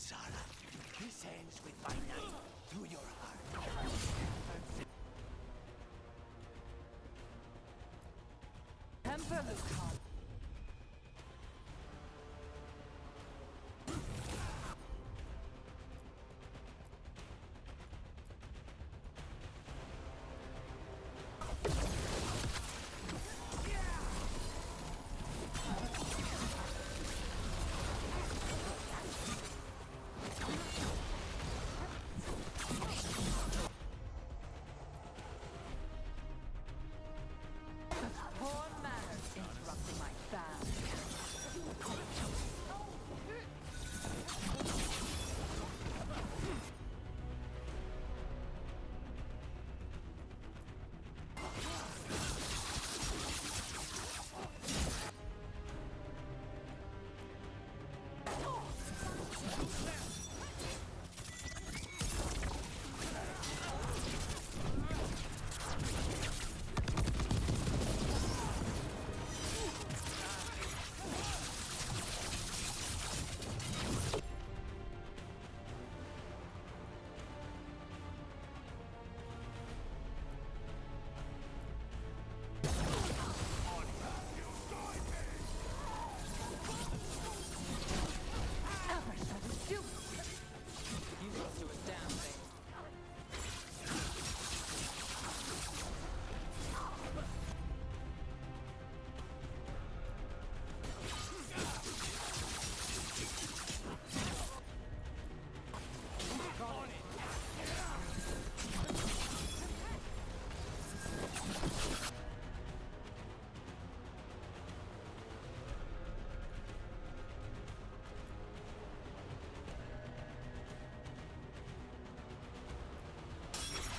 Zara. This ends with my knife through your heart. Temper the calm.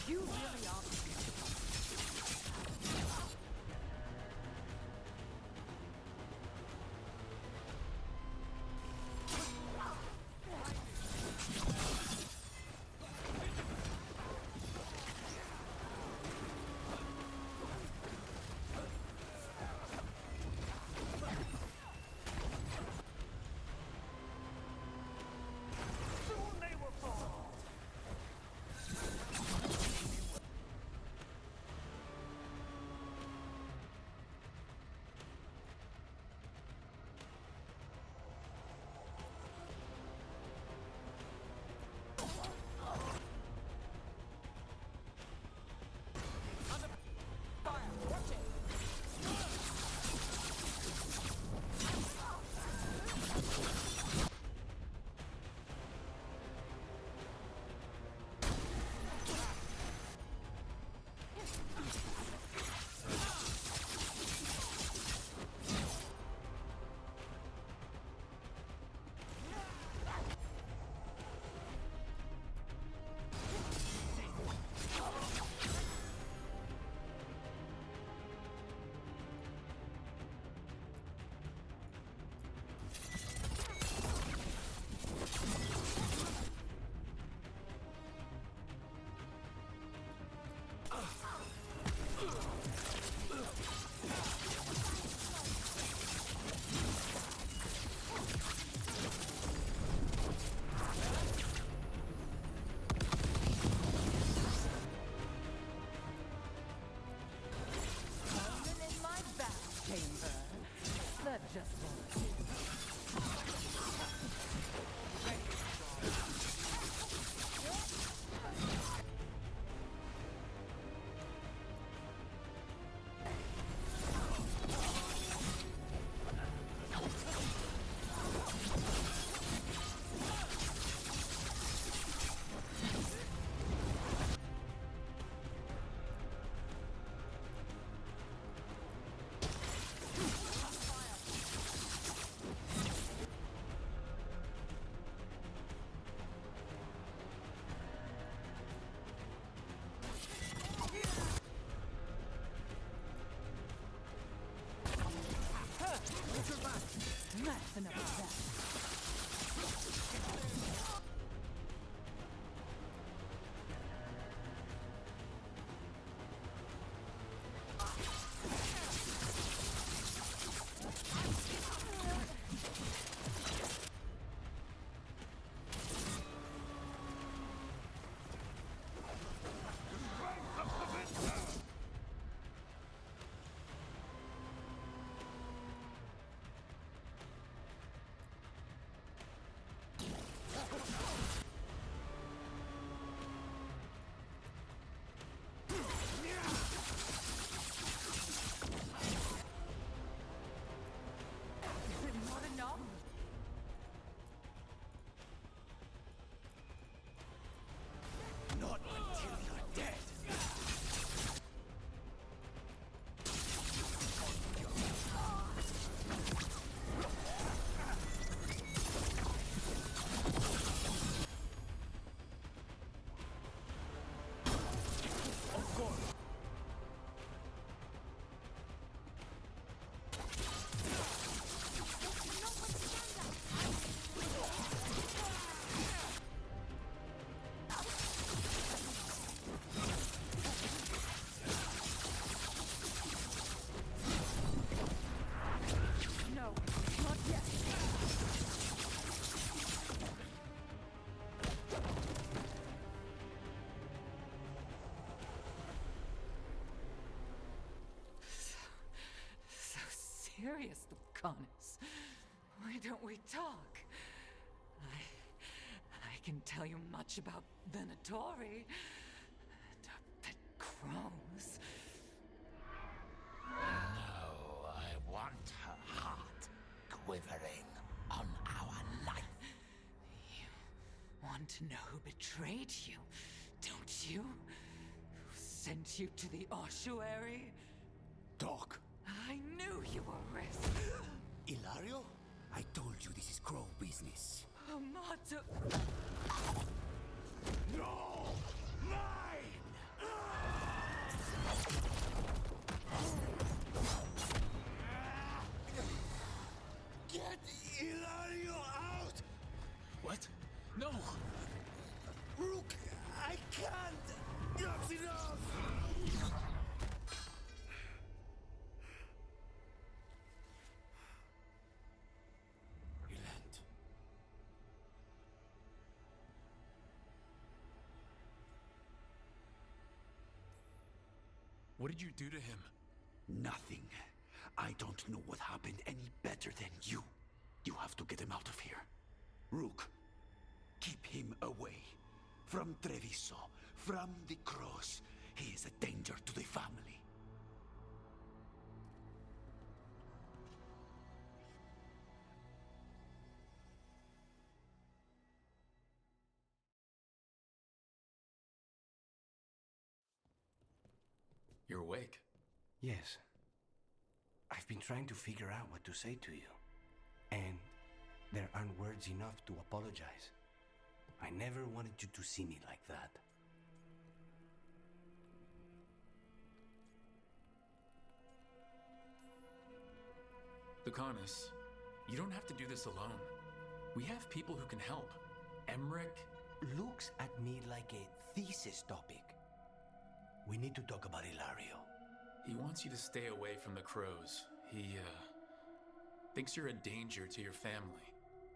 You really are. curious, Lucanus. Why don't we talk? I can tell you much about Venatori and our pet crows. No, I want her heart quivering on our life. You want to know who betrayed you, don't you? Who sent you to the ossuary? Talk. I knew you were risk. Ilario? I told you this is crow business. Amato. No! Mine! Get Ilario out! What? No! Rook, I can't! That's enough! Relent. What did you do to him? Nothing. I don't know what happened any better than you. You have to get him out of here. Rook, keep him away. From Treviso, from the cross. He is a danger to the family. You're awake. Yes. I've been trying to figure out what to say to you. And there aren't words enough to apologize. I never wanted you to see me like that. Lucanus, you don't have to do this alone. We have people who can help. Emmerich. Looks at me like a thesis topic. We need to talk about Ilario. He wants you to stay away from the crows. He, thinks you're a danger to your family.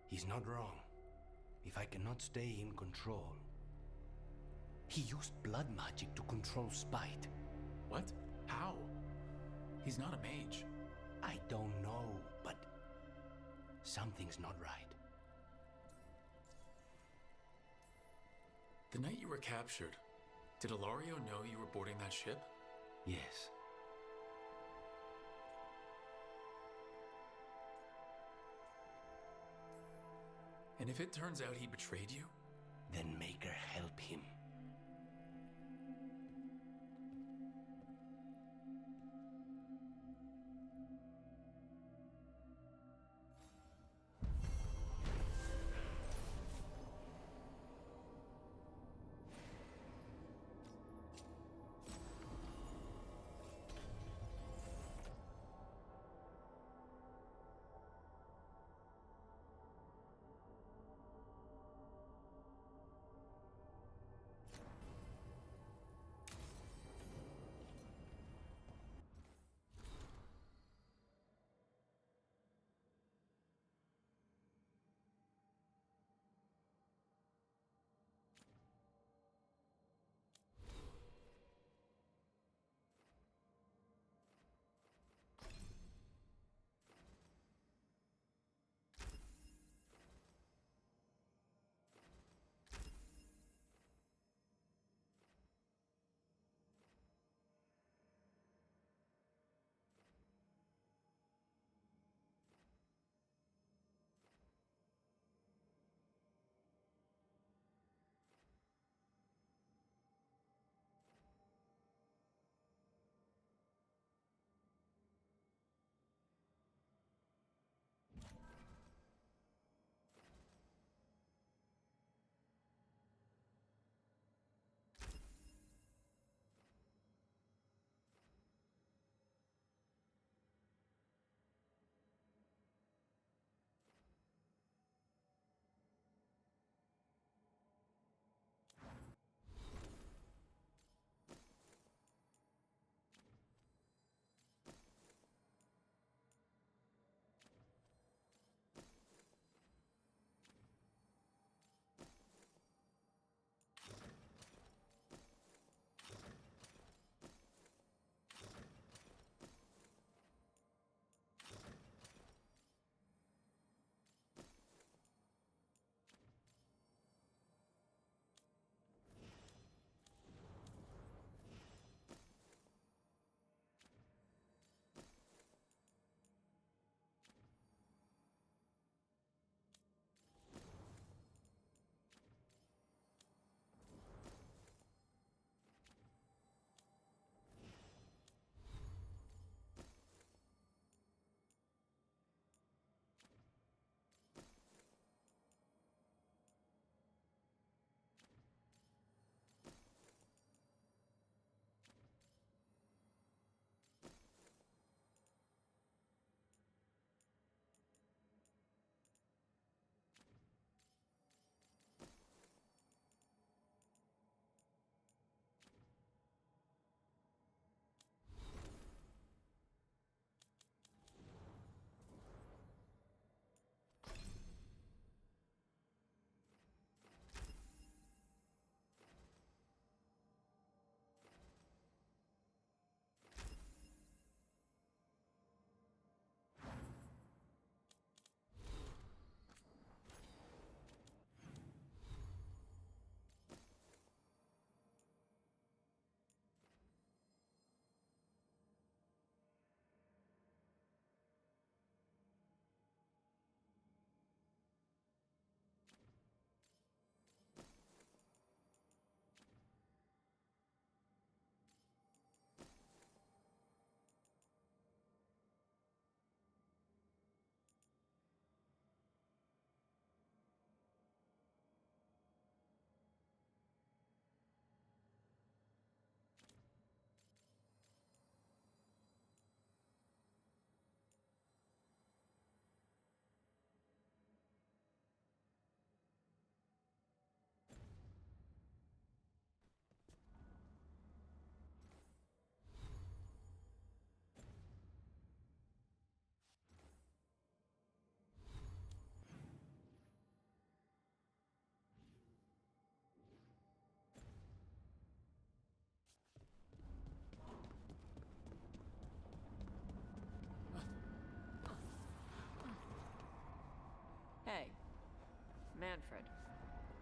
He's not wrong. If I cannot stay in control... He used blood magic to control spite. What? How? He's not a mage. I don't know, but something's not right. The night you were captured, did Ilario know you were boarding that ship? Yes. And if it turns out he betrayed you? Then make her help him.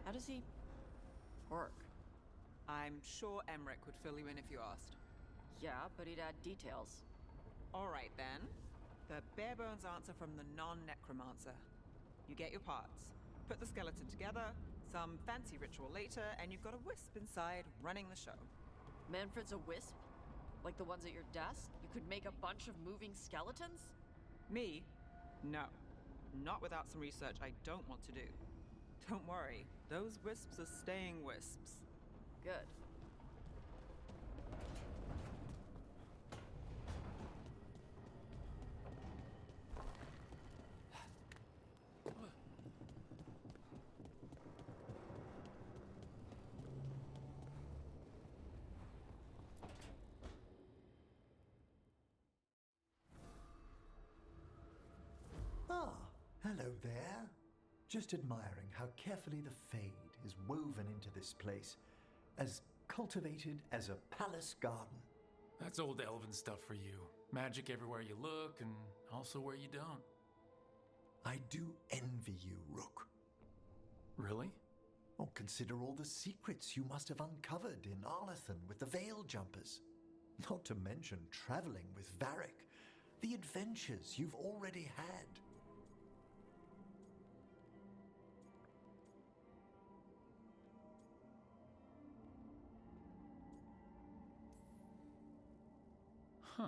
How does he work? I'm sure Emmerich would fill you in if you asked. Yeah, but he'd add details. All right, then. The bare-bones answer from the non-necromancer. You get your parts, put the skeleton together, some fancy ritual later, and you've got a wisp inside running the show. Manfred's a wisp? Like the ones at your desk? You could make a bunch of moving skeletons? Me? No. Not without some research I don't want to do. Don't worry, those wisps are staying wisps. Good. Ah, hello there. Just admiring how carefully the Fade is woven into this place, as cultivated as a palace garden. That's old elven stuff for you. Magic everywhere you look, and also where you don't. I do envy you, Rook. Really? Oh, consider all the secrets you must have uncovered in Arlathan with the Veil Jumpers. Not to mention traveling with Varric. The adventures you've already had. Huh.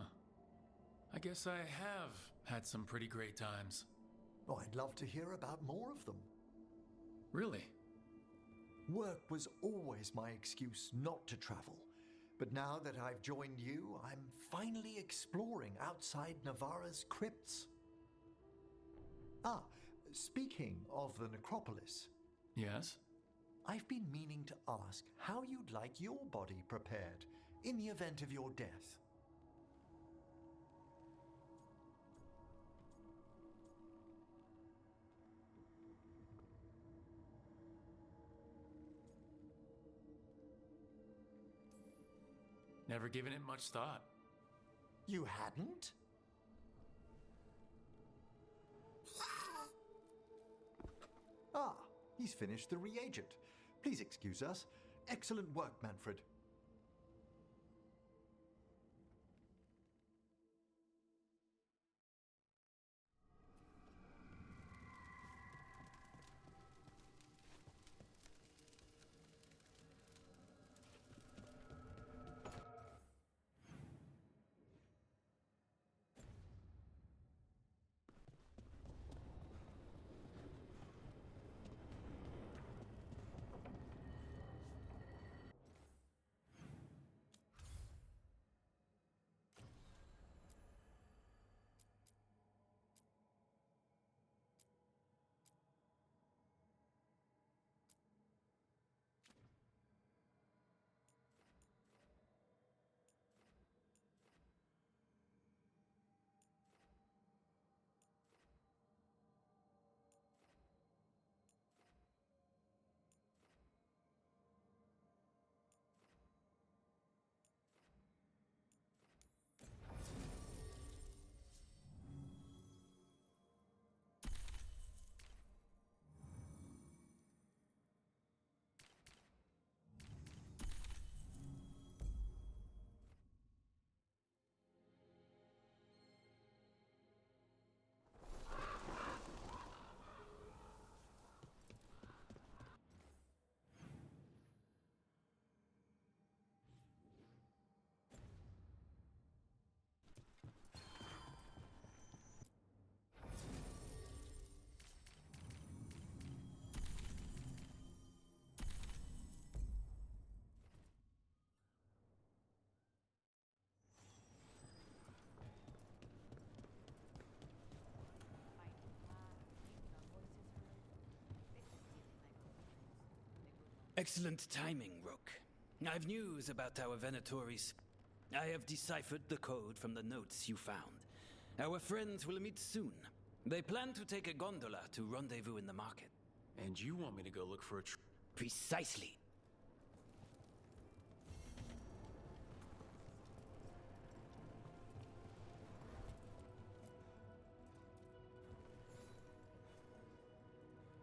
I guess I have had some pretty great times. Oh, I'd love to hear about more of them. Really? Work was always my excuse not to travel. But now that I've joined you, I'm finally exploring outside Navarra's crypts. Ah, speaking of the necropolis, Yes? I've been meaning to ask how you'd like your body prepared in the event of your death. Never given it much thought. You hadn't? Ah, he's finished the reagent. Please excuse us. Excellent work, Manfred. Excellent timing, Rook. I've news about our Venatoris. I have deciphered the code from the notes you found. Our friends will meet soon. They plan to take a gondola to rendezvous in the market. And you want me to go look for a Precisely.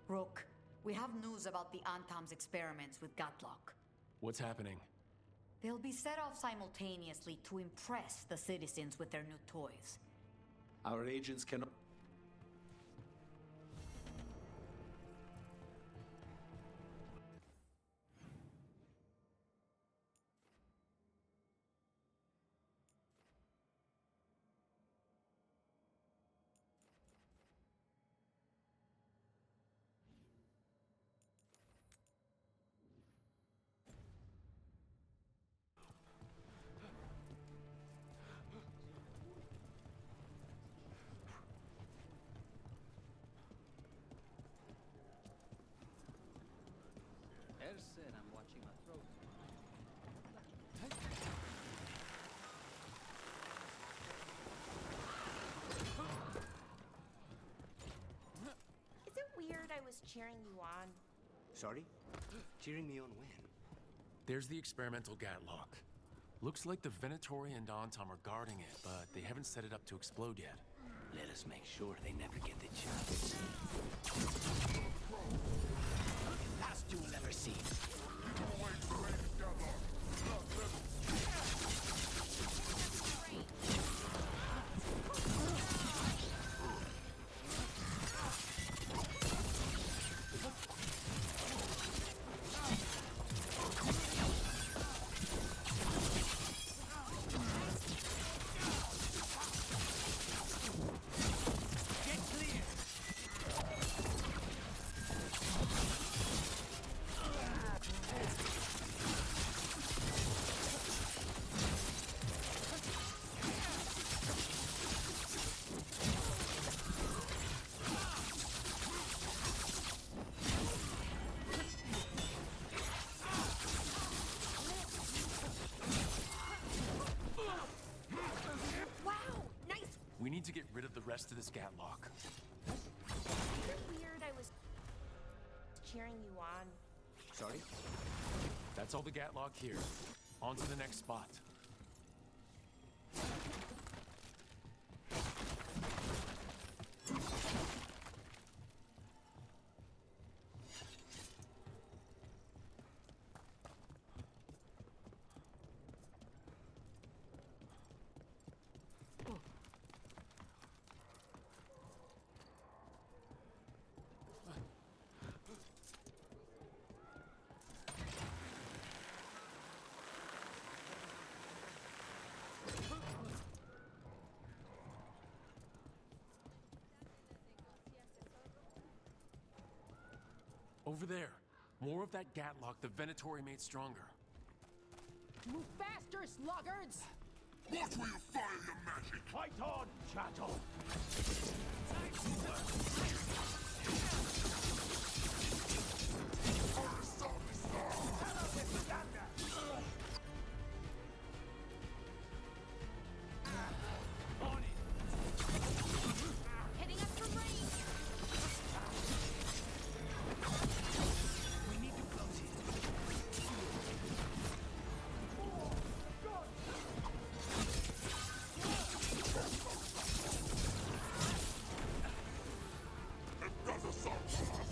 Rook, We have news about the Antam's experiments with Gatlock. What's happening? They'll be set off simultaneously to impress the citizens with their new toys. Our agents cannot... Said I'm watching my throat. Is it weird I was cheering you on? Sorry? Cheering me on when? There's the experimental Gatlock. Looks like the Venatori and Antam are guarding it, but they haven't set it up to explode yet. Let us make sure they never get the chance. Last you'll ever see. We need to get rid of the rest of this Gatlock. Is it weird I was cheering you on? Sorry? That's all the Gatlock here. On to the next spot. Over there. More of that Gatlock the Venatori made stronger. Move faster, sluggards! What will you fire your magic? Fight on, chattel! Hitting us from range! We need to close it. It does assault!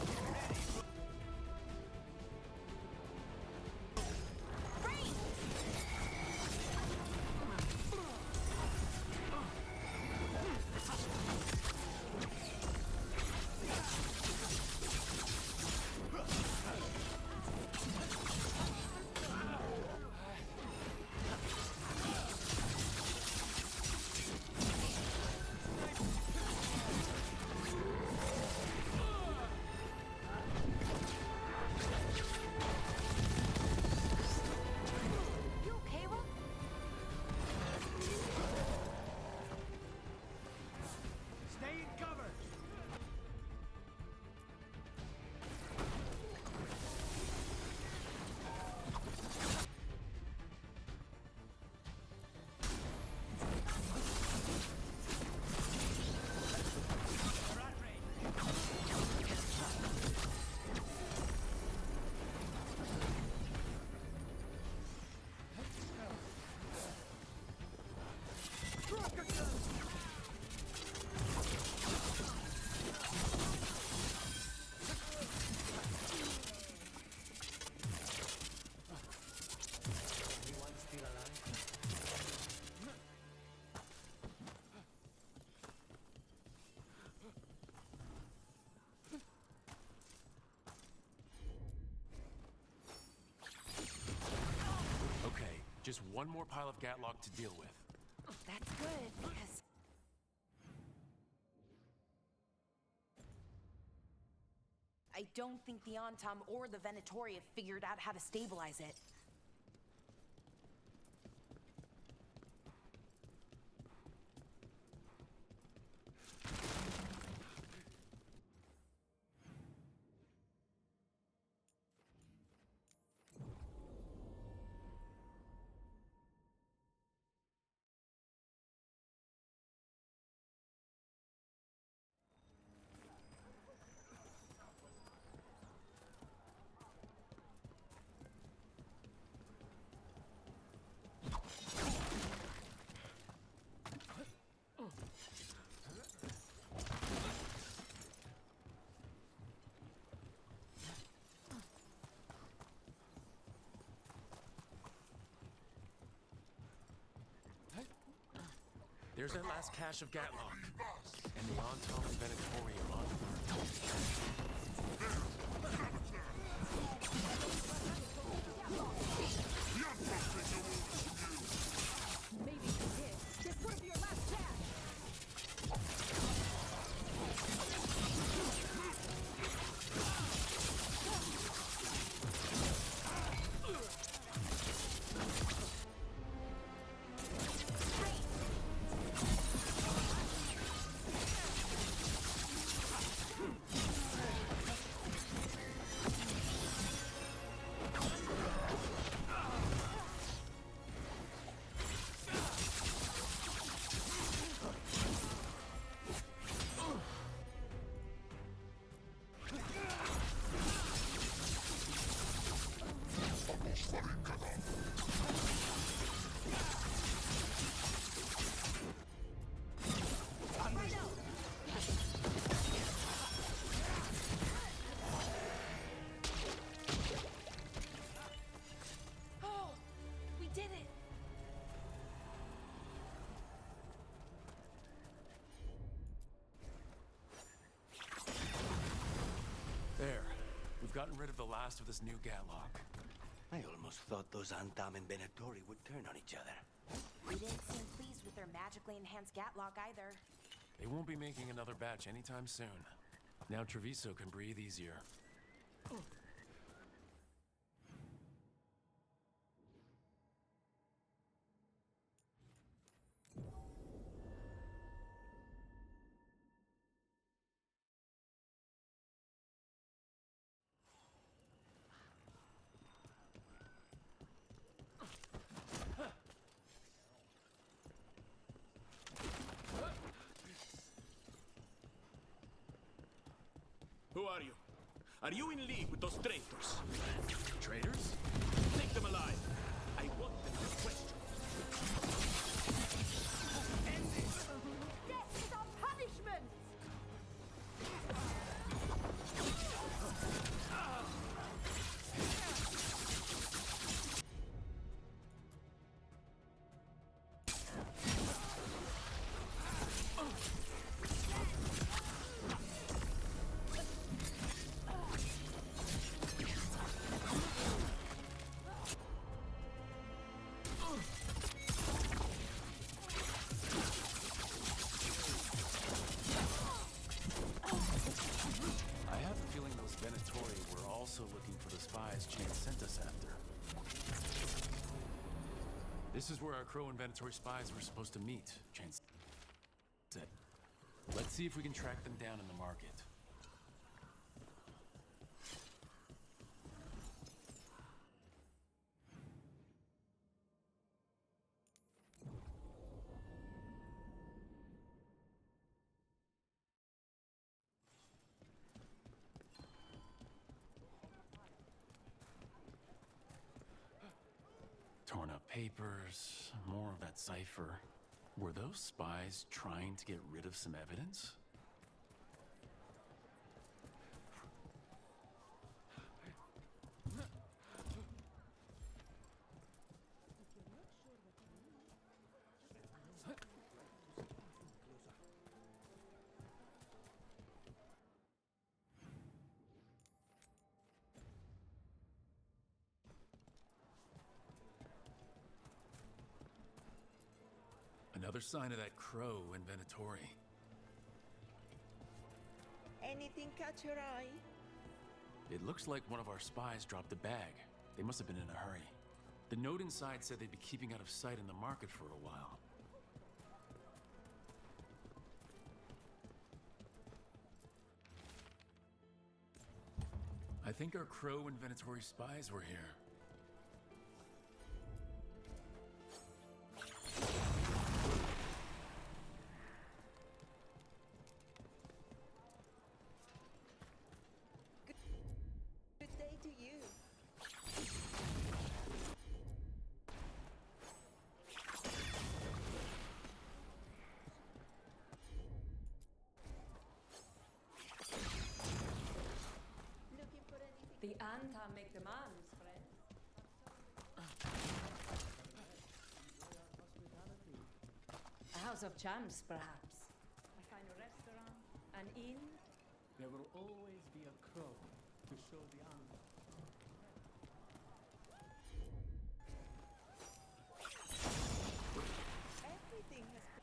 Just one more pile of Gatlock to deal with. That's good, because... I don't think the Antam or the Venatori have figured out how to stabilize it. There's that last cache of Gatlock. And the Antam and Venatori are on Maybe you did. This would be your last chance. There. We've gotten rid of the last of this new Gatlock. I almost thought those Antam and Venatori would turn on each other. We didn't seem pleased with their magically enhanced Gatlock either. They won't be making another batch anytime soon. Now Treviso can breathe easier. Who are you? Are you in league with those traitors? Traitors? Take them alive. I want them to question. End this! Death is our punishment! This is where our Crow and Venatori spies were supposed to meet, Chance said. Let's see if we can track them down in the market. Torn up papers, more of that cipher. Were those spies trying to get rid of some evidence? Another sign of that crow in Venatori. Anything catch your eye? It looks like one of our spies dropped a bag. They must have been in a hurry. The note inside said they'd be keeping out of sight in the market for a while. I think our crow and Venatori spies were here. Good day to you. Looking for anything? The Anta make demands, friends. A house of champs, perhaps. A fine restaurant, an inn. There will always be a crow to show the Anta. Everything has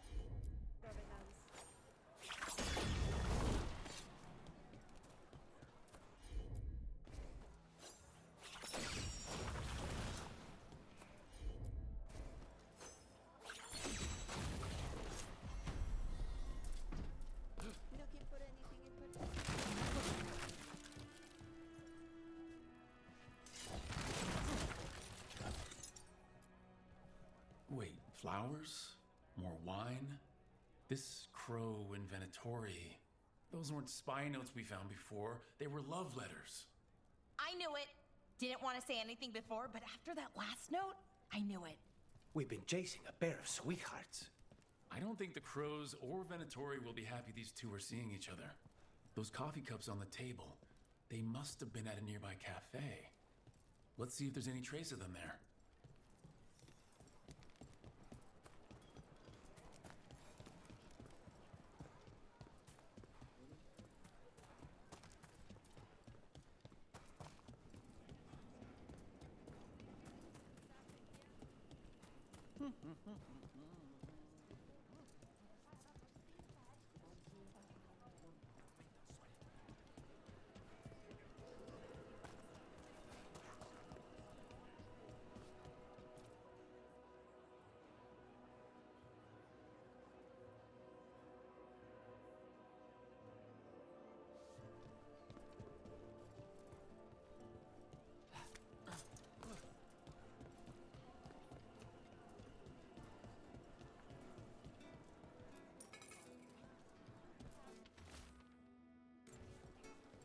provenance. Looking for anything in particular? Wait, flowers? More wine? This crow in Venatori. Those weren't spy notes we found before. They were love letters. I knew it. Didn't want to say anything before, but after that last note, I knew it. We've been chasing a pair of sweethearts. I don't think the crows or Venatori will be happy these two are seeing each other. Those coffee cups on the table, they must have been at a nearby cafe. Let's see if there's any trace of them there.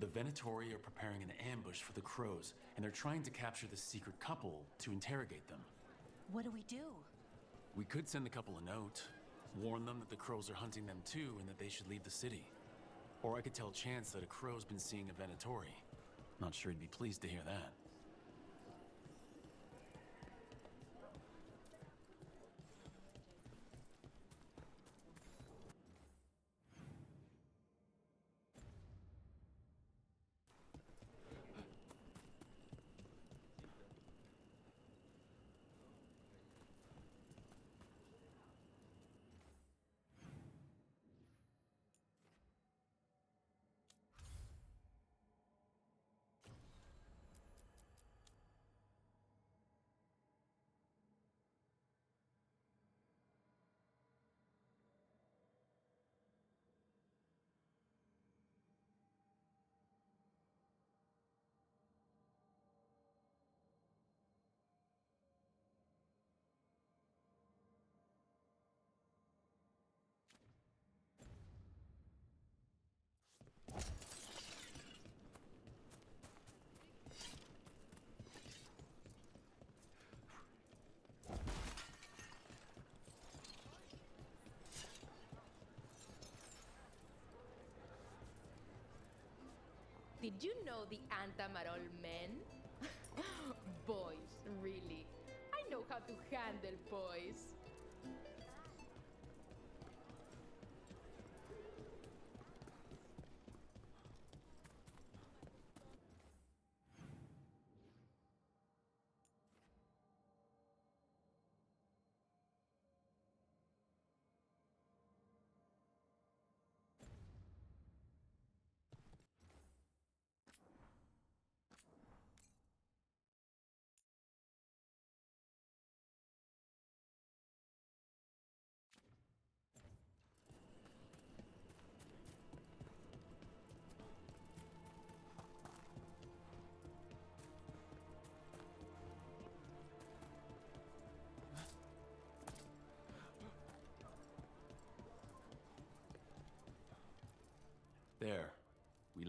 The Venatori are preparing an ambush for the crows, and they're trying to capture the secret couple to interrogate them. What do we do? We could send the couple a note, warn them that the crows are hunting them too and that they should leave the city. Or I could tell Chance that a crow's been seeing a Venatori. Not sure he'd be pleased to hear that. Did you know the Antam are all men? Boys, really. I know how to handle boys.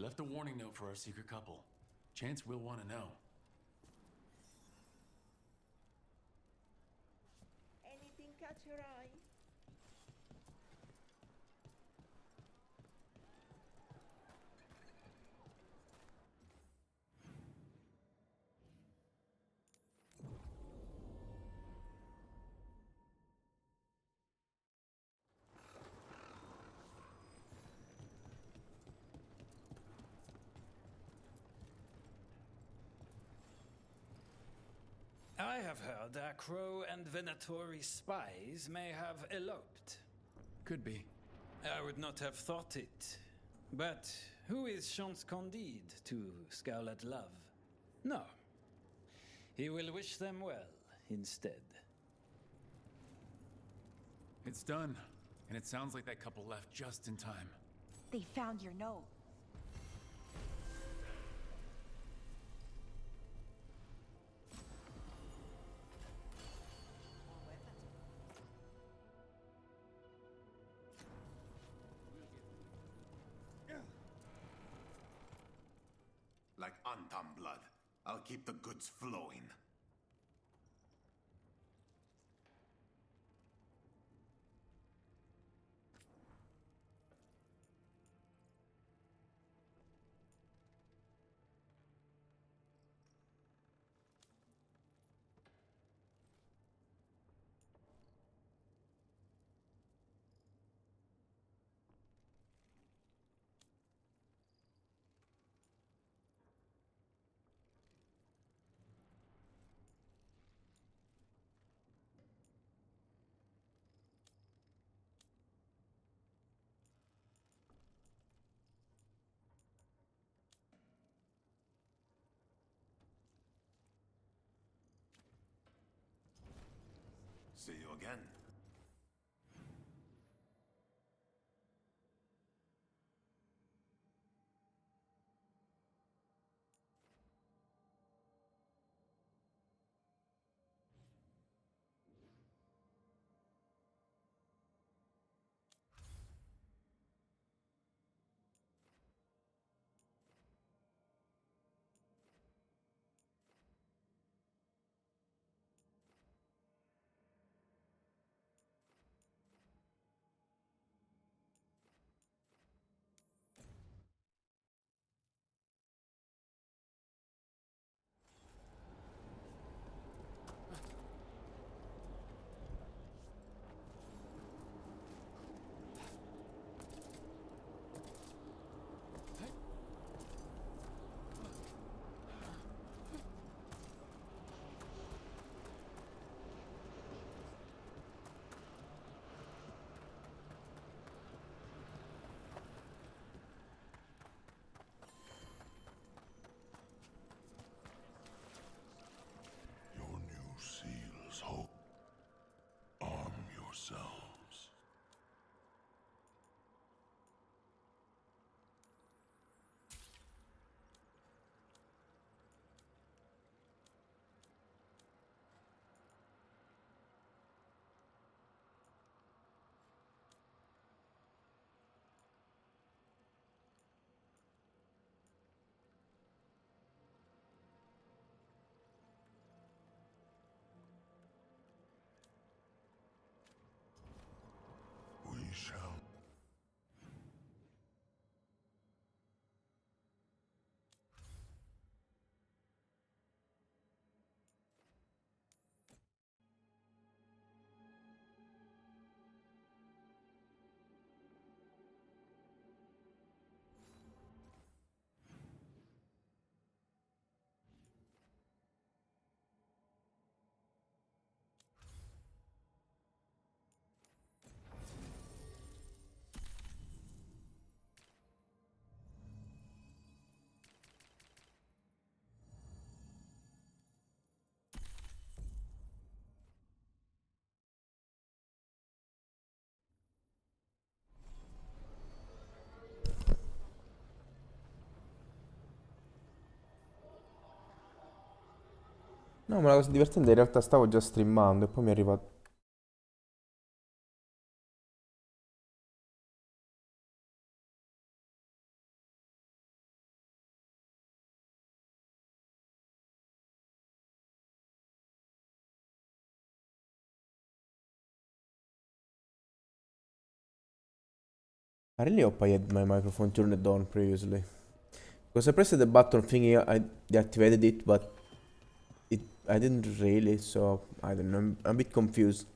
left a warning note for our secret couple. Chance will want to know. Anything catch your eye? I have heard our Crow and Venatori spies may have eloped. Could be. I would not have thought it. But who is Chance Candide to scowl at love? No. He will wish them well instead. It's done. And it sounds like that couple left just in time. They found your note. Like Antam blood. I'll keep the goods flowing. See you again. shall. No, ma la cosa divertente in realtà stavo già streamando e poi mi è arrivato I really hope I had my microphone turned on previously. Because I pressed the button thinking I deactivated it, but I didn't really, so I don't know. I'm a bit confused.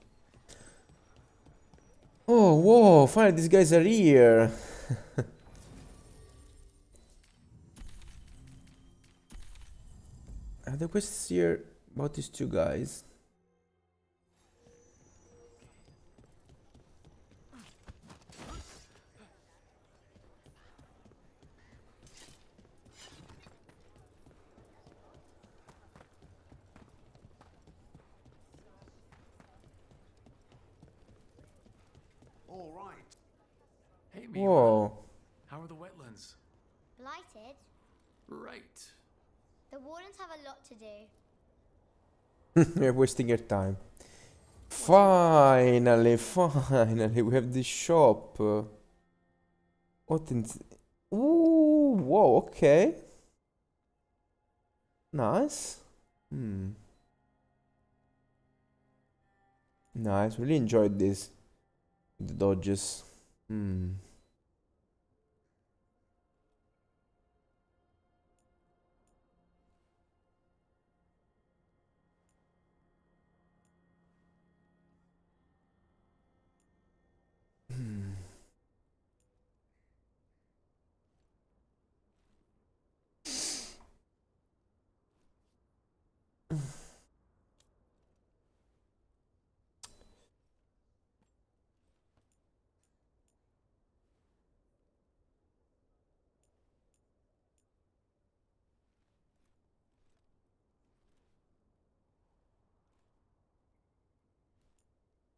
Oh, whoa, finally these guys are here. Are the quests here about these two guys? All right. Hey, Whoa. How are the wetlands? Blighted? Right. The wardens have a lot to do. You're wasting your time. Finally, finally, we have this shop. What in... Ooh, whoa, okay. Nice. Nice, really enjoyed this. The dodges.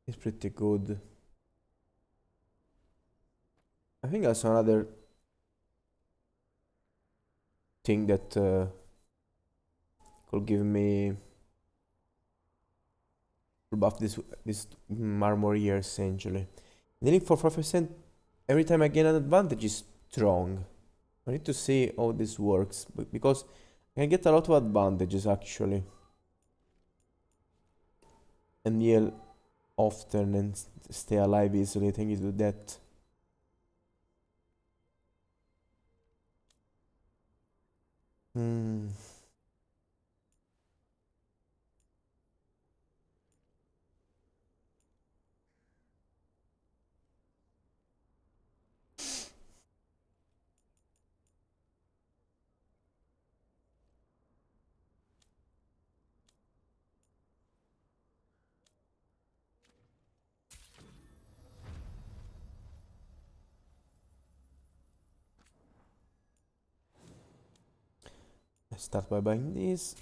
It's pretty good. I think that's another thing that could give me buff this armor here essentially. Dealing for 5% every time I gain an advantage is strong. I need to see how this works because I can get a lot of advantages actually. And heal often and stay alive easily. I think you do that. Let's start by buying these.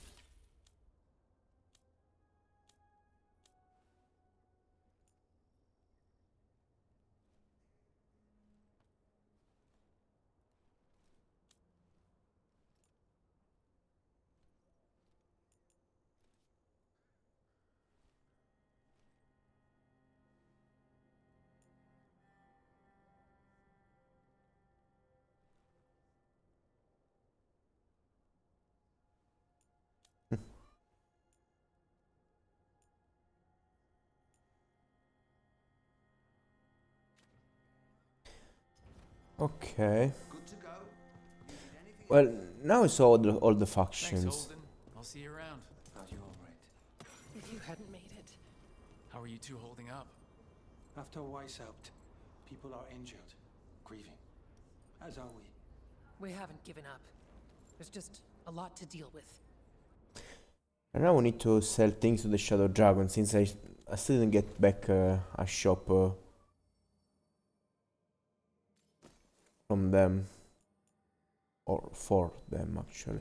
Okay. Well, now it's all the factions. Thanks, Holden. I'll see you around. Thought you all right. If you hadn't made it. How are you two holding up? After Weiss helped, people are injured, grieving. As are we. We haven't given up. There's just a lot to deal with. And now we need to sell things to the Shadow Dragon since I still didn't get back a shop from them. Or for them actually.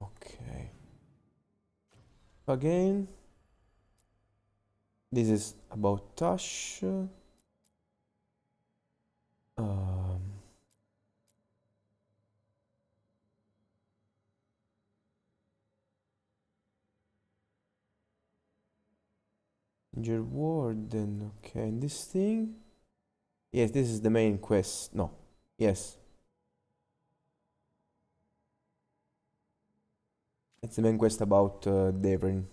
Okay. Again. This is about Taash. Your warden, okay, and this thing? Yes, this is the main quest. No, yes. It's the main quest about Devrin.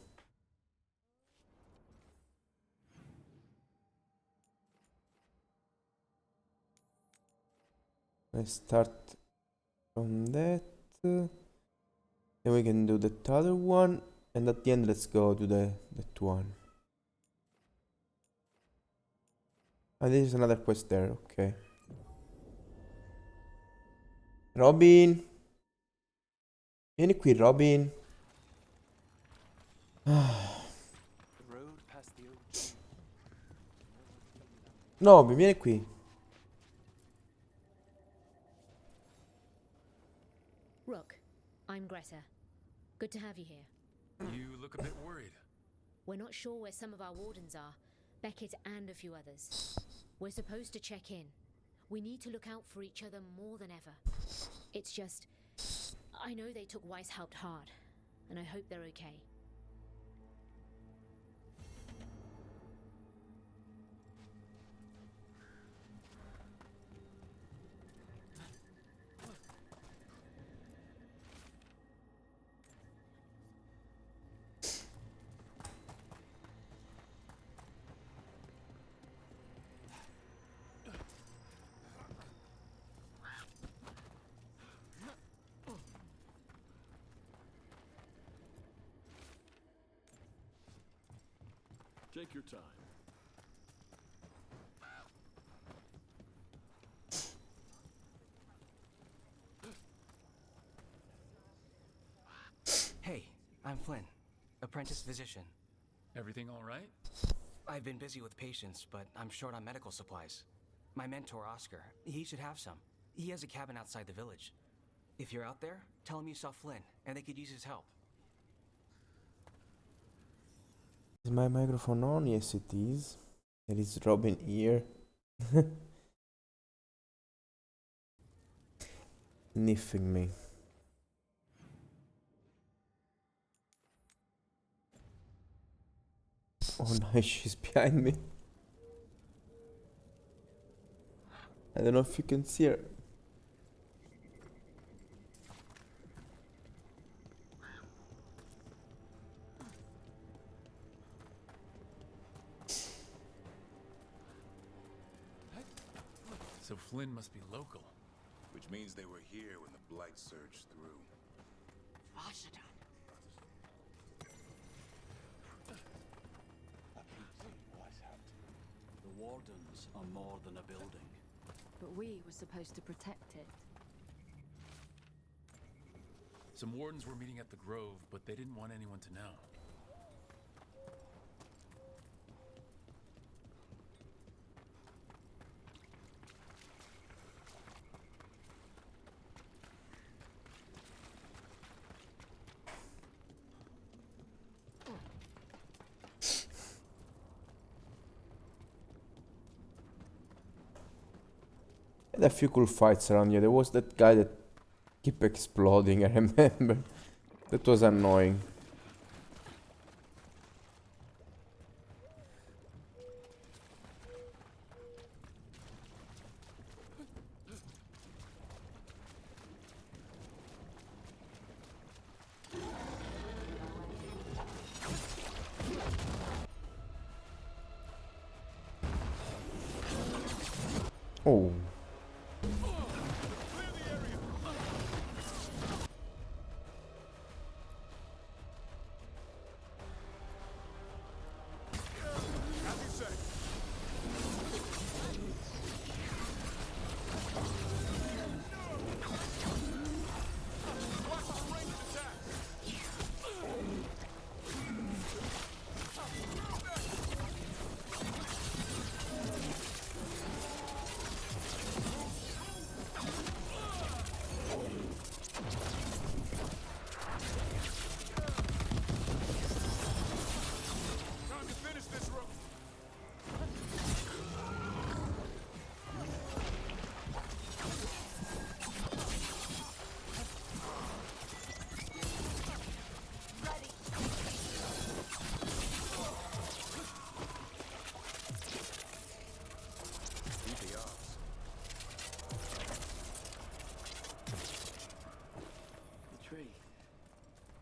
Let's start from that. Then we can do the other one, and at the end let's go to that one. And this is another quest there, okay. Robin! Vieni qui, Robin! No, vieni qui. Rook, I'm Greta. Good to have you here. You look a bit worried. We're not sure where some of our wardens are, Beckett and a few others. We're supposed to check in. We need to look out for each other more than ever. It's just, I know they took Weishaupt hard, and I hope they're okay. Take your time. Hey, I'm Flynn, apprentice physician. Everything all right? I've been busy with patients, but I'm short on medical supplies. My mentor, Oscar, he should have some. He has a cabin outside the village. If you're out there, tell him you saw Flynn, and they could use his help. Is my microphone on? Yes, it is. There is Robin here. Sniffing me. Oh nice, she's behind me. I don't know if you can see her. So Flynn must be local. Which means they were here when the Blight surged through. The Wardens are more than a building. But we were supposed to protect it. Some wardens were meeting at the Grove, but they didn't want anyone to know. Had a few cool fights around here. There was that guy that kept exploding, I remember. That was annoying. Oh.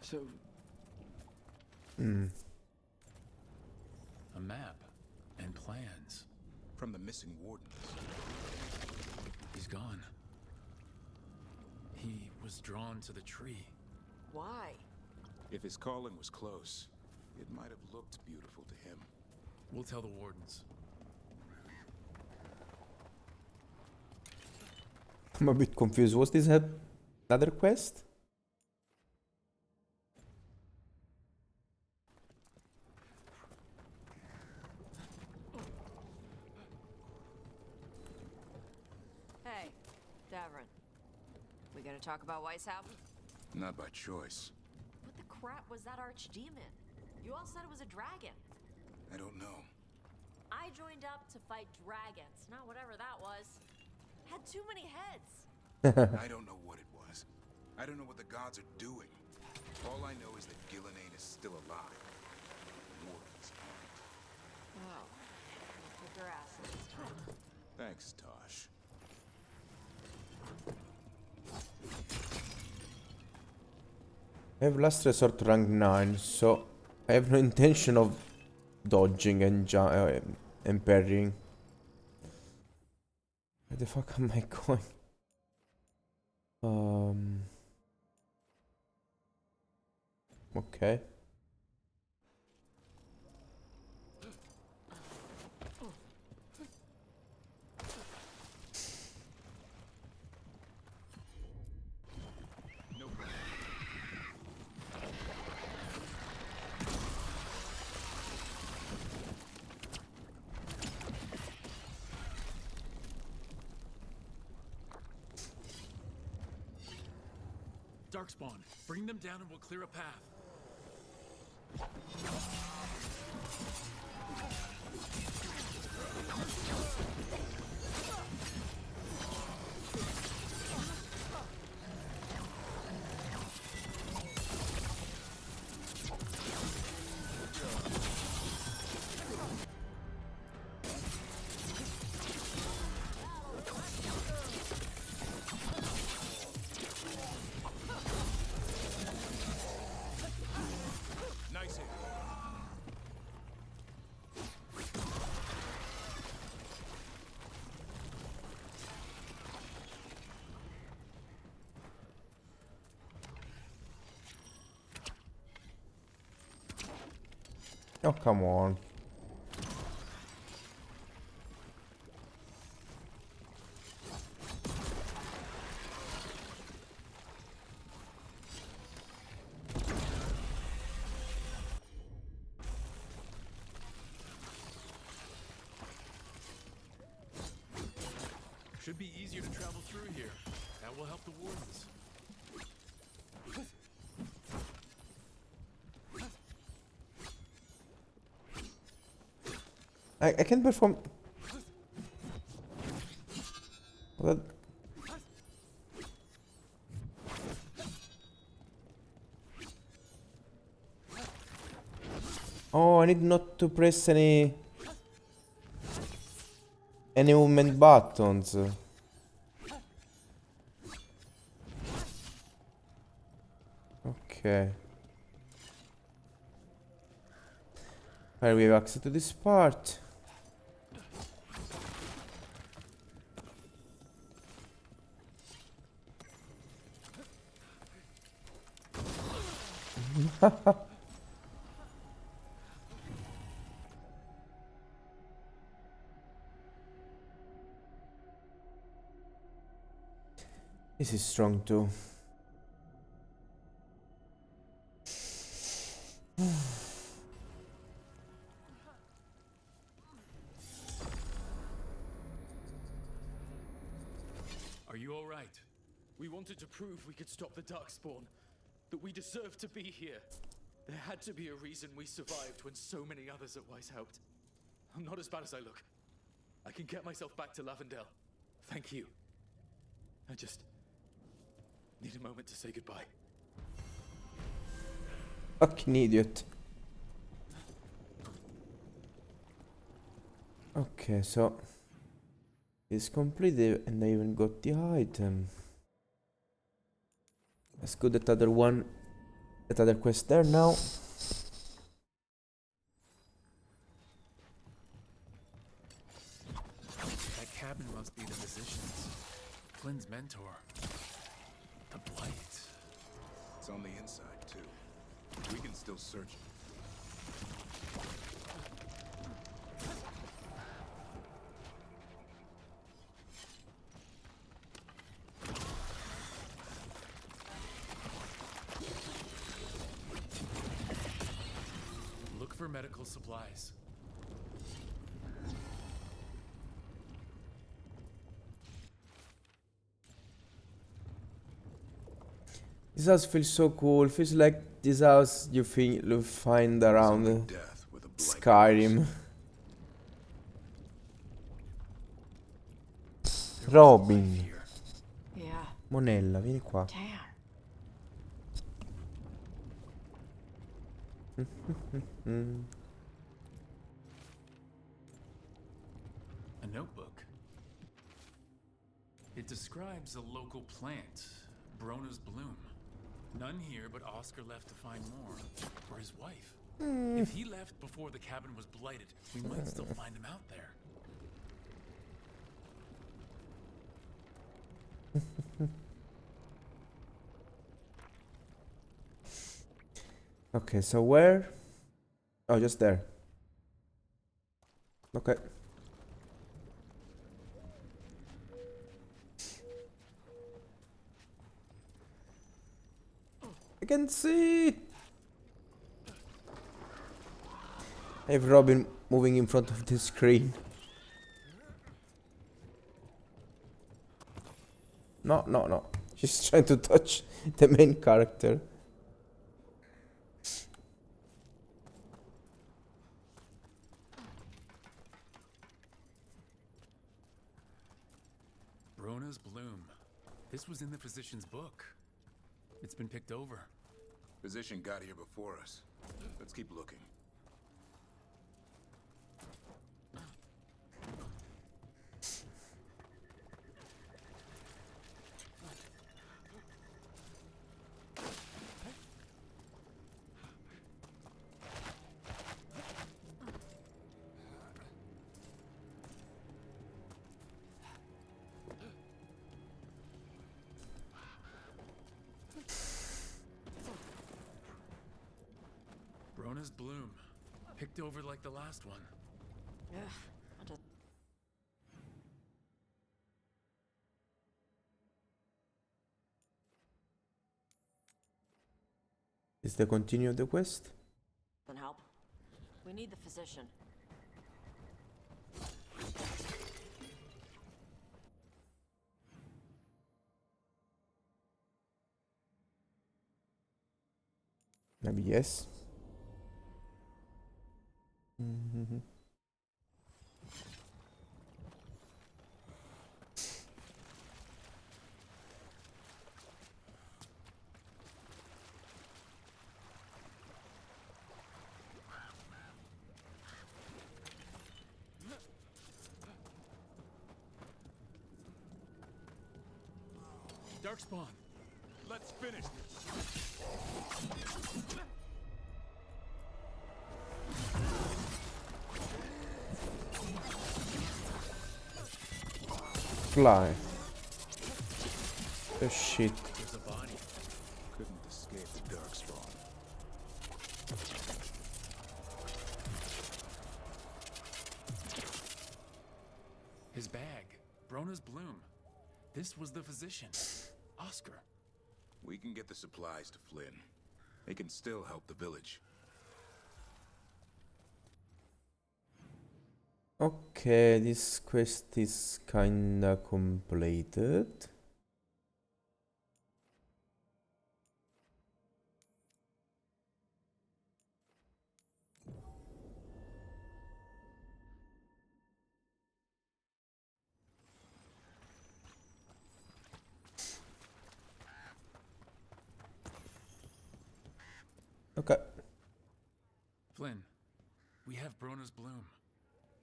So... A map and plans. From the missing wardens. He's gone. He was drawn to the tree. Why? If his calling was close, it might have looked beautiful to him. We'll tell the wardens. I'm a bit confused. Was this another quest? Hey, Davrin. We gonna talk about Weishaupt? Not by choice. What the crap was that archdemon? You all said it was a dragon. I don't know. I joined up to fight dragons, not whatever that was. Had too many heads. I don't know what it was. I don't know what the gods are doing. All I know is that Gillenane is still alive. The wardens aren't. Well, kick your ass this time. Thanks, Taash. I have last resort rank 9, so I have no intention of dodging and parrying. Where the fuck am I going? Okay. Darkspawn, bring them down and we'll clear a path. Oh, come on. Should be easier to travel through here. That will help the wardens. I can perform. What? Oh, I need not to press any movement buttons. Okay. Alright, we have access to this part. This is strong too. Are you all right? We wanted to prove we could stop the Darkspawn, that we deserve to be here. There had to be a reason we survived when so many others at Weishaupt. I'm not as bad as I look. I can get myself back to Lavendel. Thank you. I just need a moment to say goodbye. Fucking idiot. Okay, so it's completed and I even got the item. Let's go that other one, that other quest there now. That cabin must be the physician's. Flynn's mentor. The It's on the inside, too. We can still search it. Look for medical supplies. This house feels so cool. Feels like this house you find around Skyrim. Robin. Yeah. Monella, vieni qua. A notebook. It describes a local plant, Brona's bloom. None here, but Oscar left to find more for his wife. If he left before the cabin was blighted, we might still find him out there. Okay, so where? Oh, just there. Okay. I can see it. I have Robin moving in front of the screen. No, no, no. She's trying to touch the main character. Brona's bloom. This was in the physician's book. It's been picked over. Physician got here before us. Let's keep looking. Brona's bloom. Picked over like the last one. Yeah. Is the continue of the quest? Then help. We need the physician. Maybe yes. Darkspawn, let's finish this. Fly. Oh shit. There's a body. Couldn't escape the Darkspawn. His bag. Brona's bloom. This was the physician. Oscar. We can get the supplies to Flynn. They can still help the village. Okay, this quest is kinda completed. Okay. Flynn, we have Brona's bloom.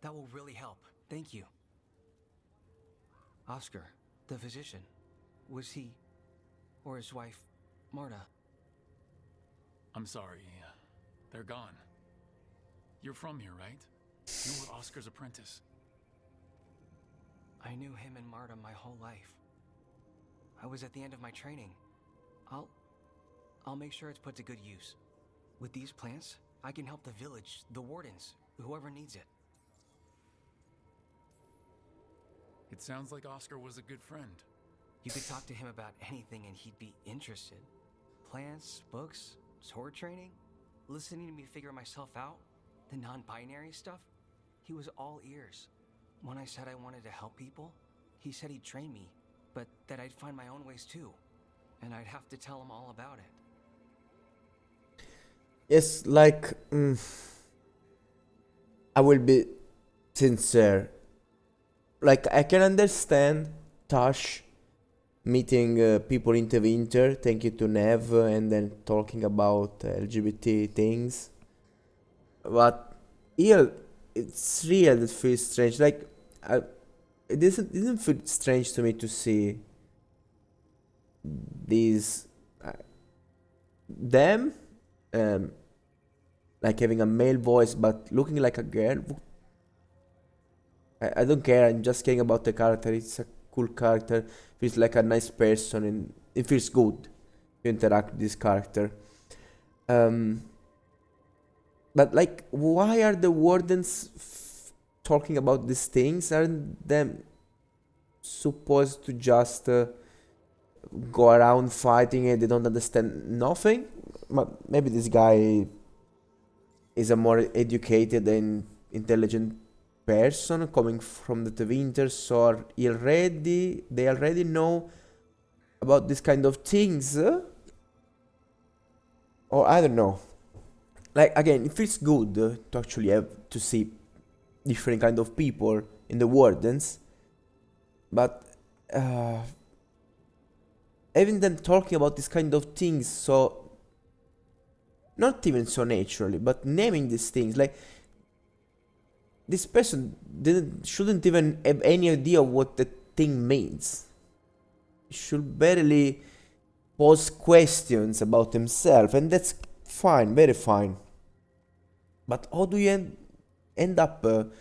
That will really help. Thank you. Oscar, the physician, was he or his wife, Marta? I'm sorry. They're gone. You're from here, right? You were Oscar's apprentice. I knew him and Marta my whole life. I was at the end of my training. I'll make sure it's put to good use. With these plants, I can help the village, the wardens, whoever needs it. It sounds like Oscar was a good friend. You could talk to him about anything and he'd be interested. Plants, books, sword training, listening to me figure myself out, the non-binary stuff. He was all ears. When I said I wanted to help people, he said he'd train me, but that I'd find my own ways too. And I'd have to tell him all about it. Yes, like, I will be sincere. Like, I can understand Taash meeting people in the winter, thank you to Nev, and then talking about LGBT things. But here, it's real that feels strange. Like, it didn't feel strange to me to see these them like having a male voice but looking like a girl. I don't care, I'm just caring about the character. It's a cool character, feels like a nice person, and it feels good to interact with this character. But like, why are the wardens talking about these things? Aren't them supposed to just go around fighting and they don't understand nothing? Maybe this guy is a more educated and intelligent person coming from the winter, so they already know about this kind of things, or I don't know. Like, again, it feels good to actually have to see different kind of people in the wardens, but having them talking about this kind of things, so not even so naturally, but naming these things, like, this person shouldn't even have any idea what the thing means. He should barely pose questions about himself, and that's fine, very fine. But how do you end up to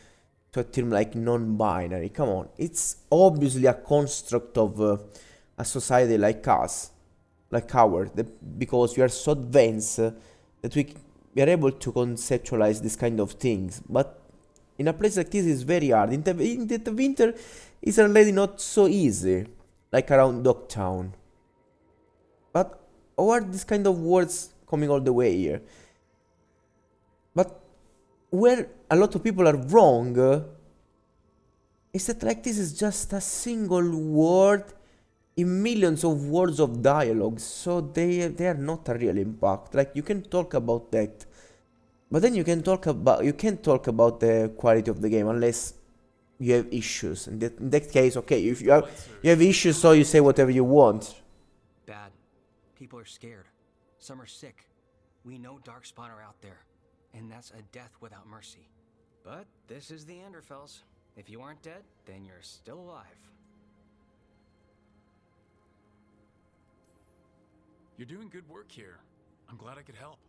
a term like non-binary? Come on, it's obviously a construct of a society like us, like ours, because we are so advanced that we are able to conceptualize this kind of things. But in a place like this, it's very hard. In the winter, it's already not so easy, like around Dogtown. But how are these kind of words coming all the way here? But where a lot of people are wrong is that like this is just a single word in millions of words of dialogue, so they are not a real impact. Like, you can talk about that, but then you can't talk about the quality of the game unless you have issues. In that case, okay, if you have issues, so you say whatever you want. Bad. People are scared. Some are sick. We know Darkspawn are out there, and that's a death without mercy. But this is the Anderfels. If you aren't dead, then you're still alive. You're doing good work here. I'm glad I could help.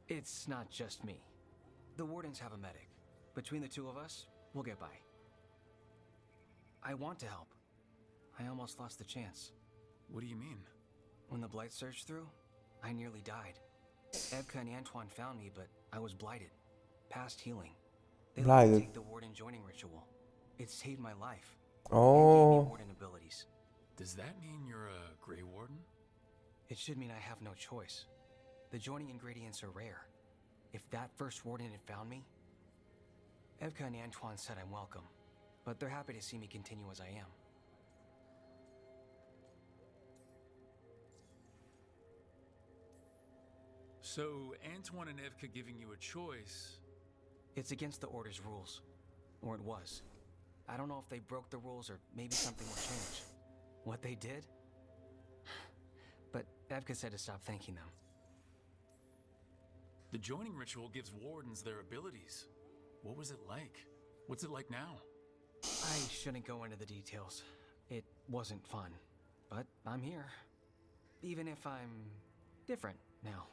It's not just me. The wardens have a medic. Between the two of us, we'll get by. I want to help. I almost lost the chance. What do you mean? When the blight surged through, I nearly died. Evka and Antoine found me, but I was blighted. Past healing. They let me take the warden joining ritual. It saved my life. Oh. And gave me warden abilities. Does that mean you're a Grey Warden? It should mean I have no choice. The joining ingredients are rare. If that first warden had found me, Evka and Antoine said I'm welcome, but they're happy to see me continue as I am. So, Antoine and Evka giving you a choice... It's against the Order's rules. Or it was. I don't know if they broke the rules or maybe something will change. What they did? But Evka said to stop thanking them. The joining ritual gives wardens their abilities. What was it like? What's it like now? I shouldn't go into the details. It wasn't fun. But I'm here. Even if I'm different now.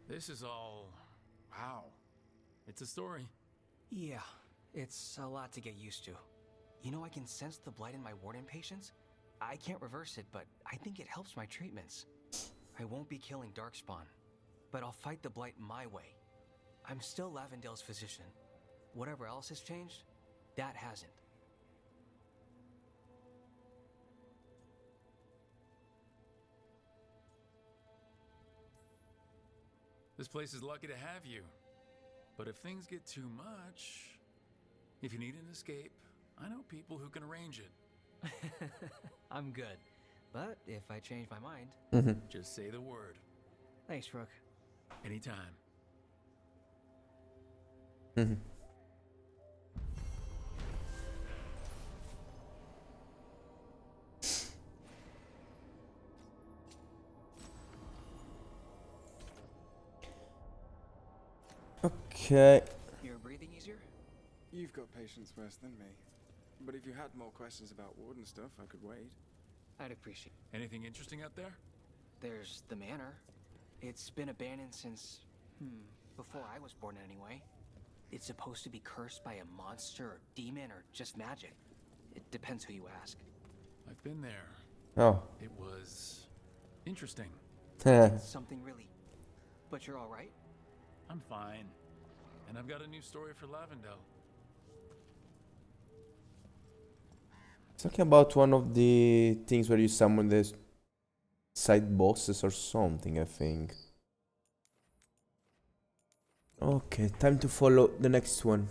This is all... wow. It's a story. Yeah, it's a lot to get used to. You know, I can sense the blight in my warden patients. I can't reverse it, but I think it helps my treatments. I won't be killing Darkspawn, but I'll fight the blight my way. I'm still Lavendale's physician. Whatever else has changed, that hasn't. This place is lucky to have you. But if things get too much, if you need an escape, I know people who can arrange it. I'm good. But if I change my mind... Just say the word. Thanks, Rook. Anytime. Okay. You're breathing easier? You've got patience worse than me. But if you had more questions about warden stuff, I could wait. I'd appreciate. Anything interesting out there? There's the manor. It's been abandoned since... before I was born anyway. It's supposed to be cursed by a monster or demon or just magic. It depends who you ask. I've been there. Oh. It was... interesting. Something really... But you're alright? I'm fine. And I've got a new story for Lavendale. Talking about one of the things where you summon the side bosses or something, I think. Okay, time to follow the next one.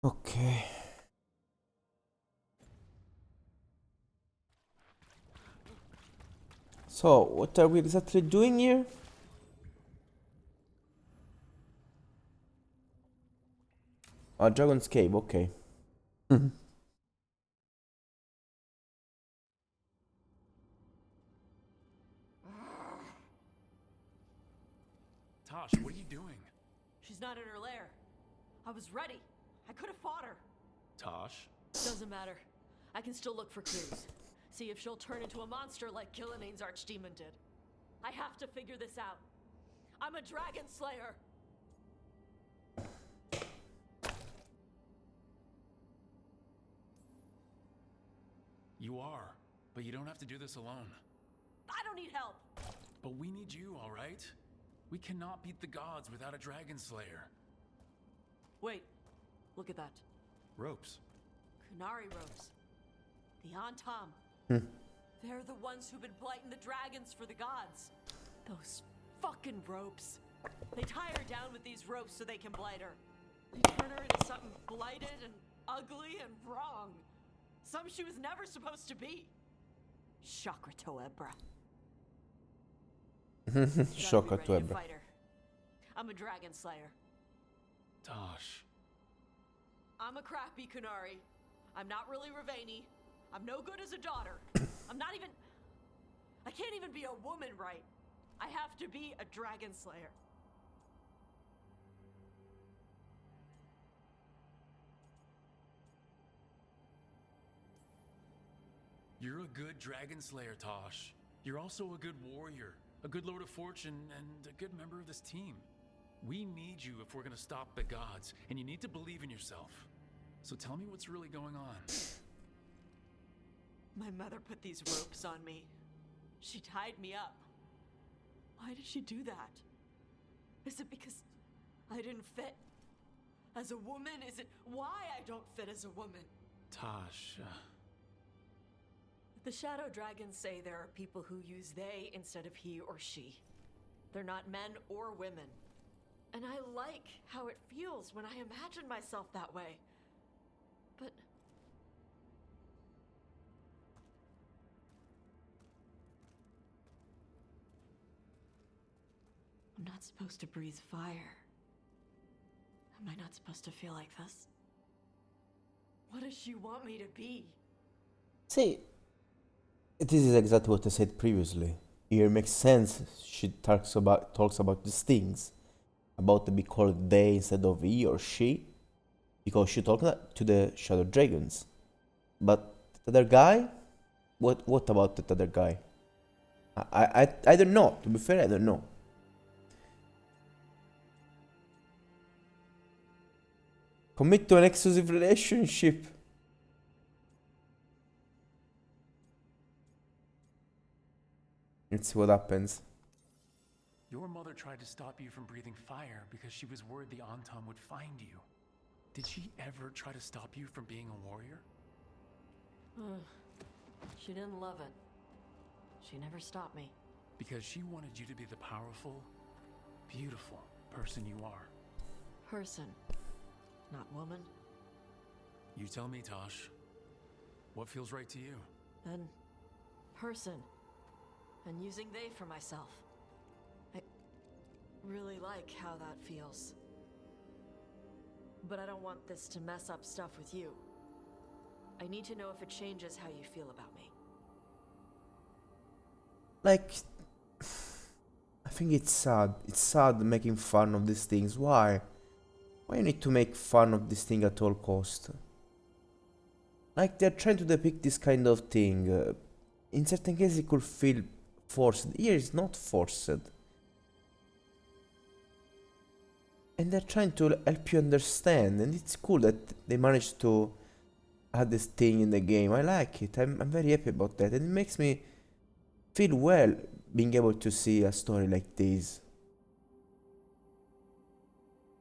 Okay. So, what are we exactly doing here? Oh, Dragon's Cave, okay. Taash, what are you doing? She's not in her lair. I was ready. I could have fought her. Taash? Doesn't matter. I can still look for clues. See if she'll turn into a monster like Gilneane's archdemon did. I have to figure this out. I'm a dragon slayer. You are, but you don't have to do this alone. I don't need help. But we need you, all right? We cannot beat the gods without a dragon slayer. Wait, look at that. Ropes. Kunari ropes. The Antam. They're the ones who've been blighting the dragons for the gods. Those fucking ropes. They tie her down with these ropes so they can blight her. They turn her into something blighted and ugly and wrong. Some she was never supposed to be. Chakra Toebra. Chakra Toebra. I'm a dragon slayer. Taash. I'm a crappy Kunari. I'm not really Ravani. I'm no good as a daughter. I'm not even... I can't even be a woman right. I have to be a dragon slayer. You're a good dragon slayer, Taash. You're also a good warrior, a good Lord of Fortune, and a good member of this team. We need you if we're gonna stop the gods, and you need to believe in yourself. So tell me what's really going on. My mother put these ropes on me. She tied me up. Why did she do that? Is it because I didn't fit as a woman? Is it why I don't fit as a woman? Taash, The shadow dragons say there are people who use they instead of he or she. They're not men or women. And I like how it feels when I imagine myself that way. But I'm not supposed to breathe fire. Am I not supposed to feel like this? What does she want me to be? See, this is exactly what I said previously. Here makes sense. She talks about these things, about to be called they instead of he or she, because she talked to the shadow dragons. But the other guy, what about the other guy? I don't know. To be fair, I don't know. Commit to an exclusive relationship. Let's see what happens. your mother tried to stop you from breathing fire because she was worried the Antam would find you. Did she ever try to stop you from being a warrior? She didn't love it. She never stopped me. Because she wanted you to be the powerful, beautiful person you are. Person, not woman. You tell me, Taash. What feels right to you? Then, person. And using they for myself. I really like how that feels. But I don't want this to mess up stuff with you. I need to know if it changes how you feel about me. Like, I think it's sad. It's sad making fun of these things. Why? Why you need to make fun of this thing at all cost? Like, they're trying to depict this kind of thing. In certain cases it could feel forced. Here it's not forced. And they're trying to help you understand. And it's cool that they managed to add this thing in the game. I like it. I'm very happy about that. And it makes me feel well being able to see a story like this.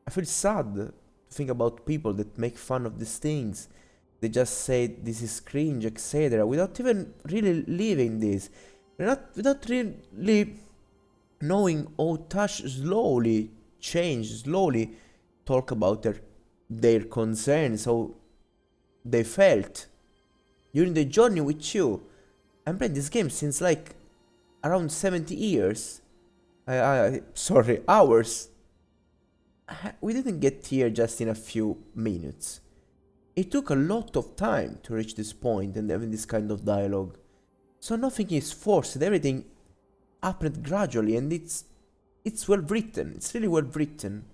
I feel sad to think about people that make fun of these things. They just say this is cringe, etc. without even really living this. Without really knowing how Taash slowly change, slowly talk about their concerns, how they felt during the journey with you. I'm playing this game since like around 70 years. Sorry, hours. We didn't get here just in a few minutes. It took a lot of time to reach this point and having this kind of dialogue. So nothing is forced, everything happened gradually, and it's well written. It's really well written.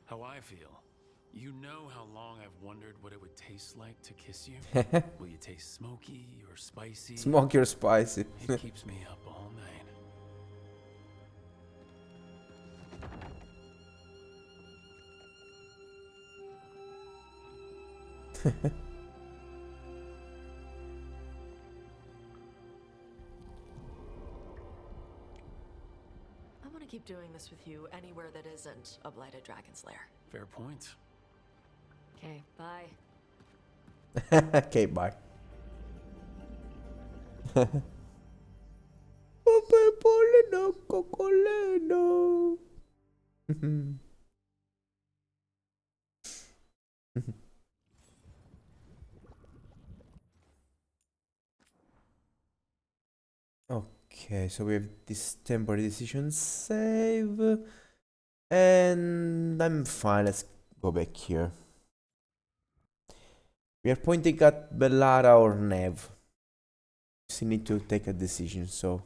How I feel. You know how long I've wondered what it would taste like to kiss you? Will you taste smoky or spicy? Smoky or spicy. It keeps me up all night. I want to keep doing this with you anywhere that isn't a blighted dragon's lair. Fair point. Okay, bye. Okay, bye. Okay, so we have this temporary decision save. And I'm fine, let's go back here. We are pointing at Bellara or Nev. We need to take a decision, so.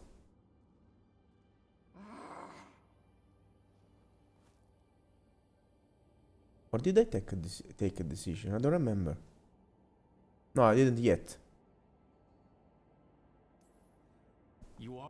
Or did I take a decision? I don't remember. No, I didn't yet. You are.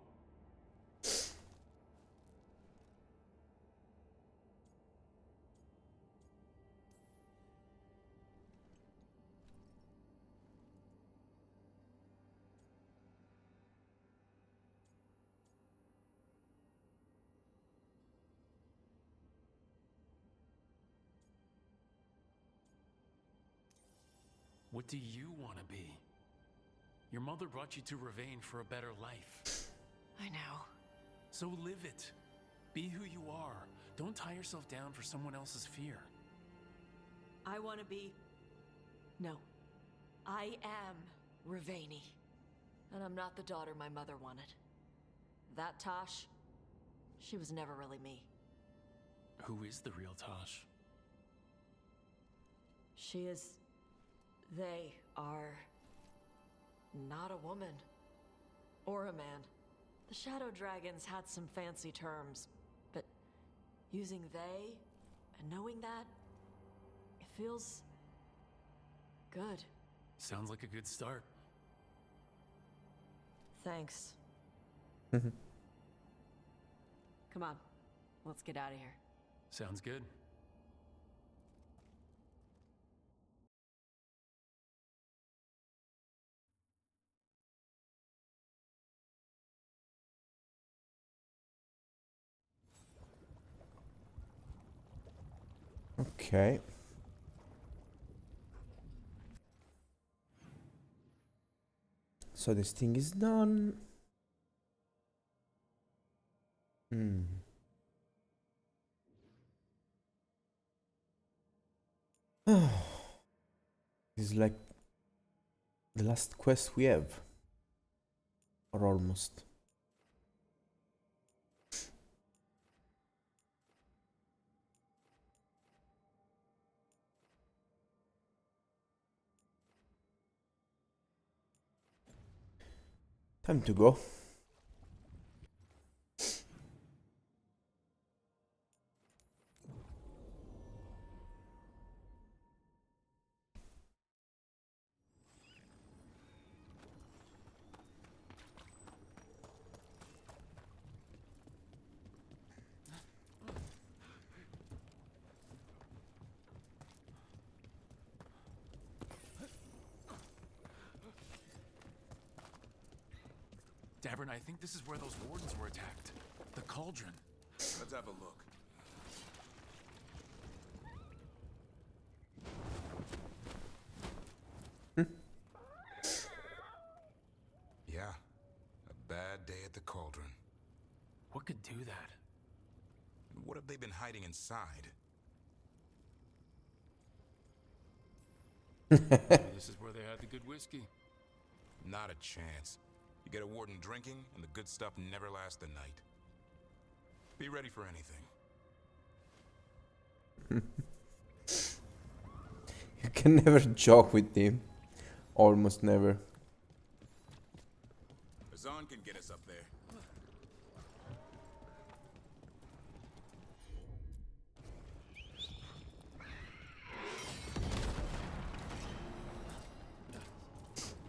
What do you want to be? Your mother brought you to Ravane for a better life. I know. So live it. Be who you are. Don't tie yourself down for someone else's fear. I want to be... No. I am Ravani. And I'm not the daughter my mother wanted. That Taash, she was never really me. Who is the real Taash? She is... They are... not a woman. Or a man. The Shadow Dragons had some fancy terms, but using they and knowing that, it feels... good. Sounds like a good start. Thanks. Come on, let's get out of here. Sounds good. Okay. So this thing is done. This is like the last quest we have. Or almost. Time to go. Davern, I think this is where those wardens were attacked. The cauldron. Let's have a look. Yeah, a bad day at the cauldron. What could do that? What have they been hiding inside? Maybe this is where they had the good whiskey. Not a chance. You get a warden drinking, and the good stuff never lasts the night. Be ready for anything. You can never joke with him. Almost never. Azan can get us up there.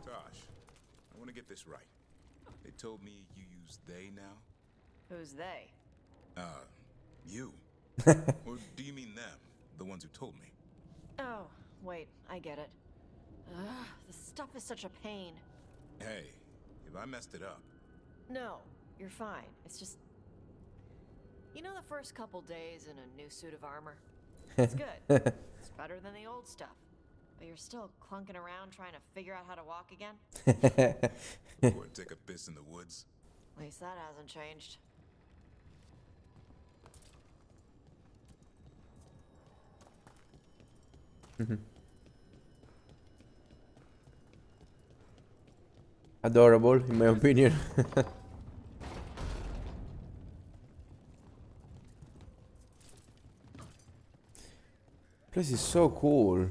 Taash, I want to get this right. They told me you use they now? Who's they? You. Or do you mean them? The ones who told me? Oh, wait, I get it. Ugh, the stuff is such a pain. Hey, if I messed it up... No, you're fine. It's just... You know the first couple days in a new suit of armor? It's good. It's better than the old stuff. But you're still clunking around trying to figure out how to walk again? Or take a piss in the woods? At least that hasn't changed. Adorable, in my opinion. Place is so cool.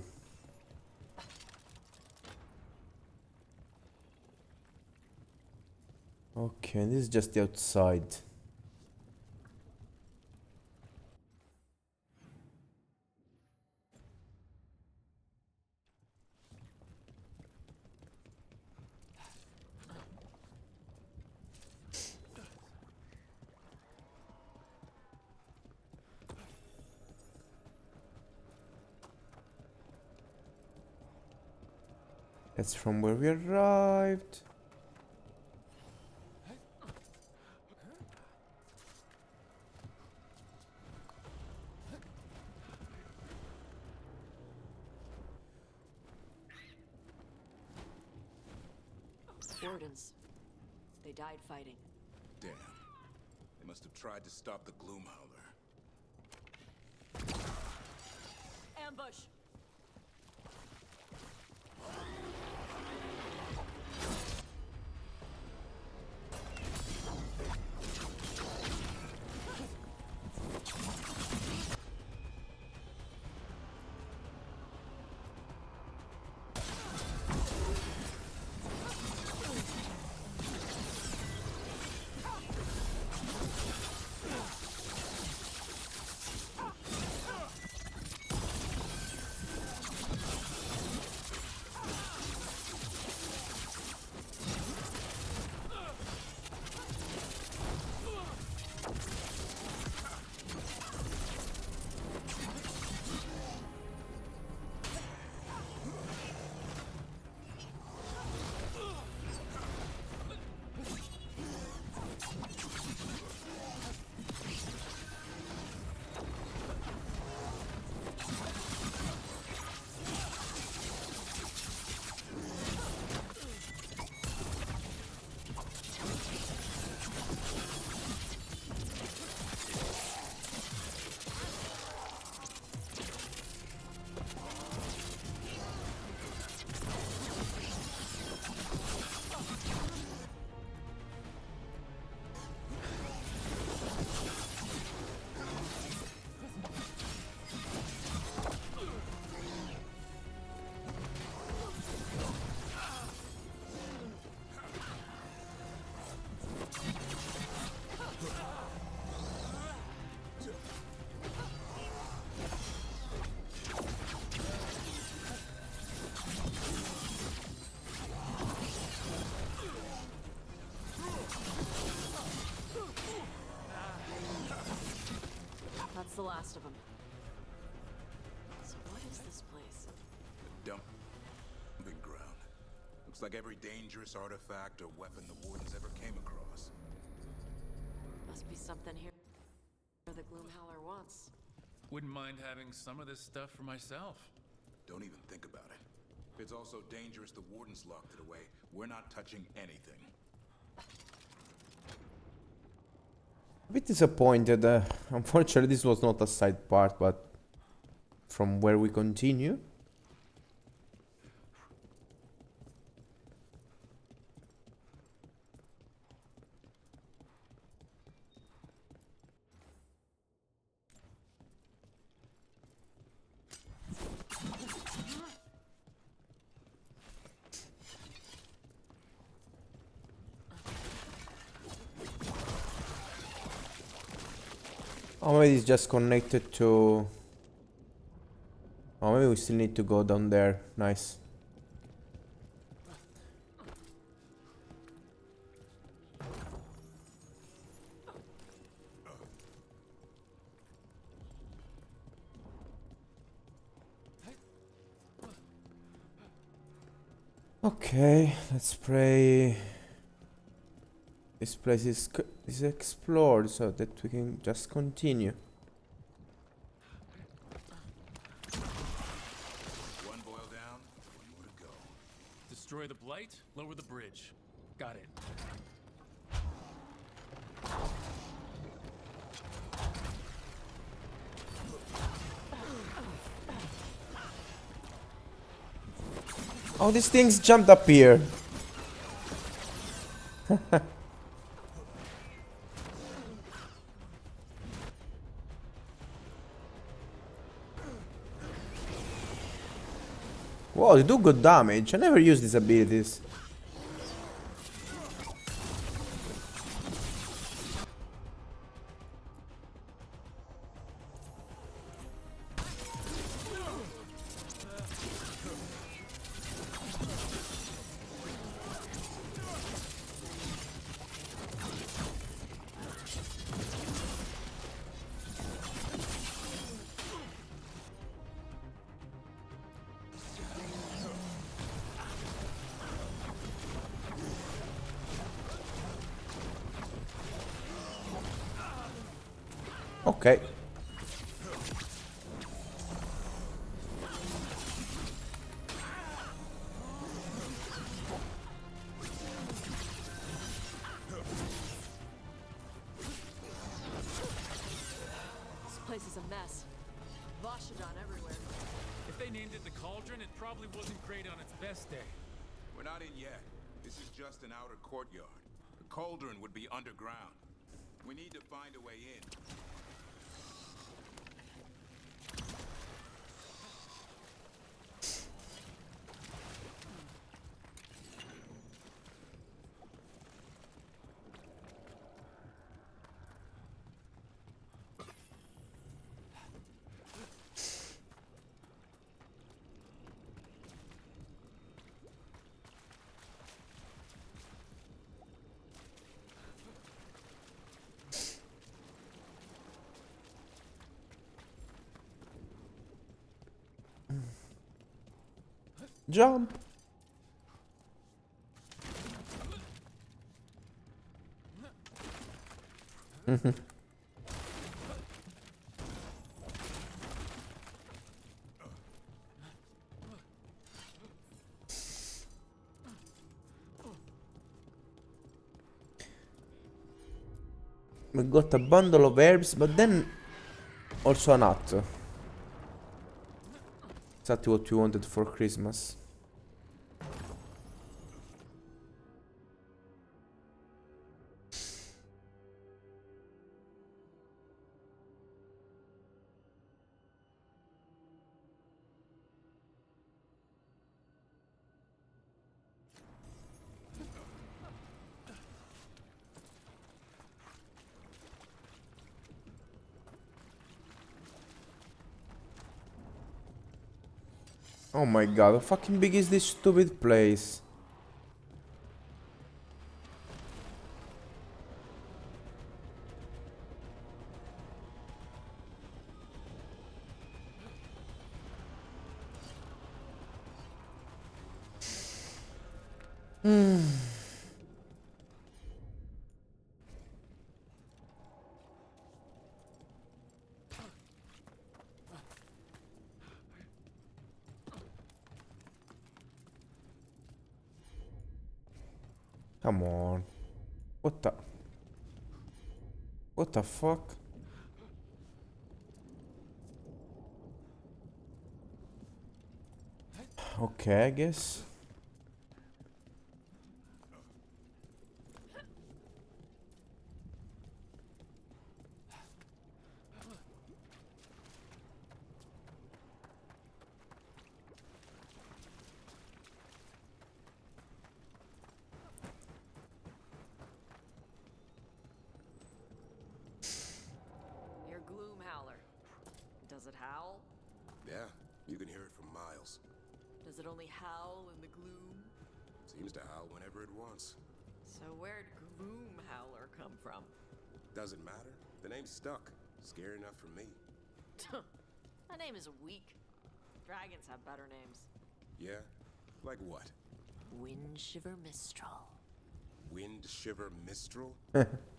Okay, this is just the outside. That's from where we arrived. Wardens. They died fighting. Damn. They must have tried to stop the Gloomhowler. Ambush! That's the last of them. So what is this place? A dumping ground. Looks like every dangerous artifact or weapon the Wardens ever came across. Must be something here the Gloomhowler wants. Wouldn't mind having some of this stuff for myself. Don't even think about it. If it's also dangerous, the Wardens locked it away. We're not touching anything. A bit disappointed. Unfortunately, this was not a side part, but from where we continue. Oh, maybe it's just connected to... Oh, maybe we still need to go down there. Nice. Okay, let's pray. This place is explored so that we can just continue. One boil down, one more to go. Destroy the blight, lower the bridge. Got it. Oh, these things jumped up here. Whoa, they do good damage. I never use these abilities. Ok. This place is a mess. Vashidon everywhere. If they named it the Cauldron, it probably wasn't great on its best day. We're not in yet. This is just an outer courtyard. The cauldron would be underground. We need to find a way in. Jump. We got a bundle of herbs, but then also a nut. Exactly what we wanted for Christmas. Oh my god, how fucking big is this stupid place? Come on. What the... What the fuck? Okay, I guess. Your gloom howler. Does it howl? Yeah, you can hear it from miles. Does it only howl in the gloom? Seems to howl whenever it wants. So where'd gloom howler come from? Doesn't matter. The name's stuck. Scary enough for me. That name is weak. Dragons have better names. Yeah? Like what? Wind Shiver Mistral. Wind Shiver Mistral?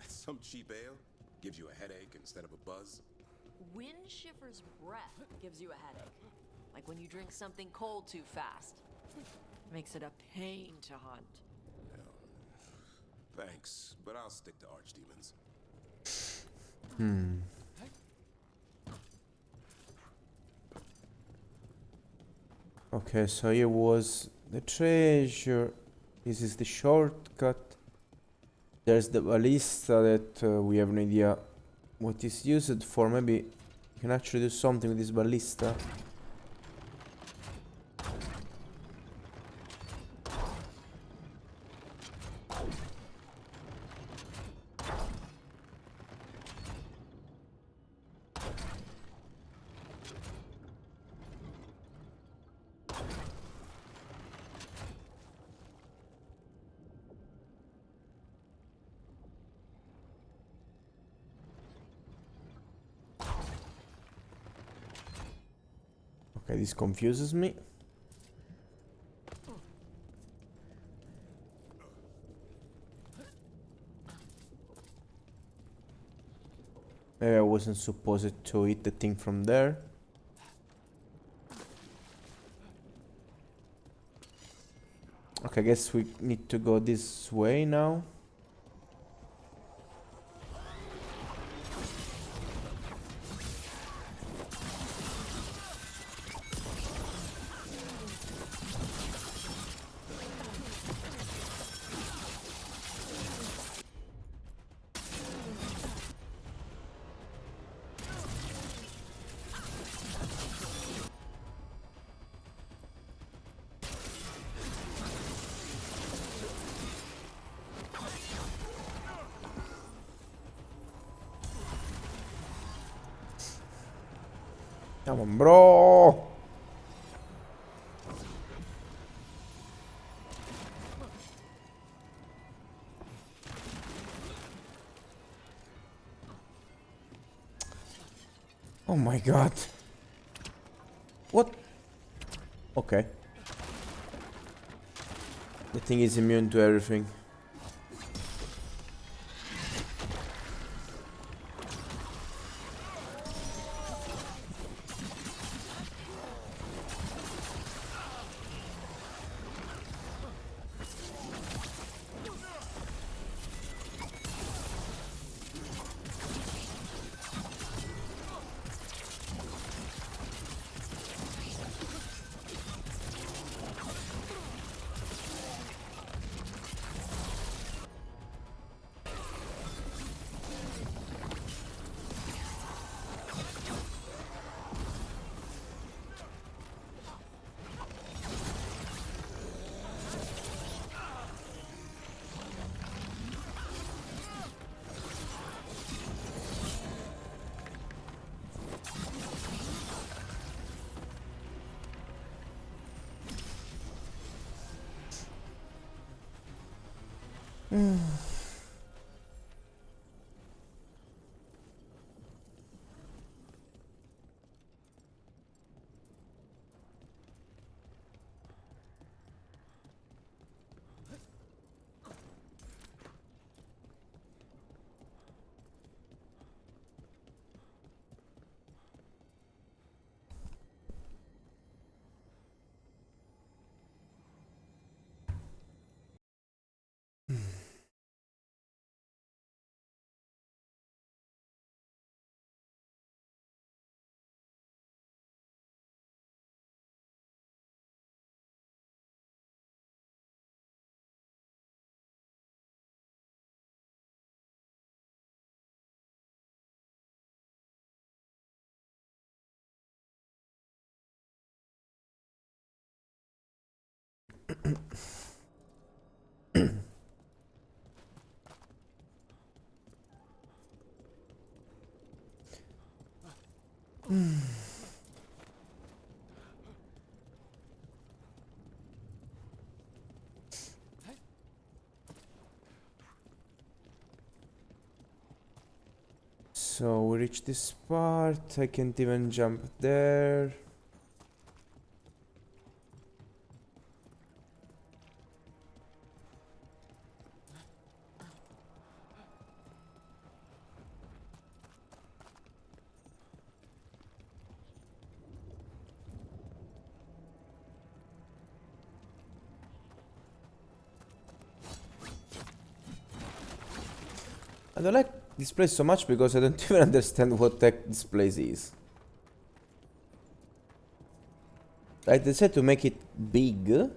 Some cheap ale? Gives you a headache instead of a buzz? Wind Shiver's breath gives you a headache. Like when you drink something cold too fast. Makes it a pain to hunt. Thanks, but I'll stick to archdemons. Okay, so here was the treasure. This is the shortcut. There's the ballista that we have no idea what is used for. Maybe you can actually do something with this ballista. Okay, this confuses me. Maybe I wasn't supposed to hit the thing from there. Okay, I guess we need to go this way now. Come on, bro! Oh my god. What? Okay. The thing is immune to everything. So we reach this part. I can't even jump there. I don't like this place so much because I don't even understand what tech this place is. Like they said to make it big,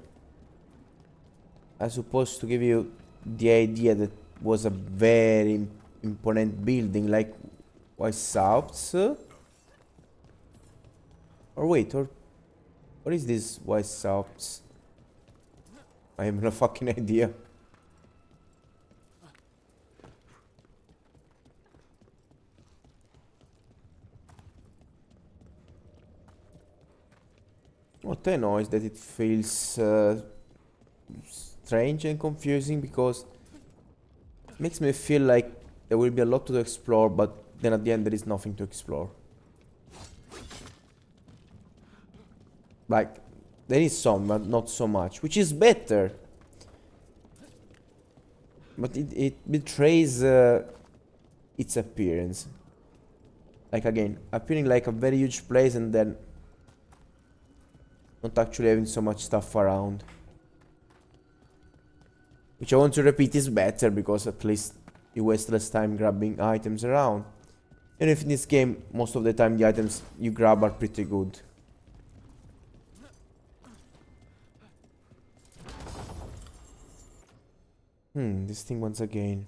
as opposed to give you the idea that was a very imponent building like Wise South's. Or wait, or what is this Wise South's? I have no fucking idea. What I know is that it feels strange and confusing because it makes me feel like there will be a lot to explore, but then at the end there is nothing to explore. Like, there is some, but not so much, which is better. But it betrays its appearance. like again, appearing like a very huge place and then not actually having so much stuff around. Which I want to repeat is better, because at least you waste less time grabbing items around. And if in this game, most of the time the items you grab are pretty good. This thing once again.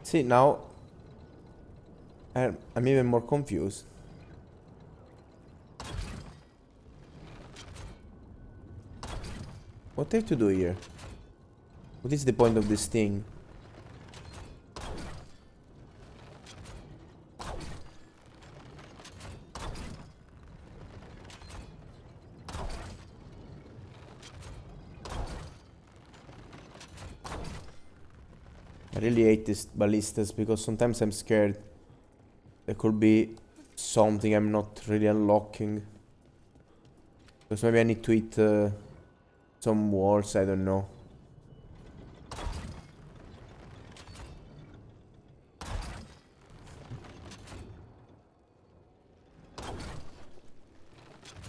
See, now I'm even more confused. What do I have to do here? What is the point of this thing? I really hate these ballistas because sometimes I'm scared there could be something I'm not really unlocking. Because maybe I need to hit some walls, I don't know.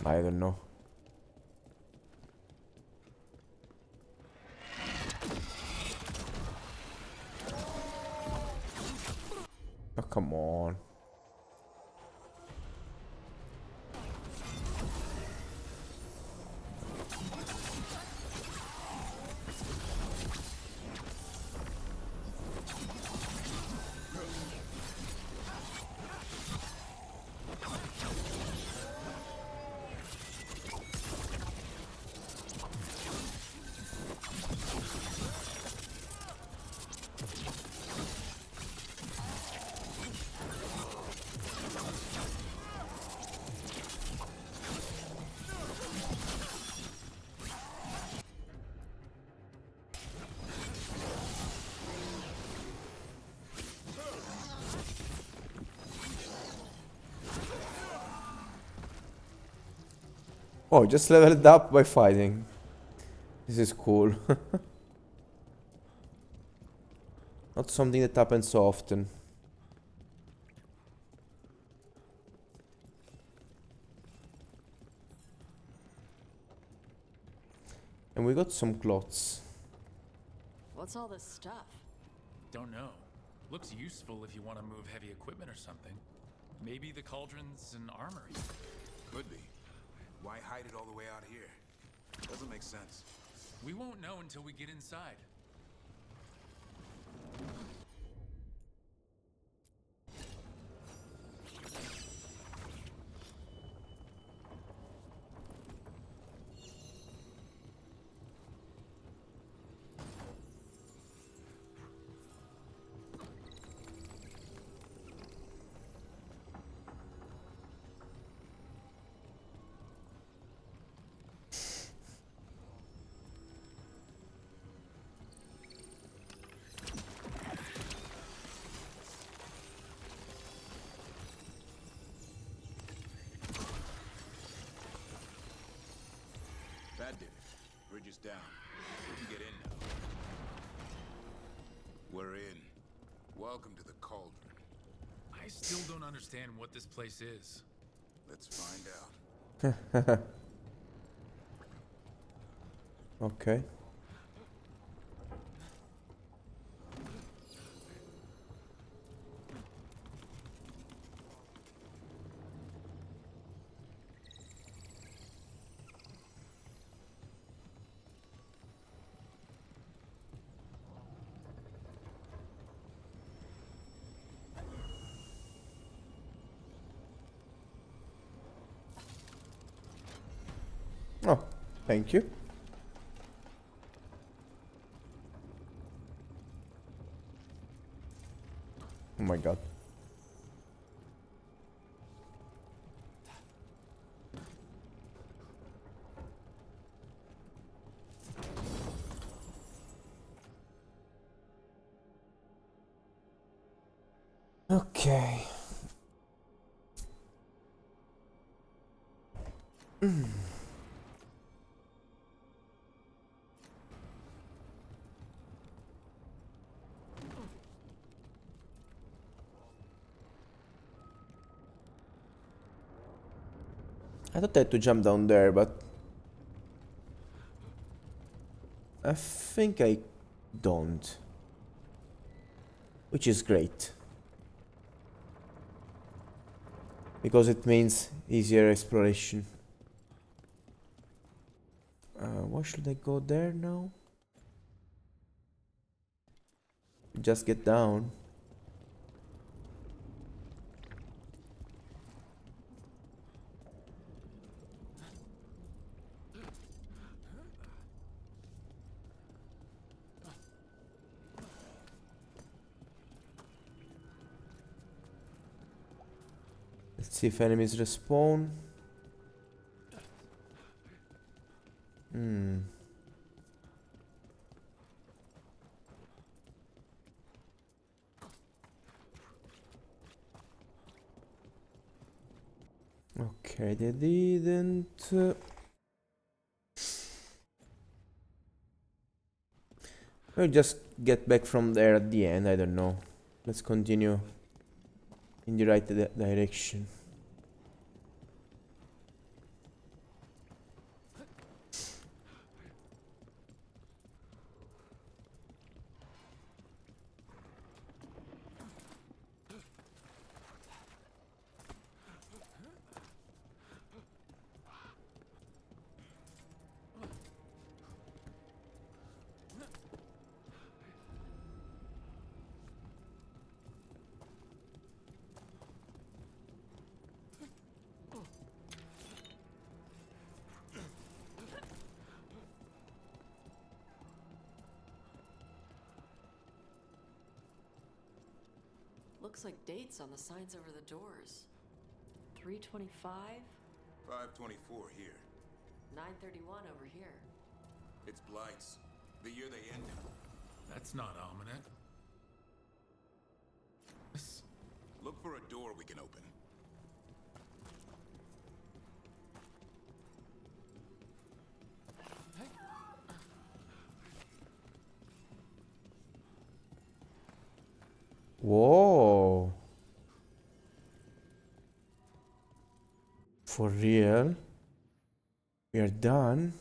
I don't know. Oh, come on. Oh, just leveled up by fighting. This is cool. Not something that happens so often. And we got some cloths. What's all this stuff? Don't know. Looks useful if you want to move heavy equipment or something. Maybe the cauldron's an armory. Could be. Why hide it all the way out here? Doesn't make sense. We won't know until we get inside. That did it. Bridge is down. We can get in now. We're in. Welcome to the cauldron. I still don't understand what this place is. Let's find out. Okay. Oh, thank you. Oh my god. Okay. I thought I had to jump down there, but I think I don't. Which is great. Because it means easier exploration. Why should I go there now? Just get down. Let's see if enemies respawn. Okay, they didn't. We'll just get back from there at the end, I don't know. Let's continue in the right direction. Looks like dates on the signs over the doors. 325, 524 here. 931 over here. It's Blight's. The year they ended. That's not ominous. Look for a door we can open. Whoa. For real? We are done?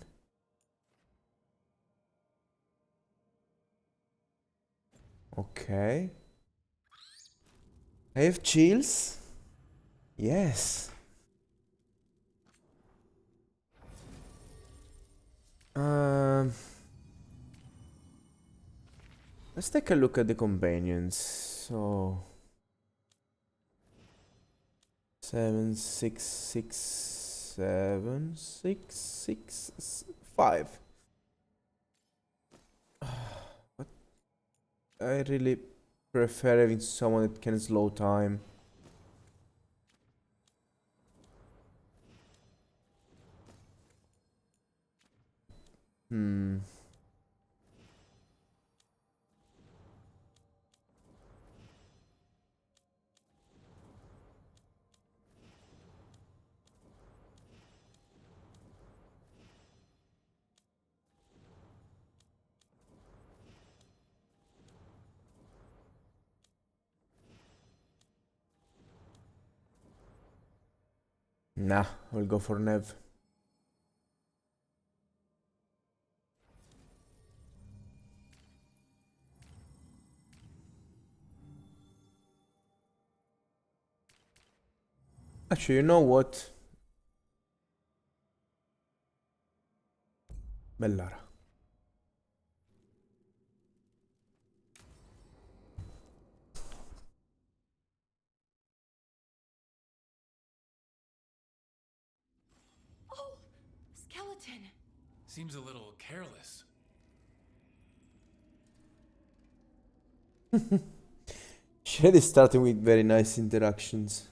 Okay. I have chills? Yes. Let's take a look at the companions. So 7, 6, 6, 7, 6, 6, 5. But I really prefer having someone that can slow time. Nah, we'll go for Nev. Actually, you know what? Bellara. Oh, skeleton. Seems a little careless. Shed is starting with very nice interactions.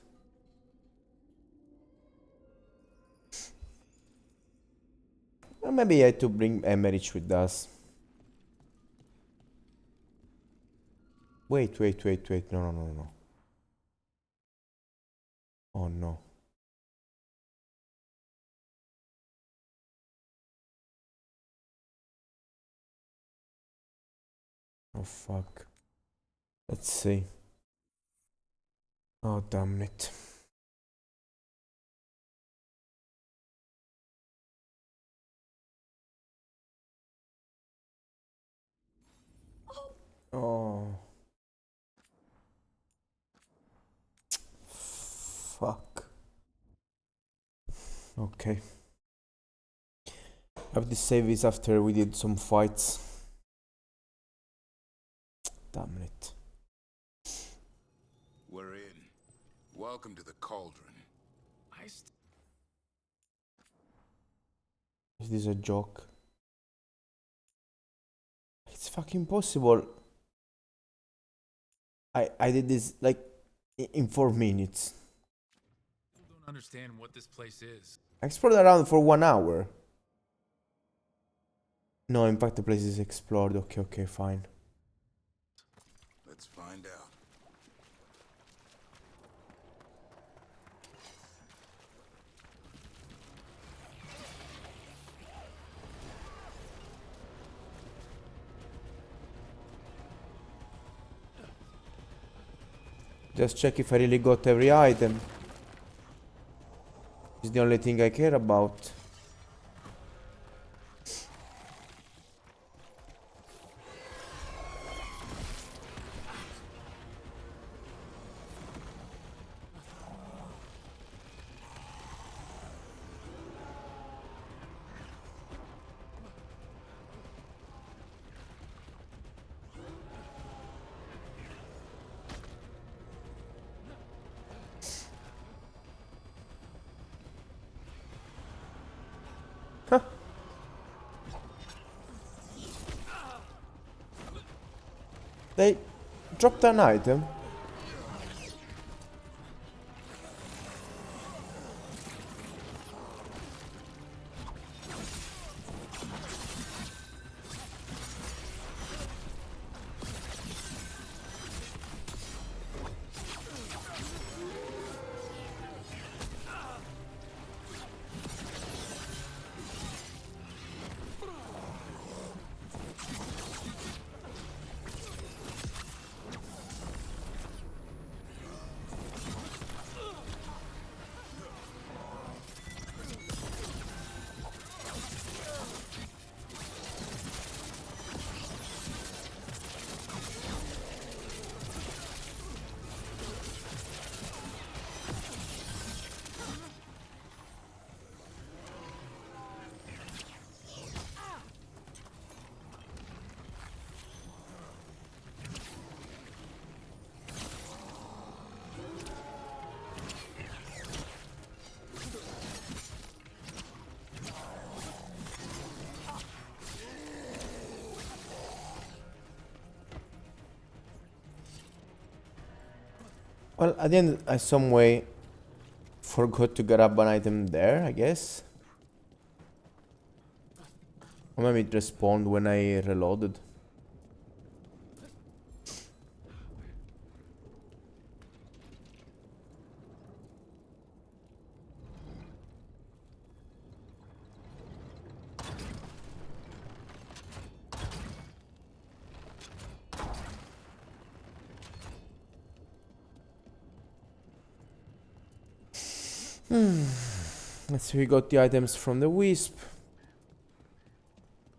Or maybe I had to bring Emmerich with us. Wait. No. Oh no. Oh fuck. Let's see. Oh damn it. Oh. Fuck. Okay. I have to save this after we did some fights. Damn it. We're in. Welcome to the Cauldron. Is this a joke? It's fucking possible. I did this like in 4 minutes. I don't understand what this place is. I explored around for 1 hour. No, in fact the place is explored. Okay, fine. Let's find out. Just check if I really got every item. It's the only thing I care about. They dropped an item. Well, at the end, I some way forgot to grab an item there, I guess. Or maybe it respawned when I reloaded. Let's see, we got the items from the Wisp.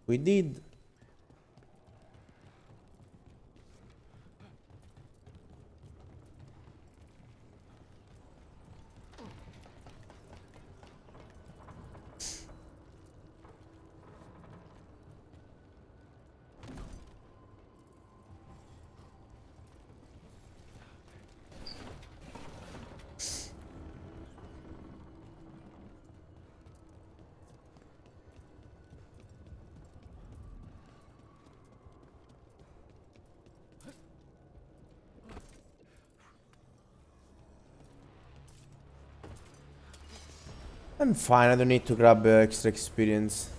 We did. I'm fine, I don't need to grab extra experience.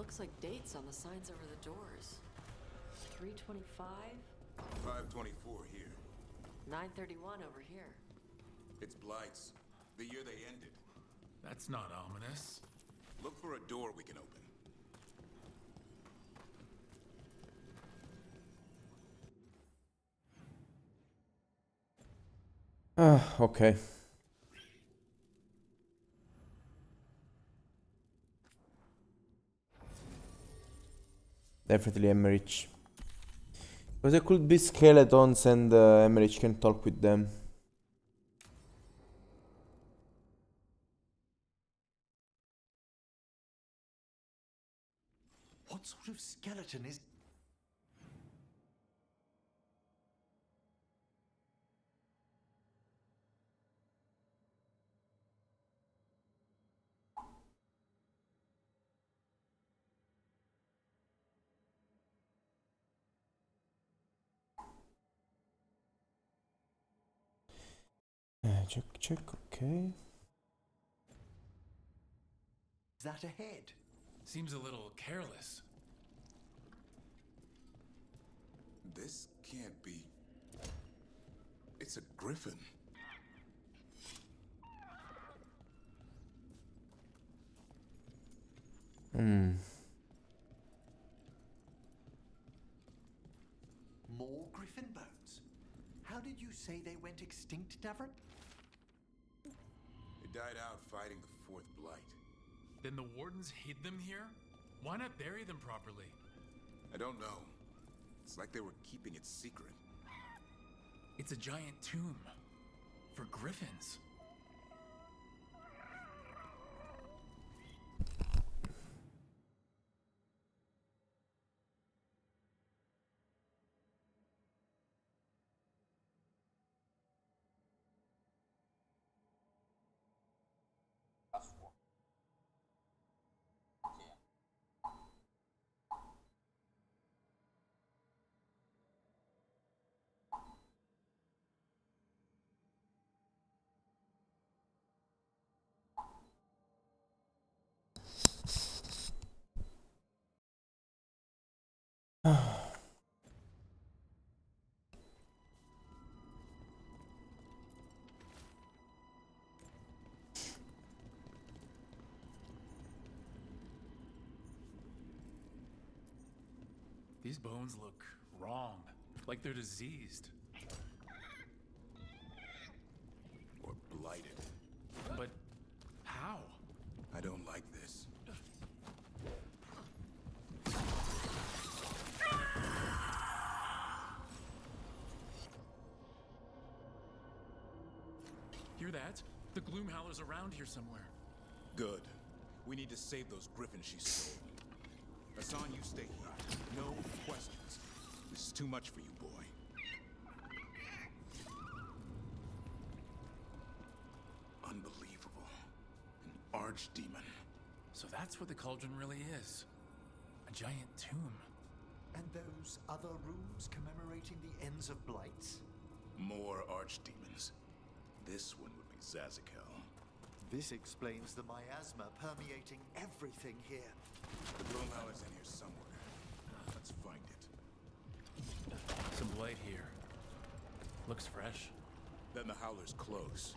Looks like dates on the signs over the doors. 325, 524 here. 931 over here. It's Blight's. The year they ended. That's not ominous. Look for a door we can open. Okay. Definitely Emmerich. Because there could be skeletons and Emmerich can talk with them. What sort of skeleton is... Check, okay. Is that a head? Seems a little careless. This can't be... It's a griffin. More griffin bones? How did you say they went extinct, Davron? They died out fighting the Fourth Blight. Then the wardens hid them here? Why not bury them properly? I don't know. It's like they were keeping it secret. It's a giant tomb. For griffins. These bones look wrong, like they're diseased. Or blighted. But how? I don't like this. Hear that? The Gloomhowler's around here somewhere. Good. We need to save those griffins she stole. Hassan, you stay here. No questions. This is too much for you, boy. Unbelievable. An archdemon. So that's what the cauldron really is. A giant tomb. And those other rooms commemorating the ends of blights? More archdemons. This one would be Zazakel. This explains the miasma permeating everything here. The Gloomhowler's in here somewhere. Let's find it. Some blight here. Looks fresh. Then the Howler's close.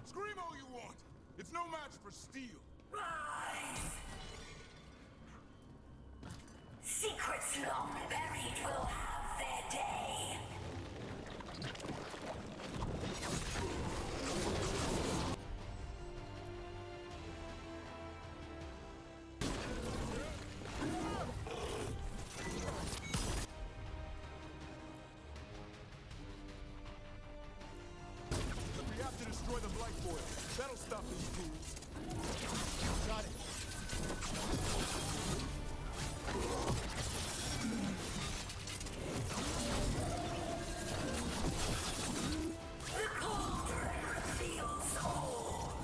Scream all you want! It's no match for steel! Rise! Secrets long buried will have their day. We have to destroy the Blight Boy. That'll stop these fools. Got it. The cauldron reveals all.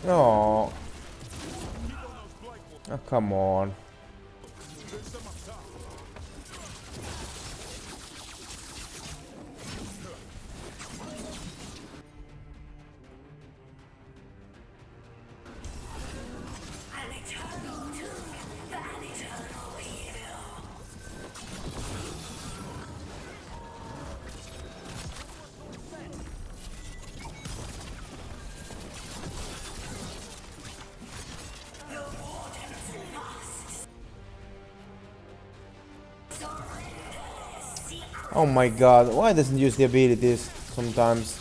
Oh. Oh, come on. Oh my god, why doesn't use the abilities sometimes?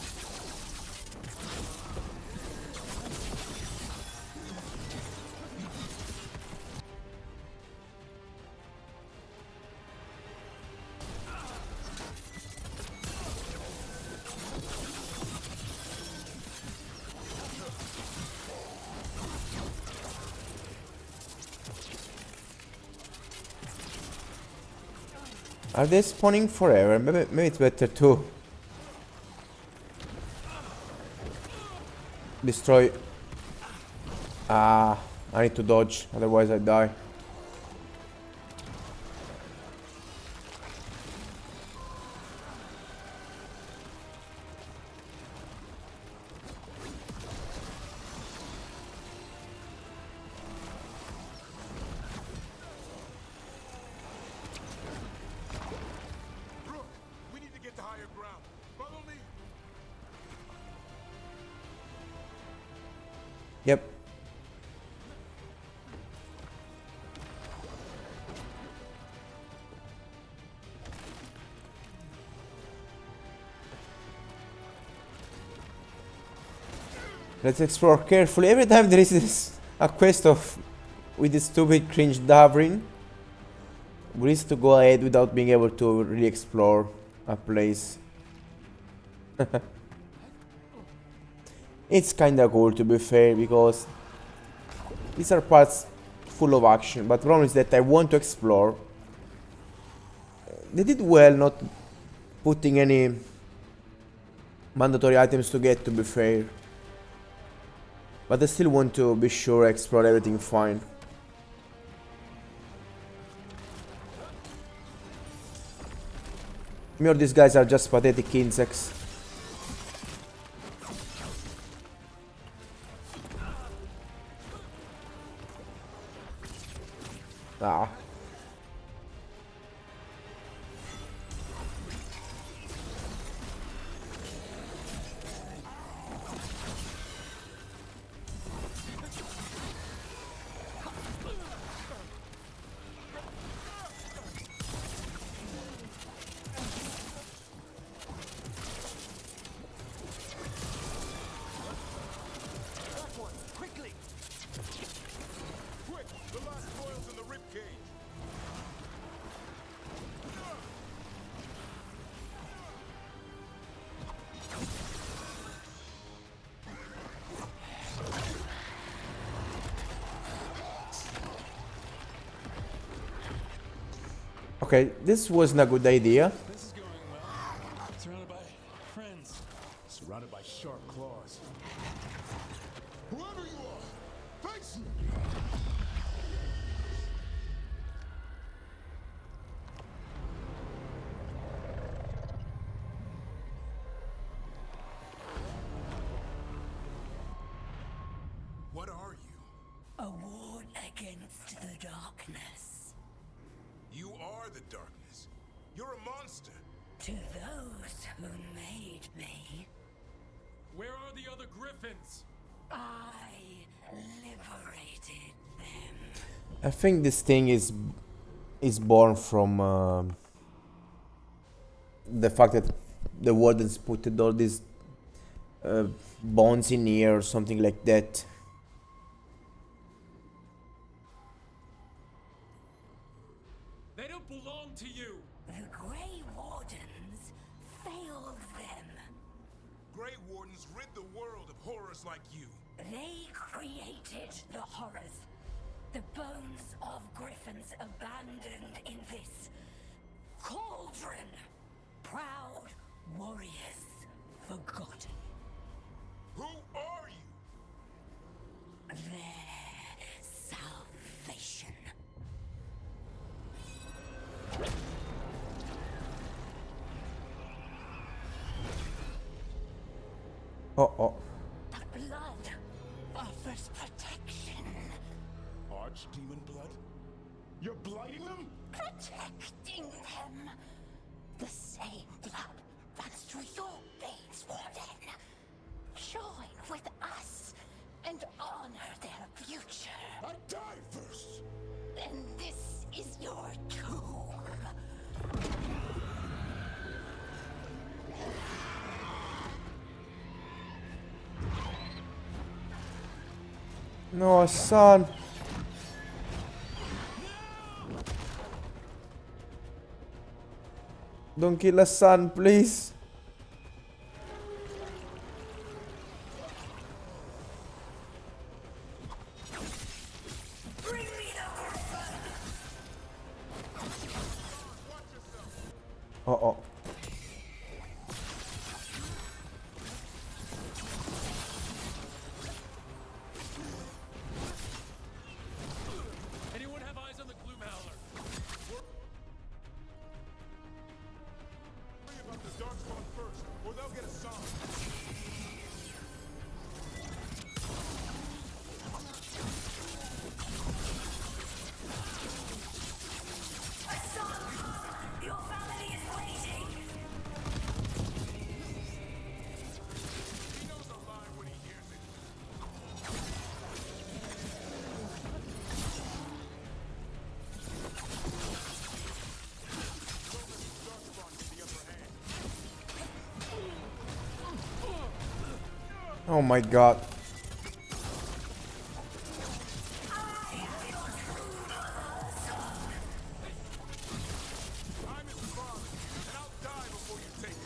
Are they spawning forever? Maybe it's better to destroy. I need to dodge, otherwise I die. Yep. Let's explore carefully. Every time there is a quest of with this stupid cringe Davrin, we risk to go ahead without being able to really explore a place. It's kinda cool, to be fair, because these are parts full of action, but the problem is that I want to explore. They did well not putting any mandatory items to get, to be fair. But I still want to be sure I explore everything fine. Me or these guys are just pathetic insects. Ah. Okay, this wasn't a good idea. This is going well. Surrounded by friends. Surrounded by sharp claws. Whoever you are, face me! What are you? A ward against the darkness. You are the darkness. You're a monster. To those who made me, Where are the other griffins? I liberated them. I think this thing is born from the fact that the wardens put all these bones in here or something like that. They don't belong to you. The Grey Wardens failed them. Grey Wardens rid the world of horrors like you. They created the horrors. The bones of griffins abandoned in this cauldron. Proud warriors forgotten. Who are you? Their salvation. Oh. The blood offers protection. God's demon blood? You're blighting them? Protecting them. The same blood runs through your veins, Warden. Join with us and honor their future. I die first! Then this is your tomb. No, son. Don't kill a son, please. Uh-oh. Anyone have eyes on the Gloom Howler? Worry about the Darkspawn first, or they'll get a song. Your family is waiting. He knows a lie when he hears it. Oh my god. I'm his father, and I'll die before you take it.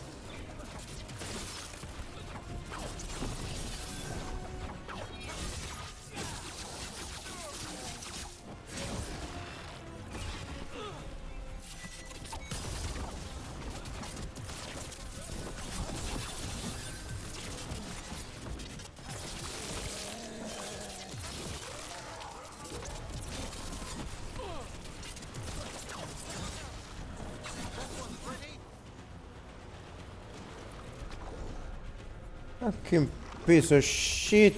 Fucking piece of shit.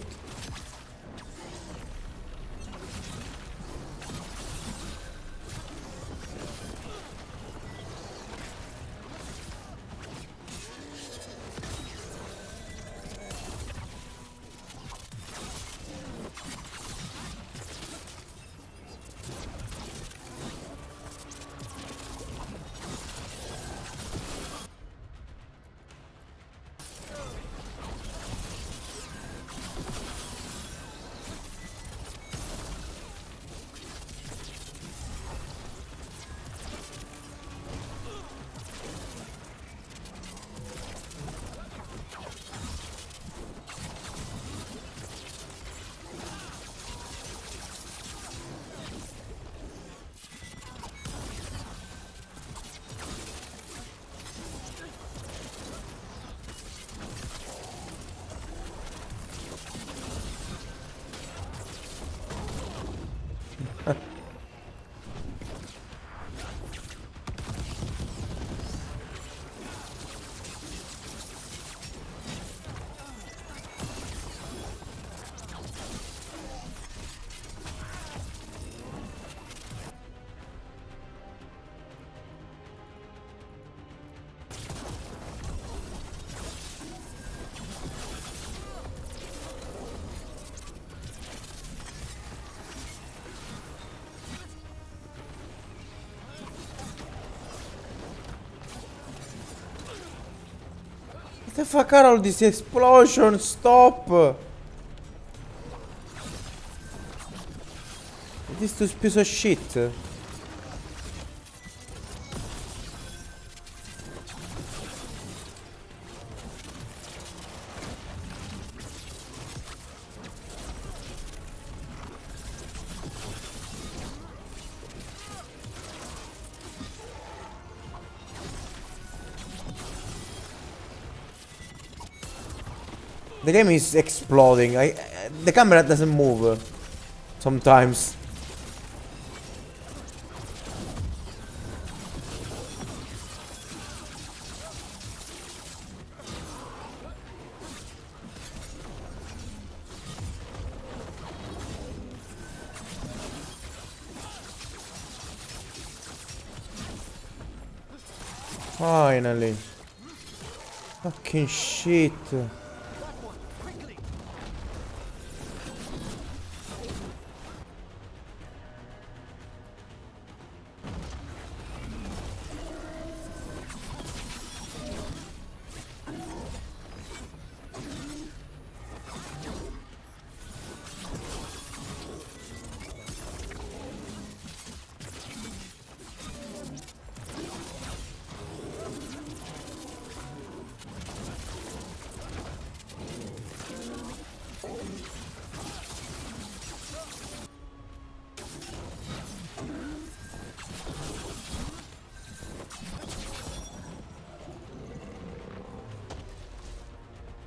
What the fuck are all these explosions? Stop! This piece of shit. The game is exploding. The camera doesn't move sometimes. Finally. Fucking shit.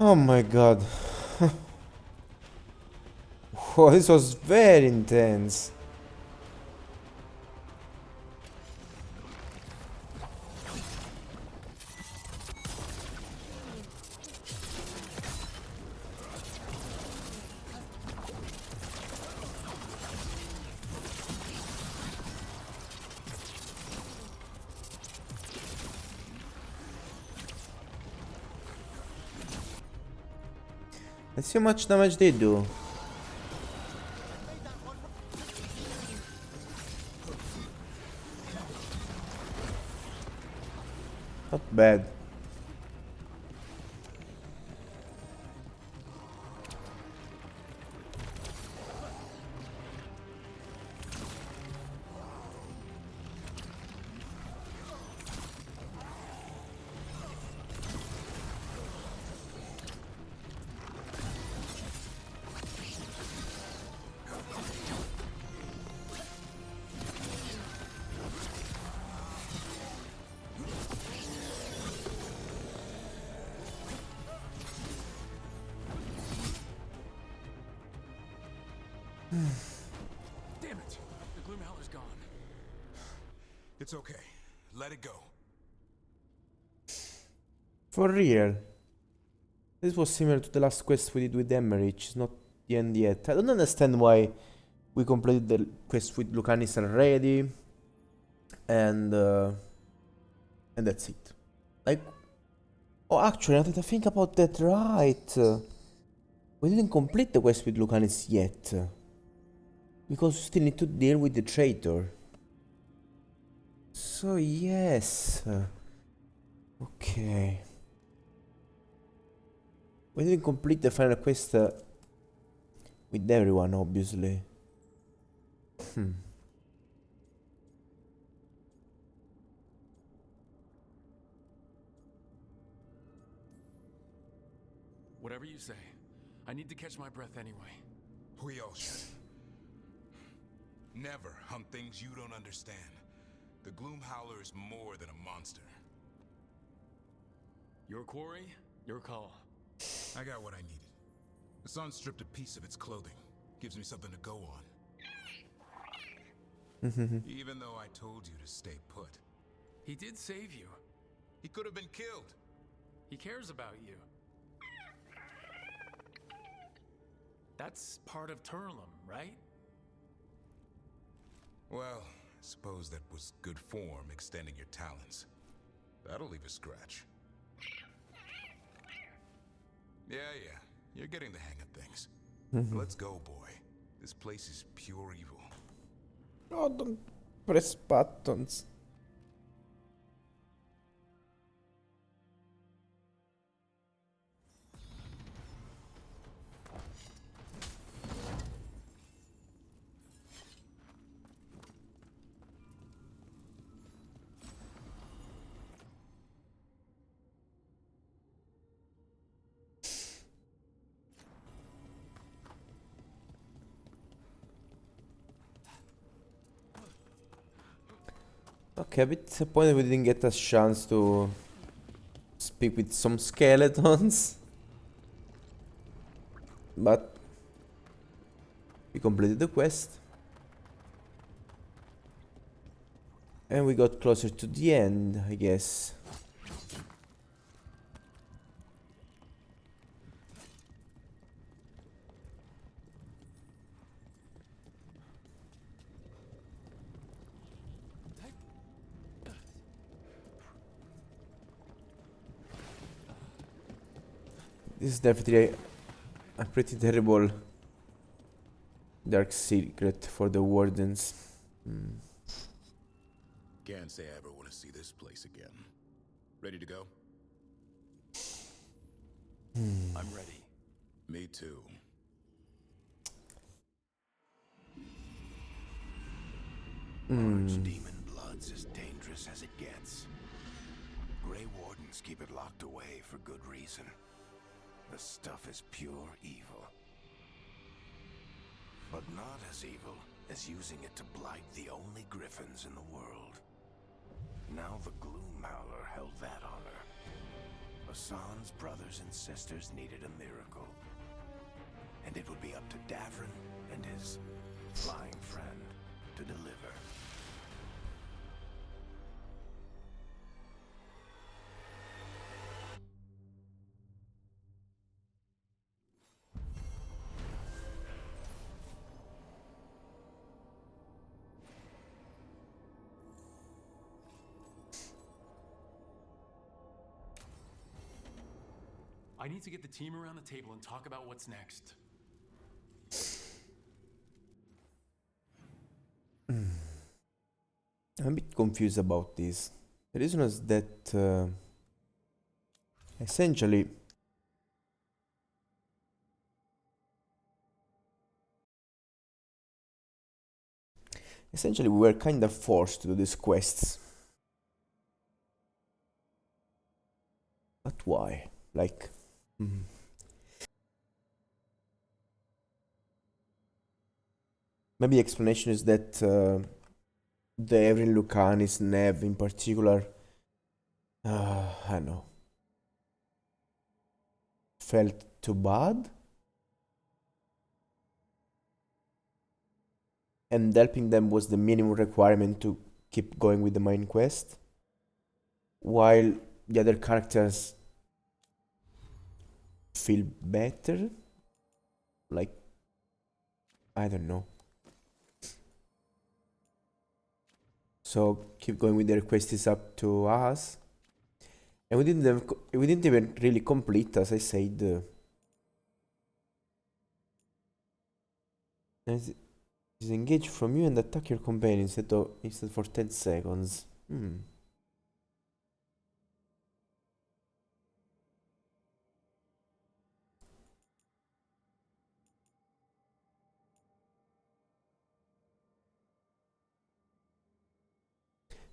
Oh my god. Oh, this was very intense. Let's see how much damage they do. Not bad. Damn it! The Gloomhowler's gone. It's okay. Let it go. For real. This was similar to the last quest we did with Emmerich. It's not the end yet. I don't understand why we completed the quest with Lucanis already. And that's it. Like, oh, actually, now that I think about that, right? We didn't complete the quest with Lucanis yet. Because we still need to deal with the traitor. So, yes. Okay. We didn't complete the final quest with everyone, obviously. Whatever you say. I need to catch my breath anyway. We all should. Never hunt things you don't understand. The Gloomhowler is more than a monster. Your quarry, your call. I got what I needed. The sun stripped a piece of its clothing. Gives me something to go on. Even though I told you to stay put. He did save you. He could have been killed. He cares about you. That's part of Turlum, right? Well, I suppose that was good form, extending your talons. That'll leave a scratch. Yeah, you're getting the hang of things. Let's go, boy. This place is pure evil. Oh, don't press buttons. Okay, a bit disappointed we didn't get a chance to speak with some skeletons. But we completed the quest. And we got closer to the end, I guess. This is definitely a pretty terrible dark secret for the Wardens. Can't say I ever want to see this place again. Ready to go? I'm ready. Me too. Archdemon blood's as dangerous as it gets. Grey Wardens keep it locked away for good reason. The stuff is pure evil. But not as evil as using it to blight the only griffins in the world. Now the Gloom Howler held that honor. Hassan's brothers and sisters needed a miracle. And it would be up to Davrin and his flying friend to deliver. I need to get the team around the table and talk about what's next. I'm a bit confused about this. The reason is that essentially we were kind of forced to do these quests. But why? Like, maybe the explanation is that the Evelyn Lucanis Nev in particular, I don't know, felt too bad. And helping them was the minimum requirement to keep going with the main quest. While the other characters feel better. Like, I don't know. So keep going with the request is up to us. And we didn't even really complete, as I said. Disengage from you and attack your companion instead for 10 seconds.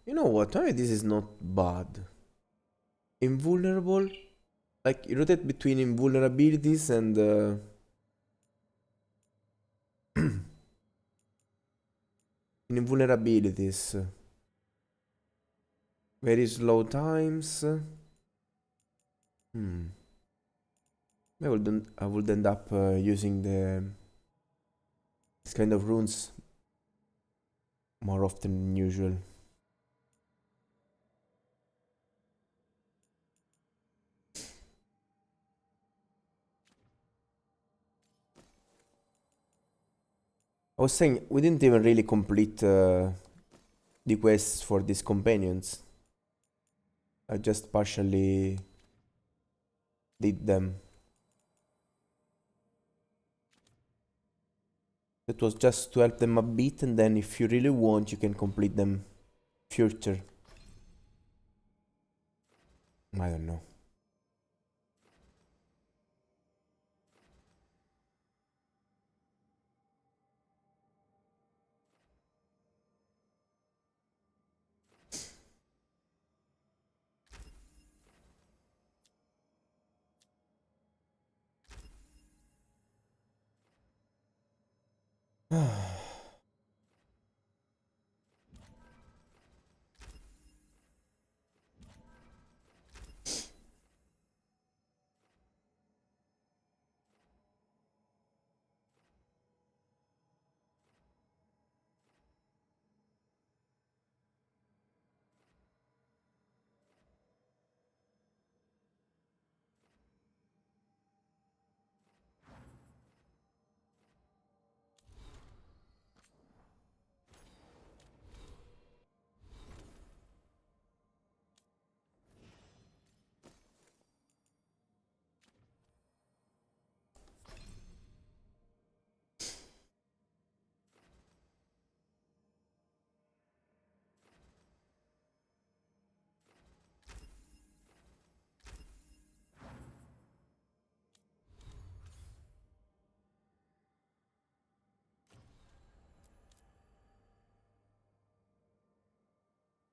You know what? Maybe this is not bad. Invulnerable? Like, you rotate between invulnerabilities and invulnerabilities. Very slow times. I would end up using this kind of runes more often than usual. I was saying, we didn't even really complete the quests for these companions. I just partially did them. It was just to help them a bit, and then if you really want, you can complete them future. I don't know.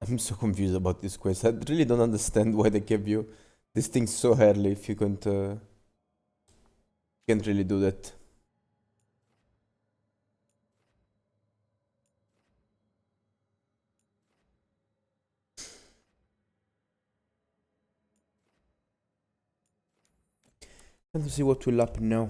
I'm so confused about this quest. I really don't understand why they gave you this thing so early if you can't really do that. Let's see what will happen now.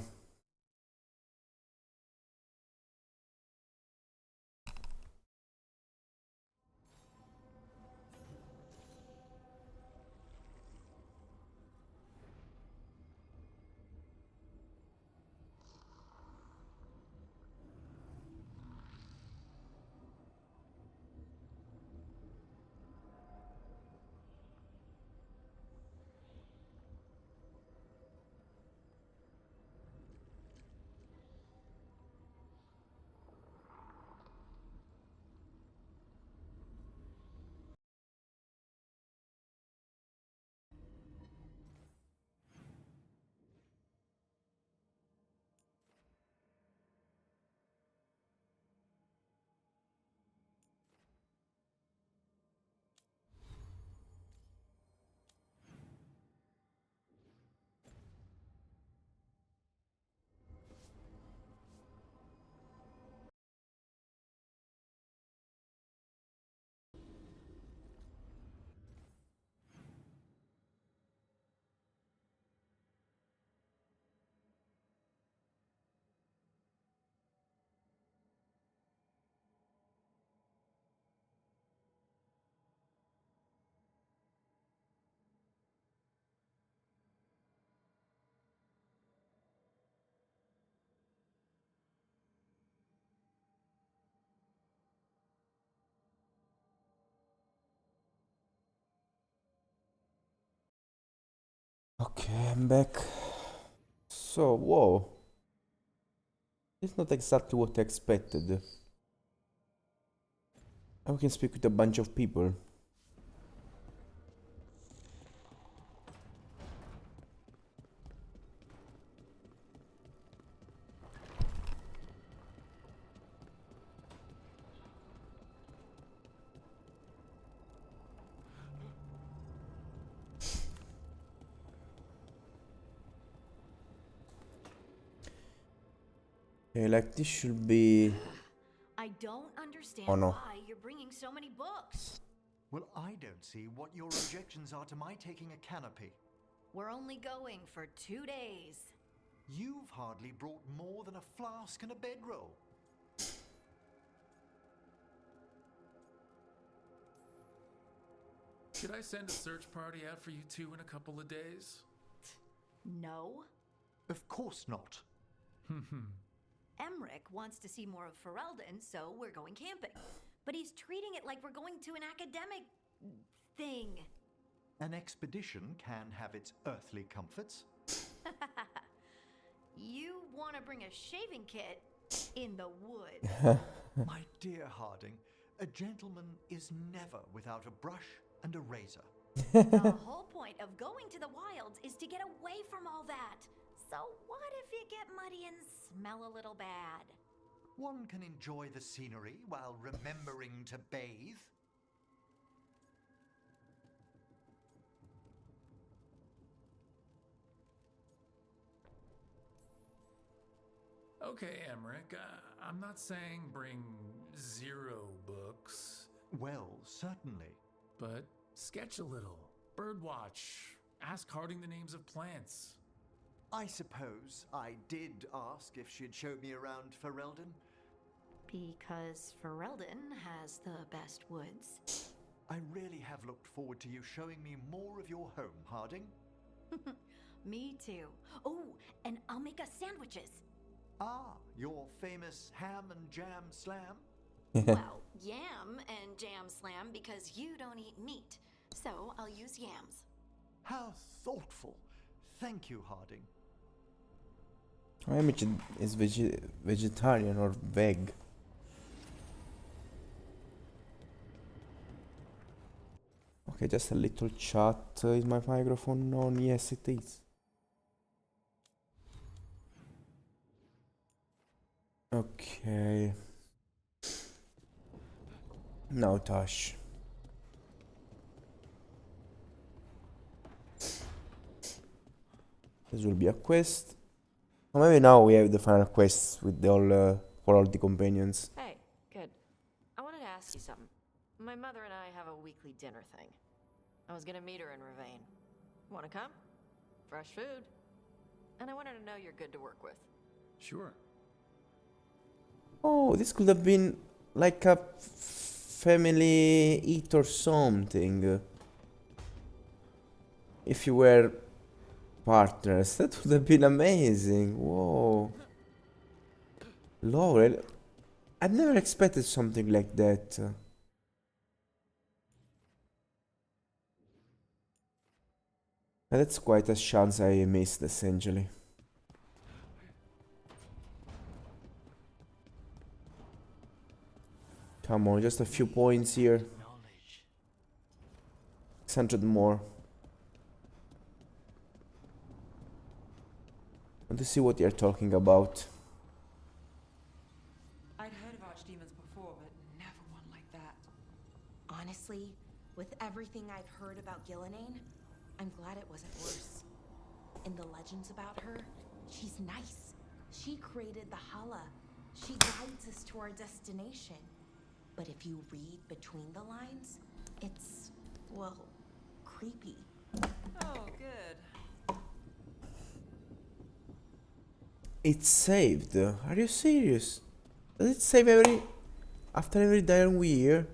Okay, I'm back. So, whoa. It's not exactly what I expected. I can speak with a bunch of people. Okay, like this should be... I don't understand Oh, no. why you're bringing so many books. Well, I don't see what your objections are to my taking a canopy. We're only going for 2 days. You've hardly brought more than a flask and a bedroll. Should I send a search party out for you two in a couple of days? No. Of course not. Emmerich wants to see more of Ferelden, so we're going camping. But he's treating it like we're going to an academic thing. An expedition can have its earthly comforts. You want to bring a shaving kit in the woods. My dear Harding, a gentleman is never without a brush and a razor. The whole point of going to the wilds is to get away from all that. So what if you get muddy and smell a little bad? One can enjoy the scenery while remembering to bathe. Okay, Emmerich, I'm not saying bring 0 books. Well, certainly. But sketch a little. Birdwatch. Ask Harding the names of plants. I suppose I did ask if she'd show me around Ferelden. Because Ferelden has the best woods. I really have looked forward to you showing me more of your home, Harding. Me too. Oh, and I'll make us sandwiches. Ah, your famous ham and jam slam? Well, yam and jam slam because you don't eat meat. So I'll use yams. How thoughtful. Thank you, Harding. I imagine is vegetarian or veg. Okay, just a little chat. Is my microphone on? Yes, it is. Okay. Now, Taash. This will be a quest. Or maybe now we have the final quests with the all for all the companions. Hey, good. I wanted to ask you something. My mother and I have a weekly dinner thing. I was gonna meet her in Ravane. Wanna come? Fresh food. And I wanted to know you're good to work with. Sure. Oh, this could have been like a family eat or something. If you were partners, that would have been amazing. Whoa. Laurel, I've never expected something like that. And that's quite a chance I missed, essentially. Come on, just a few points here. 600 more. Want to see what you're talking about. I'd heard of archdemons before, but never one like that. Honestly, with everything I've heard about Gillenane, I'm glad it wasn't worse. In the legends about her, she's nice. She created the Hala. She guides us to our destination. But if you read between the lines, it's, well, creepy. Oh, good. It's saved. Are you serious? Does it save after every dialogue we hear?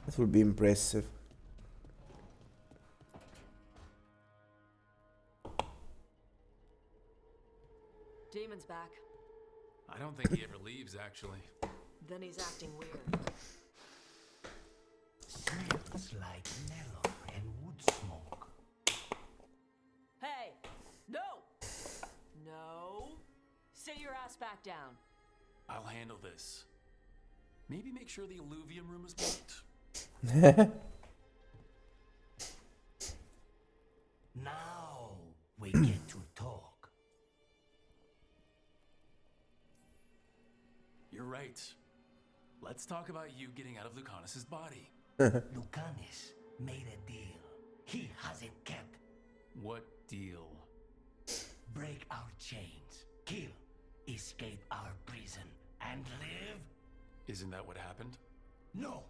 That would be impressive. Demon's back. I don't think he ever leaves, actually. Then he's acting weird. Smells like melon and wood smoke. Hey! No! No! Sit your ass back down. I'll handle this. Maybe make sure the alluvium room is blocked. Now we get to talk. You're right. Let's talk about you getting out of Lucanus's body. Lucanus made a deal he hasn't kept. What deal? Break our chains, kill, escape our prison, and live? Isn't that what happened? No,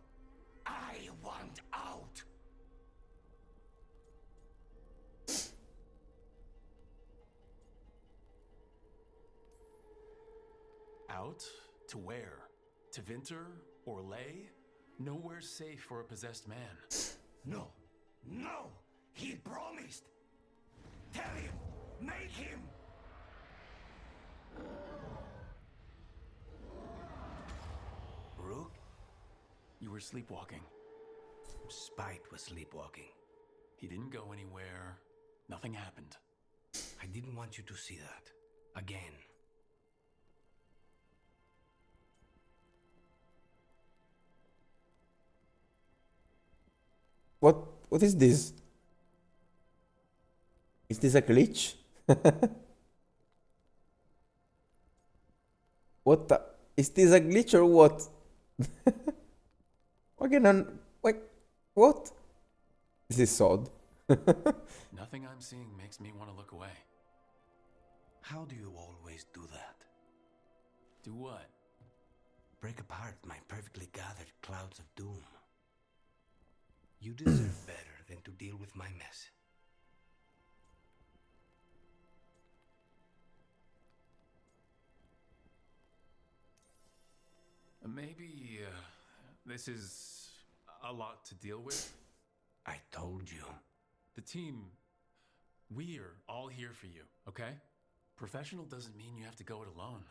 I want out. Out? To where? To Vinter? Or Lay? Nowhere's safe for a possessed man. No, no, he promised. Tell him, make him. Rook? You were sleepwalking. Spite was sleepwalking. He didn't go anywhere. Nothing happened. I didn't want you to see that. Again. What is this? Is this a glitch? What the? Is this a glitch or what? Again, like, what? This is odd. Nothing I'm seeing makes me want to look away. How do you always do that? Do what? Break apart my perfectly gathered clouds of doom. You deserve better than to deal with my mess. Maybe this is a lot to deal with. I told you. The team, we're all here for you, okay? Professional doesn't mean you have to go it alone.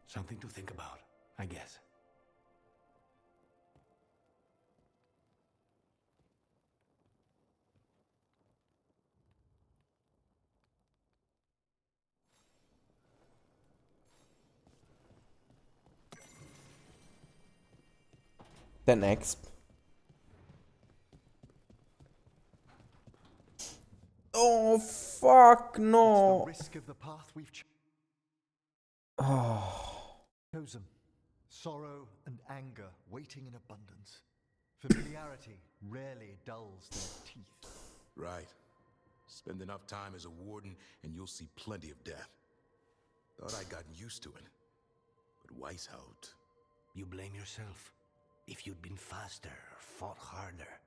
Something to think about, I guess. Then exp. Oh fuck no! It's the risk of the path we've chosen. Sorrow and anger waiting in abundance. Familiarity rarely dulls their teeth. Right. Spend enough time as a warden and you'll see plenty of death. Thought I'd gotten used to it. But Weishaupt... You blame yourself. If you'd been faster or fought harder.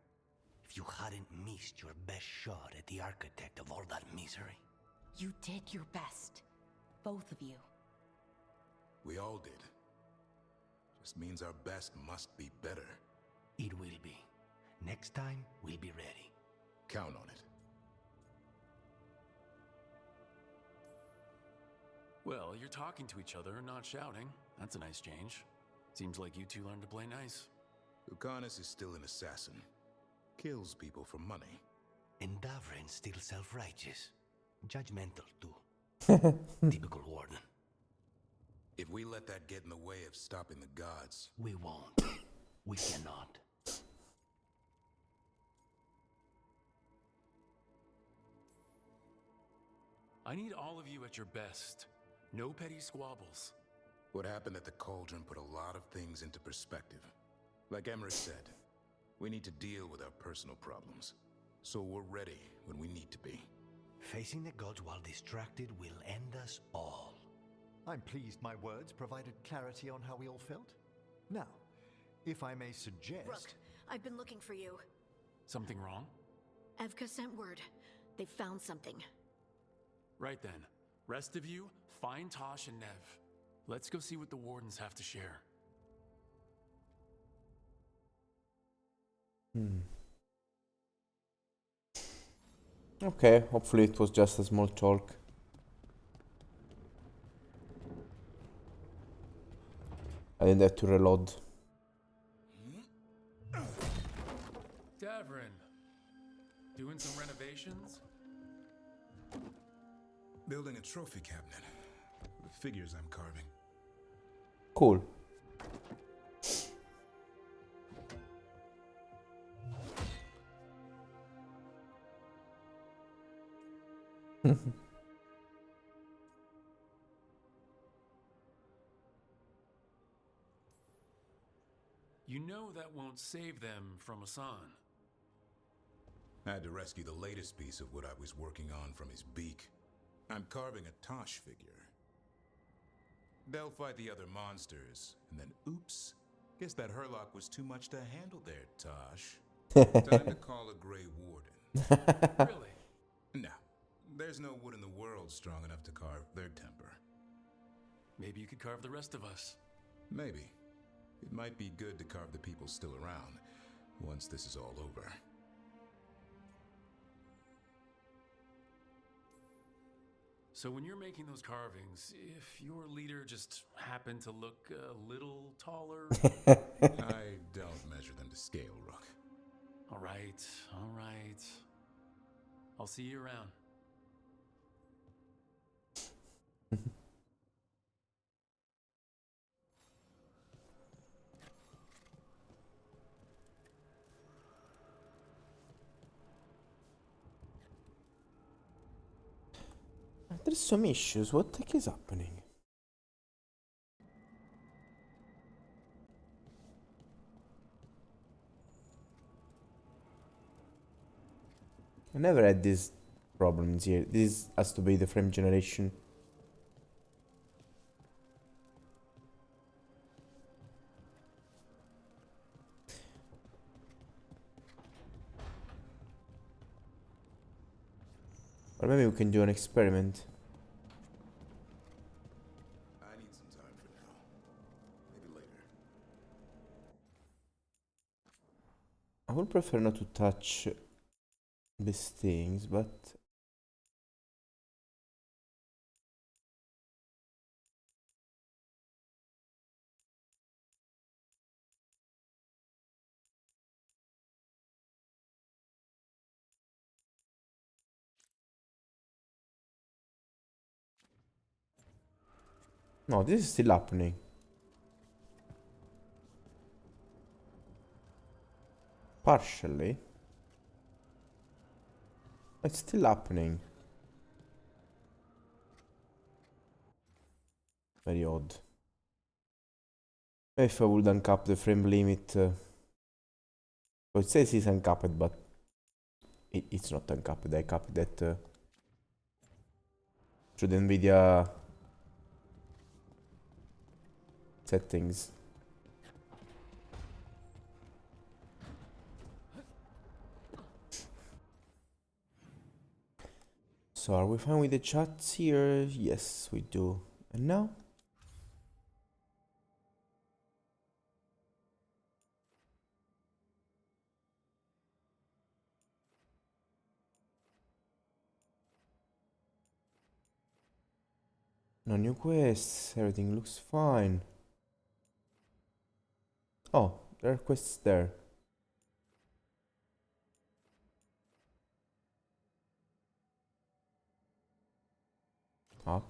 If you hadn't missed your best shot at the architect of all that misery. You did your best. Both of you. We all did. Just means our best must be better. It will be. Next time, we'll be ready. Count on it. Well, you're talking to each other, not shouting. That's a nice change. Seems like you two learned to play nice. Lucanus is still an assassin. Kills people for money. And Davrin's still self-righteous. Judgmental, too. Typical warden. If we let that get in the way of stopping the gods... We won't. We cannot. I need all of you at your best. No petty squabbles. What happened at the Cauldron put a lot of things into perspective. Like Emmerich said, we need to deal with our personal problems. So we're ready when we need to be. Facing the gods while distracted will end us all. I'm pleased my words provided clarity on how we all felt. Now, if I may suggest... Rook, I've been looking for you. Something wrong? Evka sent word. They found something. Right then. Rest of you, find Taash and Nev. Let's go see what the wardens have to share. Okay, hopefully it was just a small talk. I didn't have to reload. Davrin, doing some renovations? Building a trophy cabinet. The figures I'm carving. Cool. You know that won't save them from Asan. I had to rescue the latest piece of what I was working on from his beak. I'm carving a Taash figure. They'll fight the other monsters, and then oops, guess that Herlock was too much to handle there, Taash. Time to call a Grey Warden. Really? No, there's no wood in the world strong enough to carve their temper. Maybe you could carve the rest of us. Maybe. It might be good to carve the people still around, once this is all over. So when you're making those carvings, if your leader just happened to look a little taller... I don't measure them to scale, Rook. All right. I'll see you around. There's some issues. What the heck is happening? I never had these problems here. This has to be the frame generation. Or maybe we can do an experiment. I need some time for now. Maybe later. I would prefer not to touch these things, but... No, this is still happening. Partially. It's still happening. Very odd. If I would uncap the frame limit So it says it's uncapped, but it's not uncapped. I capped that through the NVIDIA settings. So are we fine with the chats here? Yes, we do. And now? No new quests, everything looks fine. Oh, there are quests there. Up.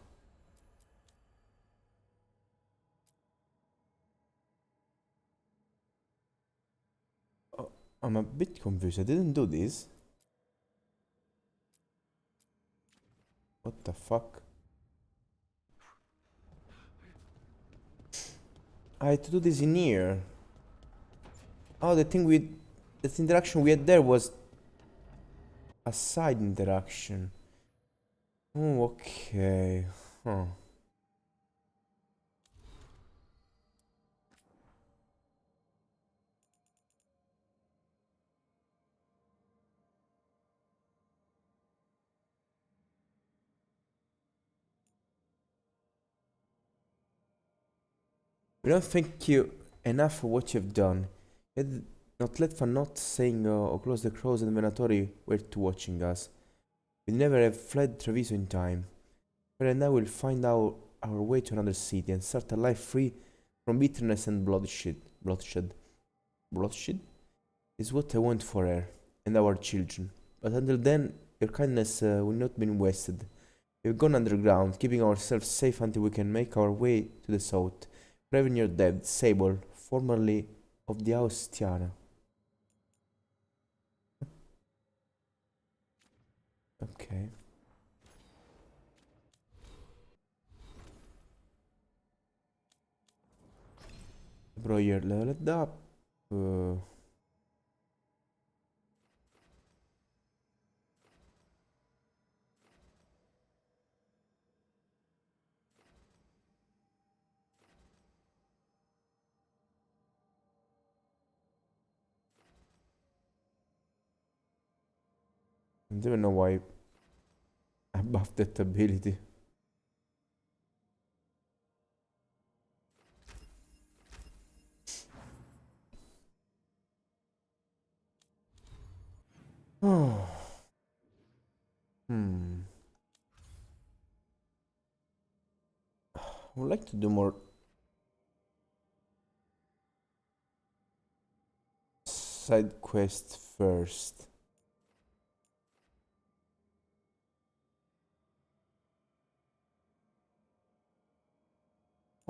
Oh, I'm a bit confused. I didn't do this. What the fuck? I had to do this in here. Oh, the thing with that interaction we had there was a side interaction. Oh, okay. Huh. We don't thank you enough for what you've done. Had not let for not saying or close the crows and Venatori were to watching us. We never have fled Treviso in time. But and I will find our way to another city and start a life free from bitterness and bloodshed. Bloodshed is what I want for her and our children. But until then, your kindness will not be wasted. We've gone underground, keeping ourselves safe until we can make our way to the south. Craving your dead, Sable, formerly of the House Tiana. Okay. Bro, you're leveled up. I don't even know why I buffed that ability. Oh. I would like to do more side quests first.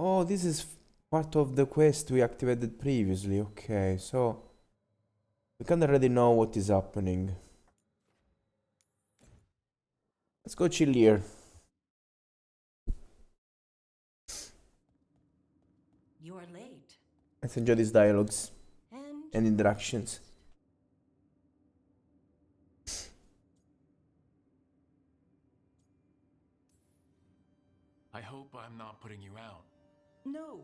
Oh, this is part of the quest we activated previously. Okay, so we kind of already know what is happening. Let's go chill here. You are late. Let's enjoy these dialogues and interactions. I hope I'm not putting you out. No,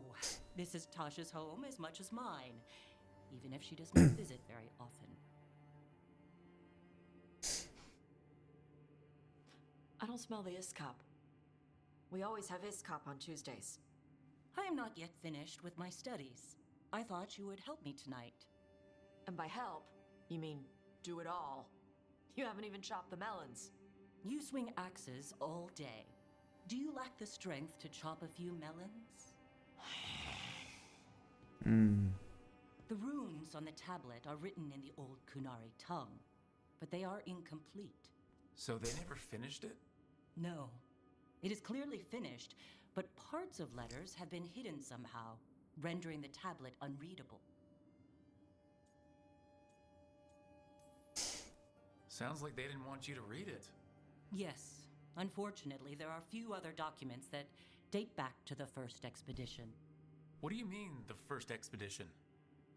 this is Tasha's home as much as mine, even if she does not visit very often. I don't smell the Iskop. We always have Iskop on Tuesdays. I am not yet finished with my studies. I thought you would help me tonight. And by help, you mean do it all. You haven't even chopped the melons. You swing axes all day. Do you lack the strength to chop a few melons? The runes on the tablet are written in the old Kunari tongue, but they are incomplete. So they never finished it? No. It is clearly finished, but parts of letters have been hidden somehow, rendering the tablet unreadable. Sounds like they didn't want you to read it. Yes. Unfortunately, there are few other documents that date back to the first expedition. What do you mean, the first expedition?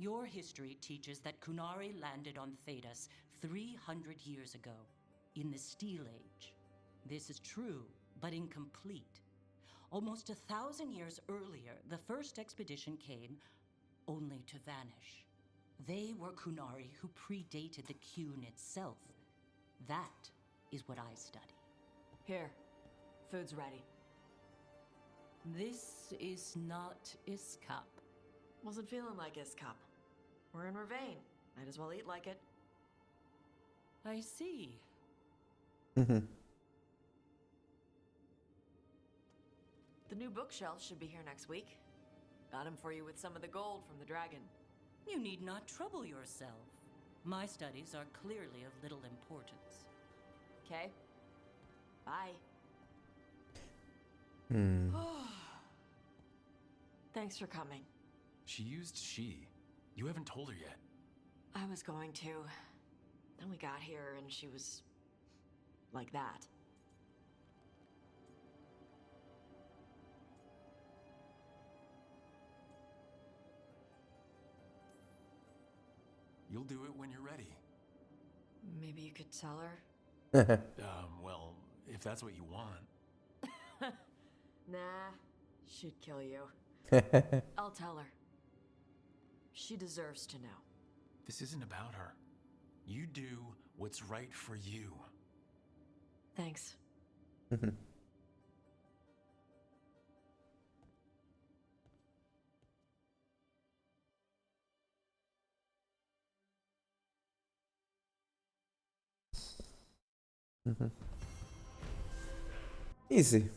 Your history teaches that Kunari landed on Thedas 300 years ago, in the Steel Age. This is true, but incomplete. Almost 1,000 years earlier, the first expedition came, only to vanish. They were Kunari who predated the Qun itself. That is what I study. Here, food's ready. This is not Iskap. Wasn't feeling like Iskap. We're in Ravane. Might as well eat like it. I see. The new bookshelf should be here next week. Got him for you with some of the gold from the dragon. You need not trouble yourself. My studies are clearly of little importance. Okay. Bye. Thanks for coming. She used she. You haven't told her yet. I was going to. Then we got here and she was like that. You'll do it when you're ready. Maybe you could tell her? Well, if that's what you want. Nah, she'd kill you. I'll tell her. She deserves to know. This isn't about her. You do what's right for you. Thanks. Easy.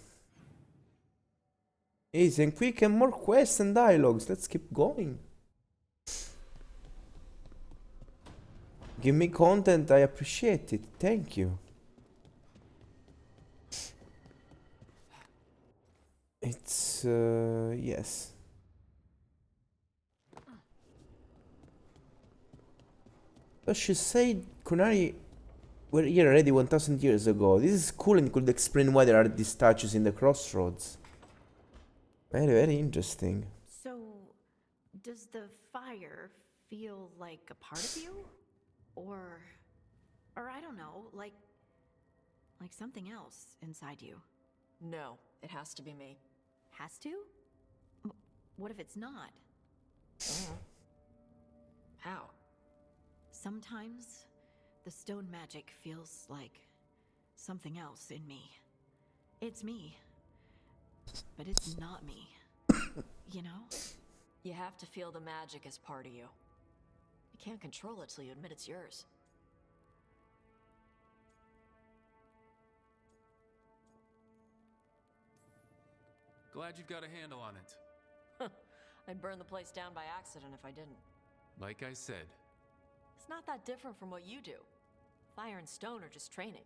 Easy and quick and more quests and dialogues. Let's keep going. Give me content, I appreciate it. Thank you. It's yes. So she said Kunari were here already 1000 years ago. This is cool and could explain why there are these statues in the crossroads. Very, very interesting. So, does the fire feel like a part of you? Or I don't know, like something else inside you? No, it has to be me. Has to? What if it's not? How? Sometimes the stone magic feels like something else in me. It's me, but it's not me. You know? You have to feel the magic as part of you. You can't control it till you admit it's yours. Glad you've got a handle on it. I'd burn the place down by accident if I didn't. Like I said. It's not that different from what you do. Fire and stone are just training.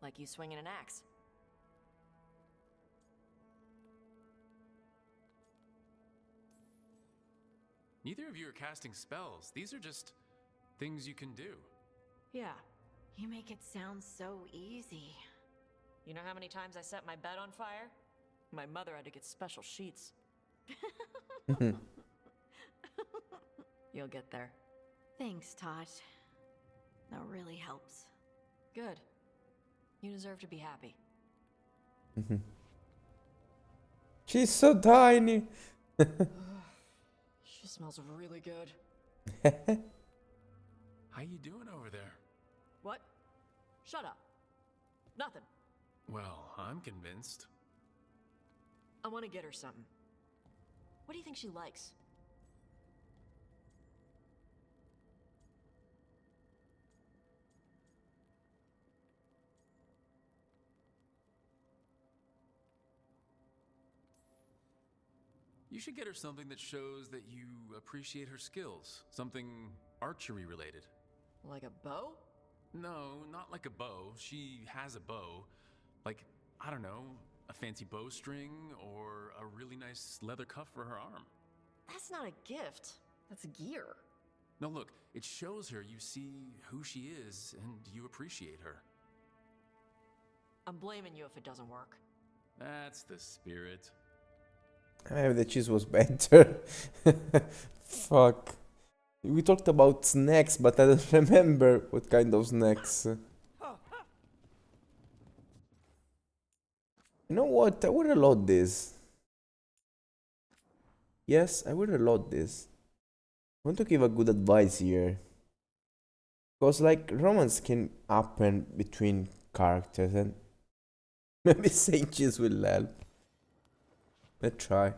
Like you swinging an axe. Neither of you are casting spells. These are just things you can do. Yeah. You make it sound so easy. You know how many times I set my bed on fire? My mother had to get special sheets. You'll get there. Thanks, Taash. That really helps. Good. You deserve to be happy. She's so tiny. She smells really good. How you doing over there? What? Shut up. Nothing. Well, I'm convinced. I want to get her something. What do you think she likes? You should get her something that shows that you appreciate her skills. Something archery related. Like a bow? No, not like a bow. She has a bow. Like, I don't know, a fancy bowstring or a really nice leather cuff for her arm. That's not a gift. That's gear. No, look, it shows her you see who she is and you appreciate her. I'm blaming you if it doesn't work. That's the spirit. Maybe the cheese was better. Fuck. We talked about snacks, but I don't remember what kind of snacks. You know what? I will reload this. Yes, I will reload this. I want to give a good advice here. Because, like, romance can happen between characters, and maybe sages will help. Let's try.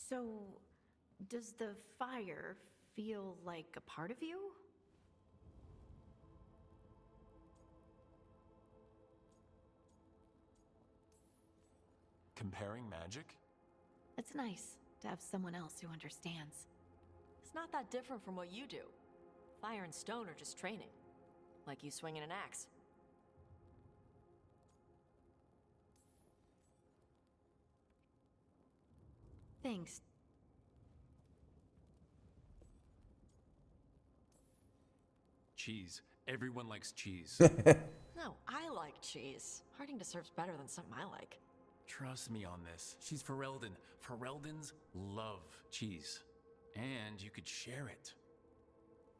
So, does the fire feel like a part of you? Comparing magic? It's nice to have someone else who understands. It's not that different from what you do. Fire and stone are just training. Like you swinging an axe. Thanks. Cheese. Everyone likes cheese. No, I like cheese. Harding deserves better than something I like. Trust me on this. She's Ferelden. Fereldens love cheese. And you could share it.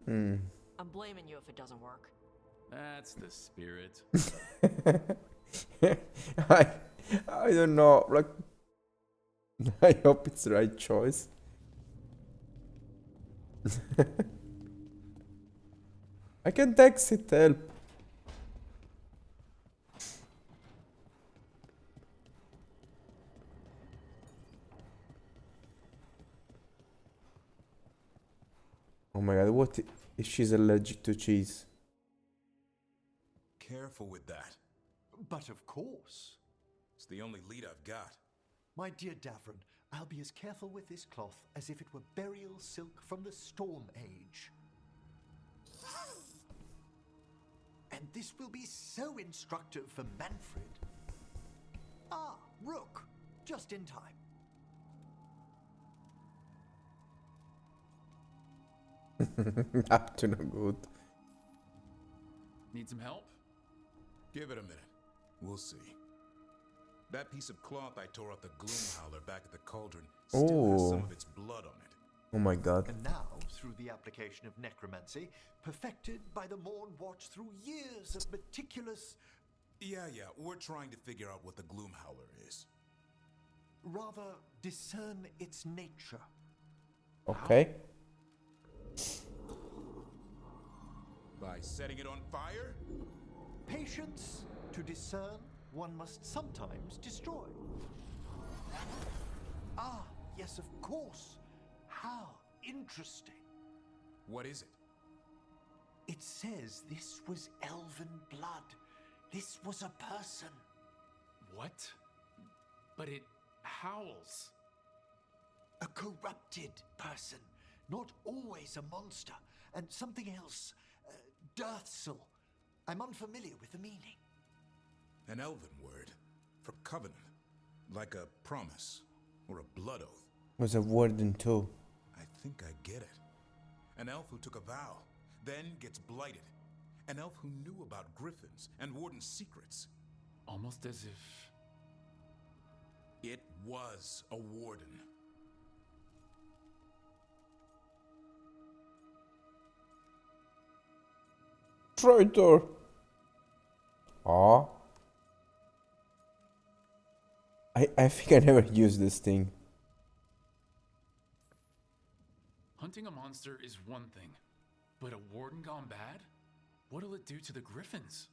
I'm blaming you if it doesn't work. That's the spirit. I don't know, like, I hope it's the right choice. I can text it, help. Oh my god, what if she's allergic to cheese? Careful with that. But of course. It's the only lead I've got. My dear Davron, I'll be as careful with this cloth as if it were burial silk from the Storm Age. And this will be so instructive for Manfred. Ah, Rook, just in time. Up to no good. Need some help? Give it a minute. We'll see. That piece of cloth I tore off the Gloomhowler back at the cauldron still has some of its blood on it. Oh my god. And now, through the application of necromancy, perfected by the Morn Watch through years of meticulous... Yeah, we're trying to figure out what the Gloomhowler is. Rather, discern its nature. Okay. By setting it on fire? Patience. To discern, one must sometimes destroy. Ah, yes, of course. How interesting. What is it? It says this was elven blood. This was a person. What? But it howls. A corrupted person. Not always a monster. And something else. Dirthsel. I'm unfamiliar with the meaning. An elven word for covenant. Like a promise or a blood oath. Was a warden too. I think I get it. An elf who took a vow, then gets blighted. An elf who knew about griffins and warden's secrets. Almost as if... It was a warden. Traitor. Aw. I think I never used this thing. Hunting a monster is one thing, but a warden gone bad? What'll it do to the griffins?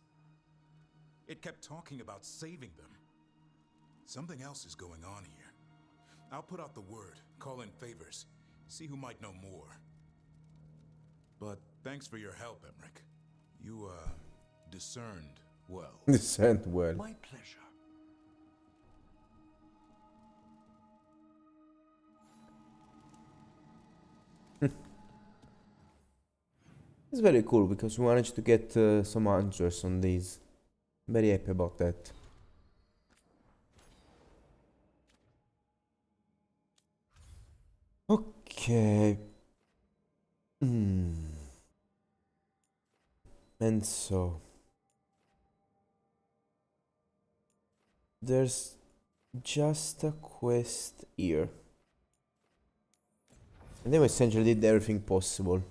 It kept talking about saving them. Something else is going on here. I'll put out the word, call in favors, see who might know more. But thanks for your help, Emmerich. You, discerned well. Discerned well. My pleasure. It's very cool because we managed to get some answers on these. Very happy about that. Okay. And so there's just a quest here. And they essentially did everything possible.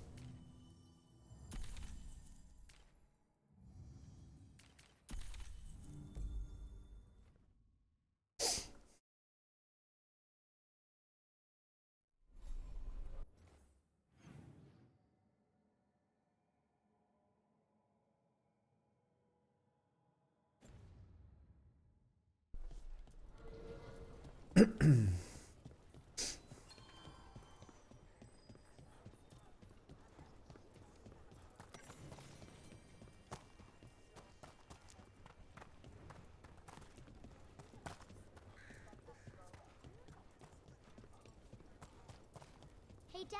Hey, Dad.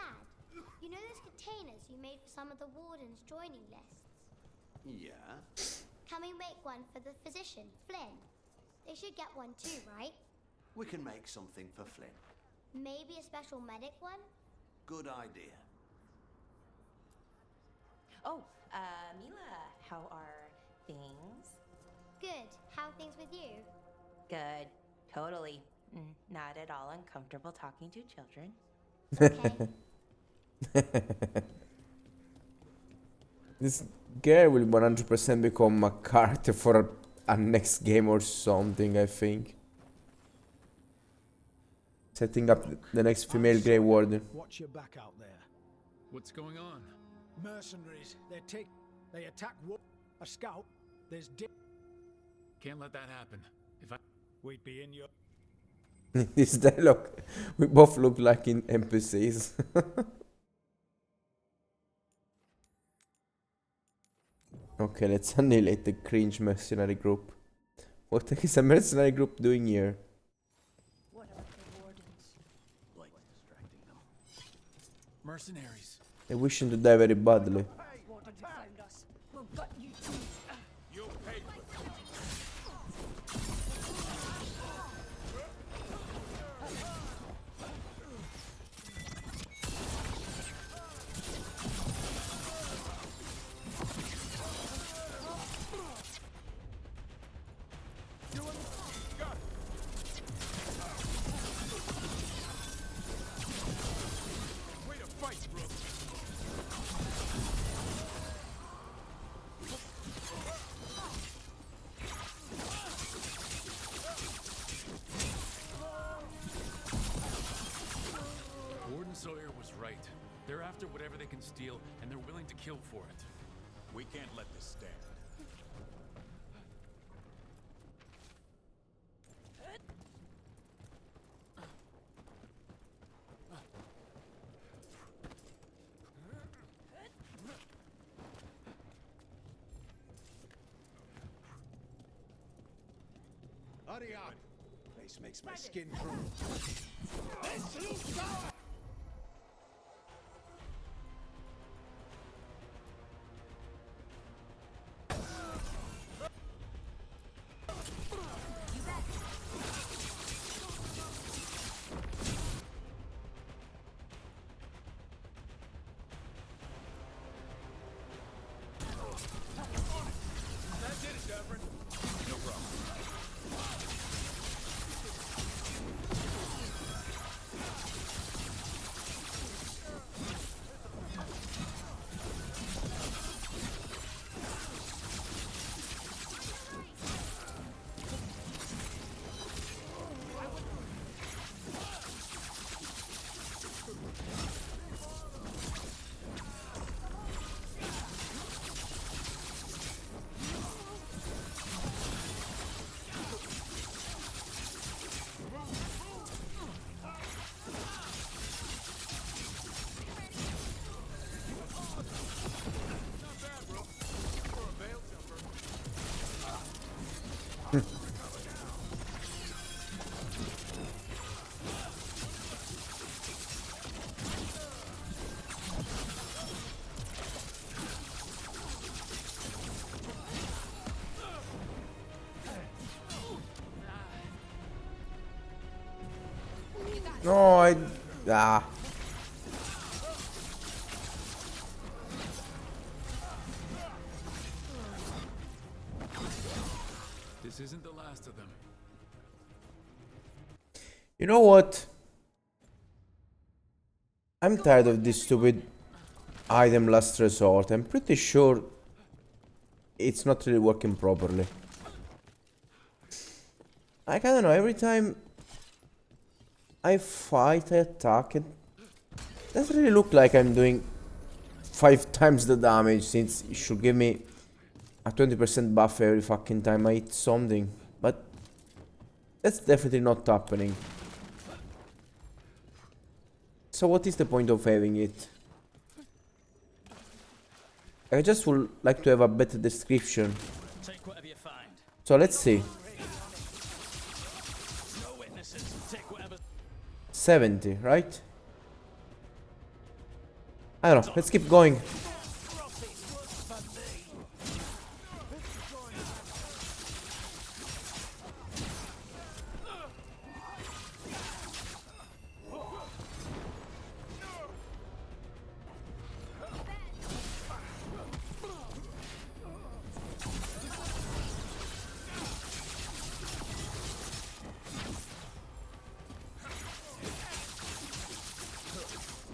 You know those containers you made for some of the Warden's joining lists? Yeah? Can we make one for the physician, Flynn? They should get one too, right? We can make something for Flynn. Maybe a special medic one? Good idea. Oh, Mila, how are things? Good. How are things with you? Good. Totally. Not at all uncomfortable talking to children. This girl will 100% become a character for a next game or something, I think. Setting up the next female Grey Warden. Watch your back out there. What's going on? Mercenaries. They attack a scout. There's Can't let that happen. If I... We'd be in your... This dialogue, we both look like in NPCs. Okay, let's annihilate the cringe mercenary group. What the heck is a mercenary group doing here? What about the Wardens? Like distracting them. Mercenaries. They're wishing to die very badly. Warden found us. We'll gut you too. You paid for Sawyer was right. They're after whatever they can steal, and they're willing to kill for it. We can't let this stand. Hurry up! Place makes my skin crawl. Let's loose go! No, ah. This isn't the last of them. You know what? I'm tired of this stupid item last resort. I'm pretty sure it's not really working properly. I don't know, every time I fight, I attack, it doesn't really look like I'm doing 5 times the damage, since it should give me a 20% buff every fucking time I hit something. But that's definitely not happening. So what is the point of having it? I just would like to have a better description. Take whatever you find. So let's see. No witnesses. Take whatever. 70, right? I don't know, let's keep going.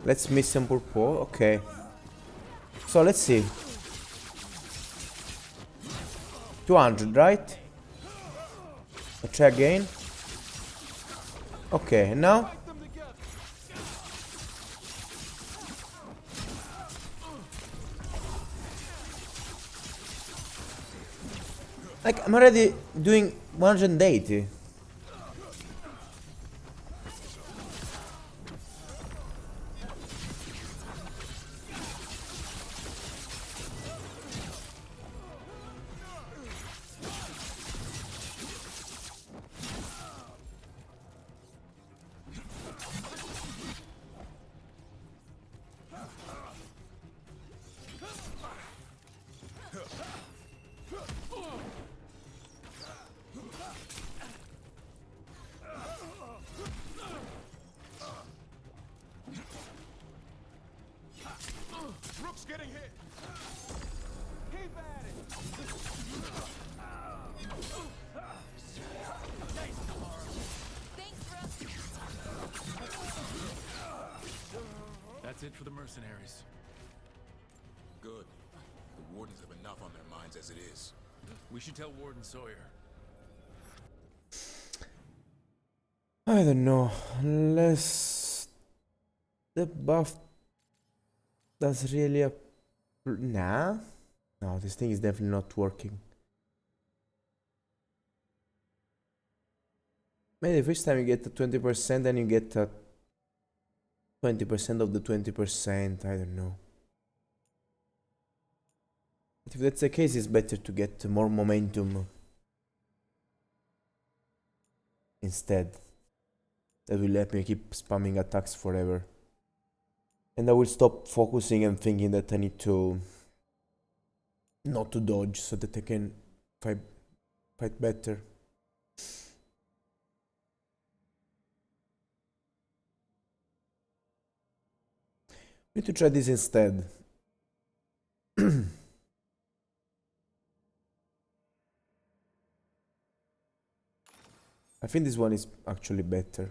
Let's miss some purple, okay. So let's see. 200, right? Let's try again. Okay, and now? Like, I'm already doing 180. Rook's getting hit. Keep at it. That's it for the mercenaries. Good. The wardens have enough on their minds as it is. We should tell Warden Sawyer. I don't know, unless the buff does really nah? No, this thing is definitely not working. Maybe the first time you get the 20%, then you get 20% of the 20%, I don't know. But if that's the case, it's better to get more momentum instead. That will let me keep spamming attacks forever. And I will stop focusing and thinking that I need to not to dodge so that I can fight better. Need to try this instead. I think this one is actually better.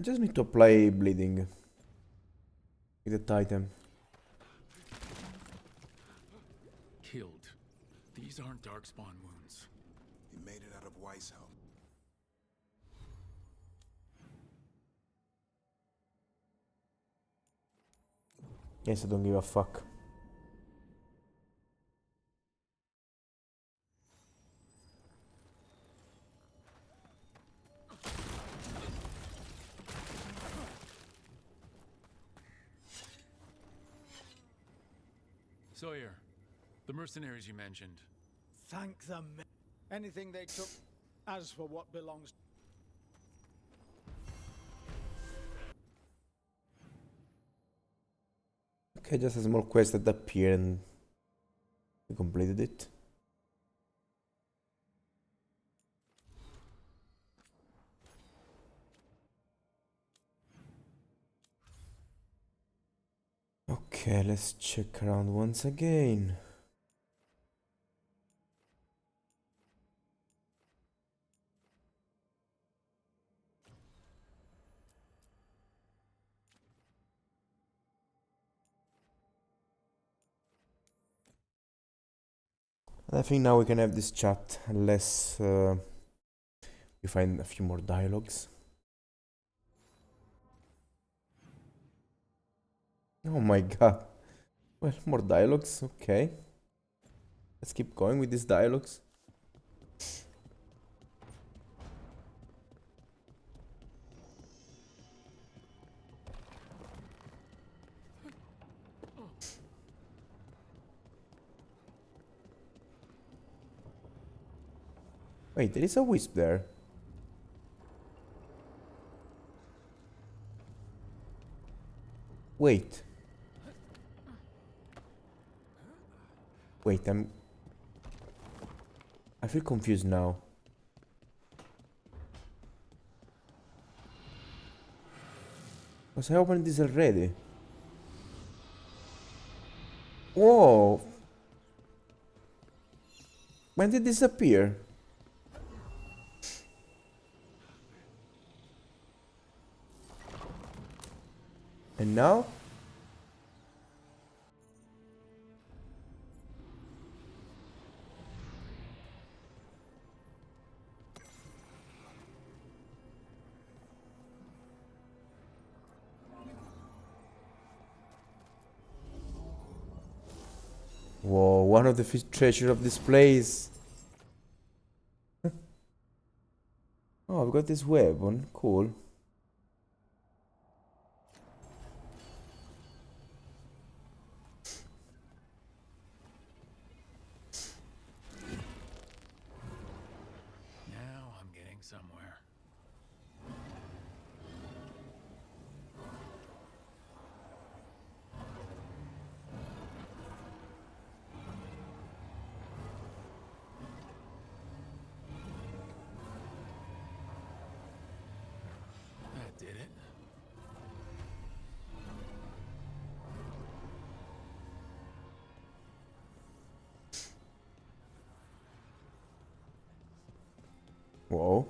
I just need to apply bleeding with the Titan. Killed. These aren't Darkspawn wounds. He made it out of Weishaupt. Yes, I don't give a fuck. Sawyer, the mercenaries you mentioned. Thank them. Anything they took, as for what belongs. Okay, just a small quest that appeared and we completed it. Okay, let's check around once again. I think now we can have this chat unless we find a few more dialogues. Oh my god. Well, more dialogues, okay. Let's keep going with these dialogues. Wait, there is a wisp there. Wait. Wait, I feel confused now. Was I opened this already? Whoa! When did this appear? And now? Whoa, one of the treasure of this place. Oh, I've got this weapon. Cool. Now I'm getting somewhere. That did it. Whoa.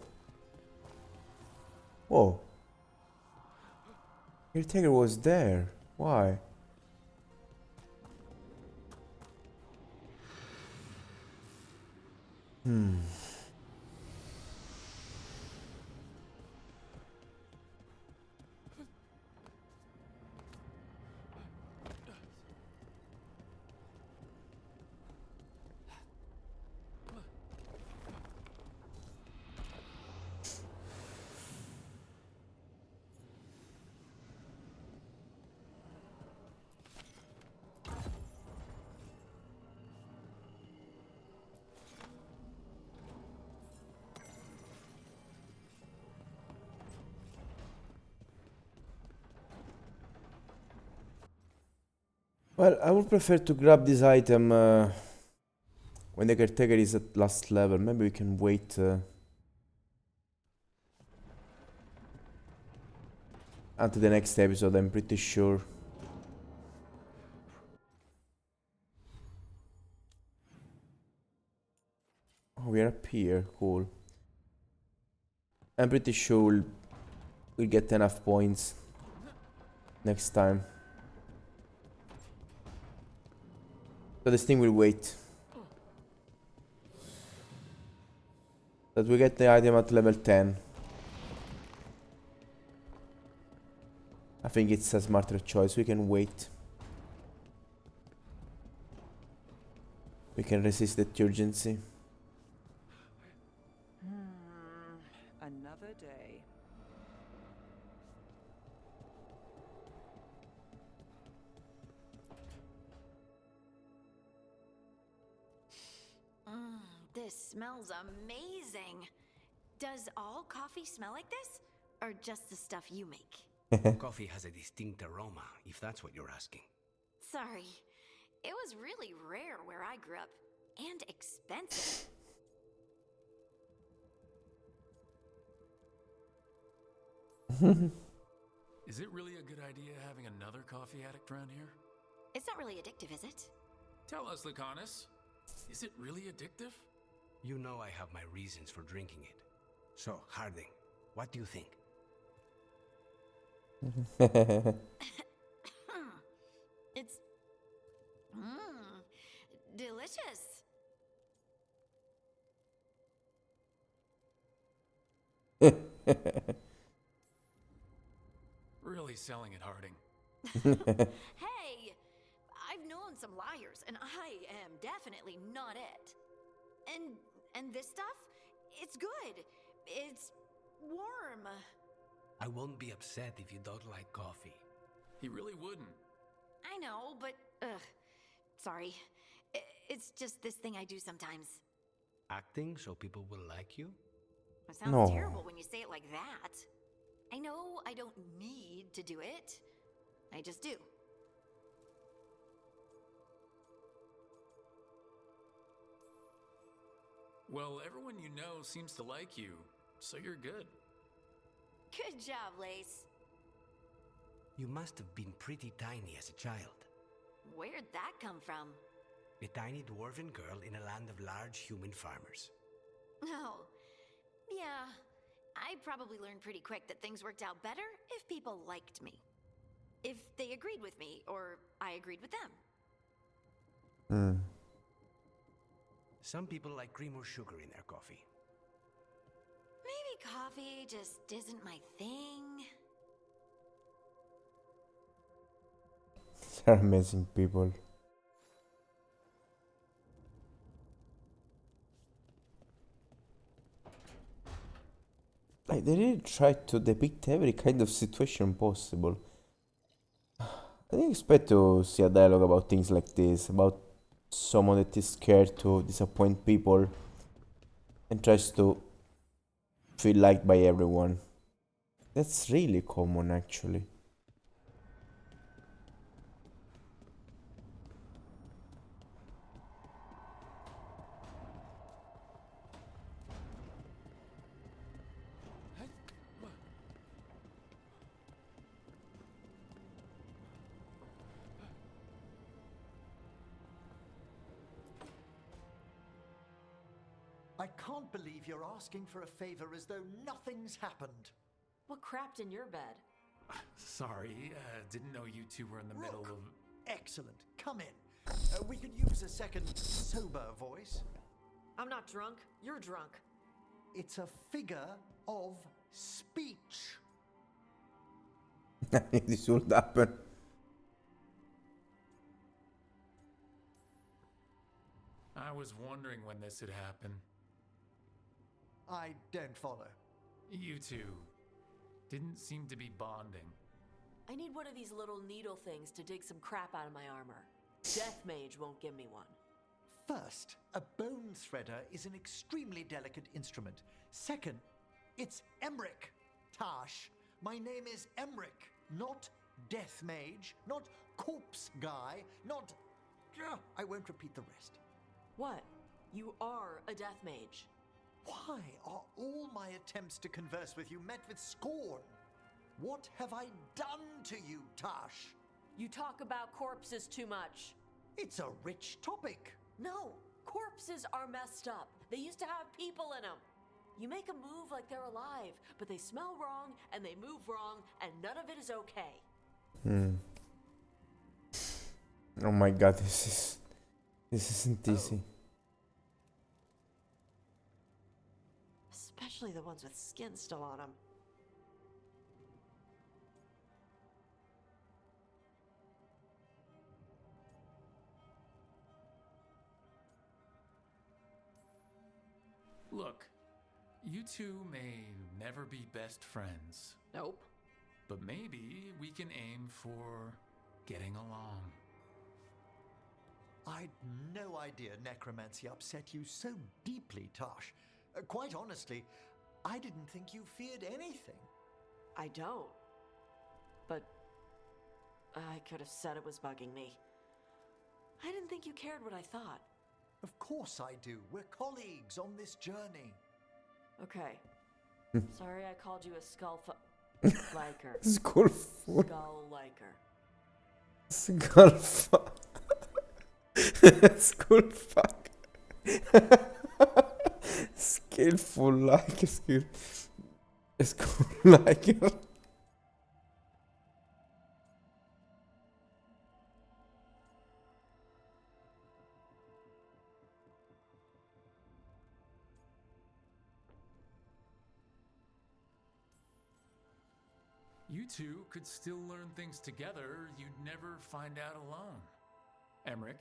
Whoa. Caretaker was there. Why? Hmm. Well, I would prefer to grab this item when the caretaker is at last level. Maybe we can wait. Until the next episode, I'm pretty sure. Oh, we're up here. Cool. I'm pretty sure we'll get enough points next time. So this thing will wait. That we get the item at level 10. I think it's a smarter choice. We can wait. We can resist the urgency. Another day. This smells amazing. Does all coffee smell like this? Or just the stuff you make? Coffee has a distinct aroma, if that's what you're asking. Sorry. It was really rare where I grew up. And expensive. Is it really a good idea having another coffee addict around here? It's not really addictive, is it? Tell us, Lycanis. Is it really addictive? You know I have my reasons for drinking it. So, Harding, what do you think? It's delicious. Really selling it, Harding. Hey, I've known some liars, and I am definitely not it. And this stuff, it's good. It's warm. I won't be upset if you don't like coffee. He really wouldn't. I know, but sorry. It's just this thing I do sometimes. Acting so people will like you? It sounds terrible when you say it like that. I know I don't need to do it. I just do. Well, everyone you know seems to like you, so you're good. Good job, Lace. You must have been pretty tiny as a child. Where'd that come from? A tiny dwarven girl in a land of large human farmers. Oh, yeah. I probably learned pretty quick that things worked out better if people liked me. If they agreed with me, or I agreed with them. Some people like cream or sugar in their coffee. Maybe coffee just isn't my thing. They're amazing people. Like, they really try to depict every kind of situation possible. I didn't expect to see a dialogue about things like this, about someone that is scared to disappoint people and tries to feel liked by everyone. That's really common, actually. I can't believe you're asking for a favor as though nothing's happened. What crapped in your bed? Sorry, didn't know you two were in the middle of... Excellent. Come in. We could use a second sober voice. I'm not drunk. You're drunk. It's a figure of speech. This would happen. I was wondering when this had happened. I don't follow. You two didn't seem to be bonding. I need one of these little needle things to dig some crap out of my armor. Death Mage won't give me one. First, a bone threader is an extremely delicate instrument. Second, it's Emmerich, Taash. My name is Emmerich, not Death Mage, not Corpse Guy, not... I won't repeat the rest. What? You are a Death Mage. Why are all my attempts to converse with you met with scorn? What have I done to you, Taash? You talk about corpses too much. It's a rich topic. No, corpses are messed up. They used to have people in them. You make a move like they're alive, but they smell wrong and they move wrong, and none of it is okay. Oh my god, this isn't easy. Especially the ones with skin still on them. Look, you two may never be best friends. Nope. But maybe we can aim for getting along. I'd no idea necromancy upset you so deeply, Taash. Quite honestly, I didn't think you feared anything. I don't. But I could have said it was bugging me. I didn't think you cared what I thought. Of course I do. We're colleagues on this journey. Okay. Sorry I called you a liker. Skull liker. Skull fuck. Skull fuck. Skillful like skill. Skull liker. You two could still learn things together you'd never find out alone. Emmerich,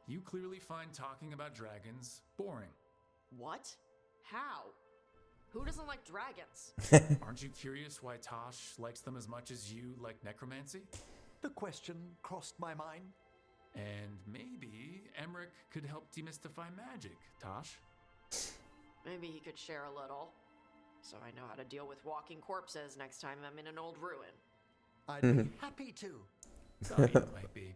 you clearly find talking about dragons boring. What? How? Who doesn't like dragons? Aren't you curious why Taash likes them as much as you like necromancy? The question crossed my mind. And maybe Emmerich could help demystify magic, Taash. Maybe he could share a little. So I know how to deal with walking corpses next time I'm in an old ruin. I'd be happy to. Thought you might be.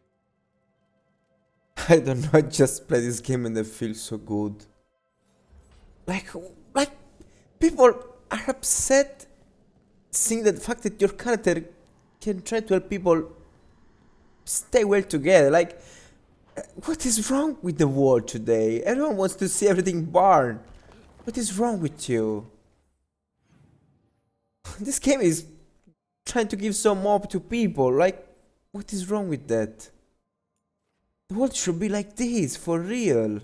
I don't know, I just play this game and I feel so good. Like people are upset seeing the fact that your character can try to help people stay well together. Like, what is wrong with the world today? Everyone wants to see everything burn. What is wrong with you? This game is trying to give some hope to people. Like, what is wrong with that? The world should be like this, for real.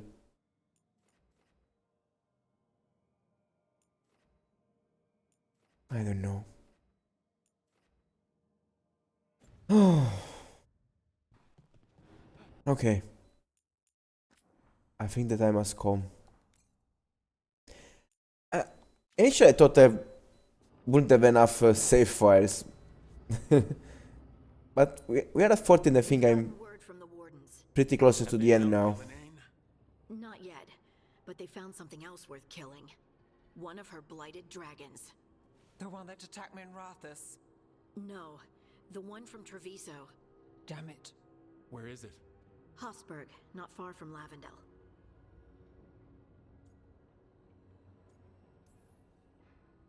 I don't know. Oh. Okay. I think the time has come. Initially I thought I wouldn't have enough save files. But we are at 14, I think I'm pretty closer to the end now. Not yet, but they found something else worth killing. One of her blighted dragons. The one that attacked me in Rathus? No, the one from Treviso. Damn it. Where is it? Hofsburg, not far from Lavendel.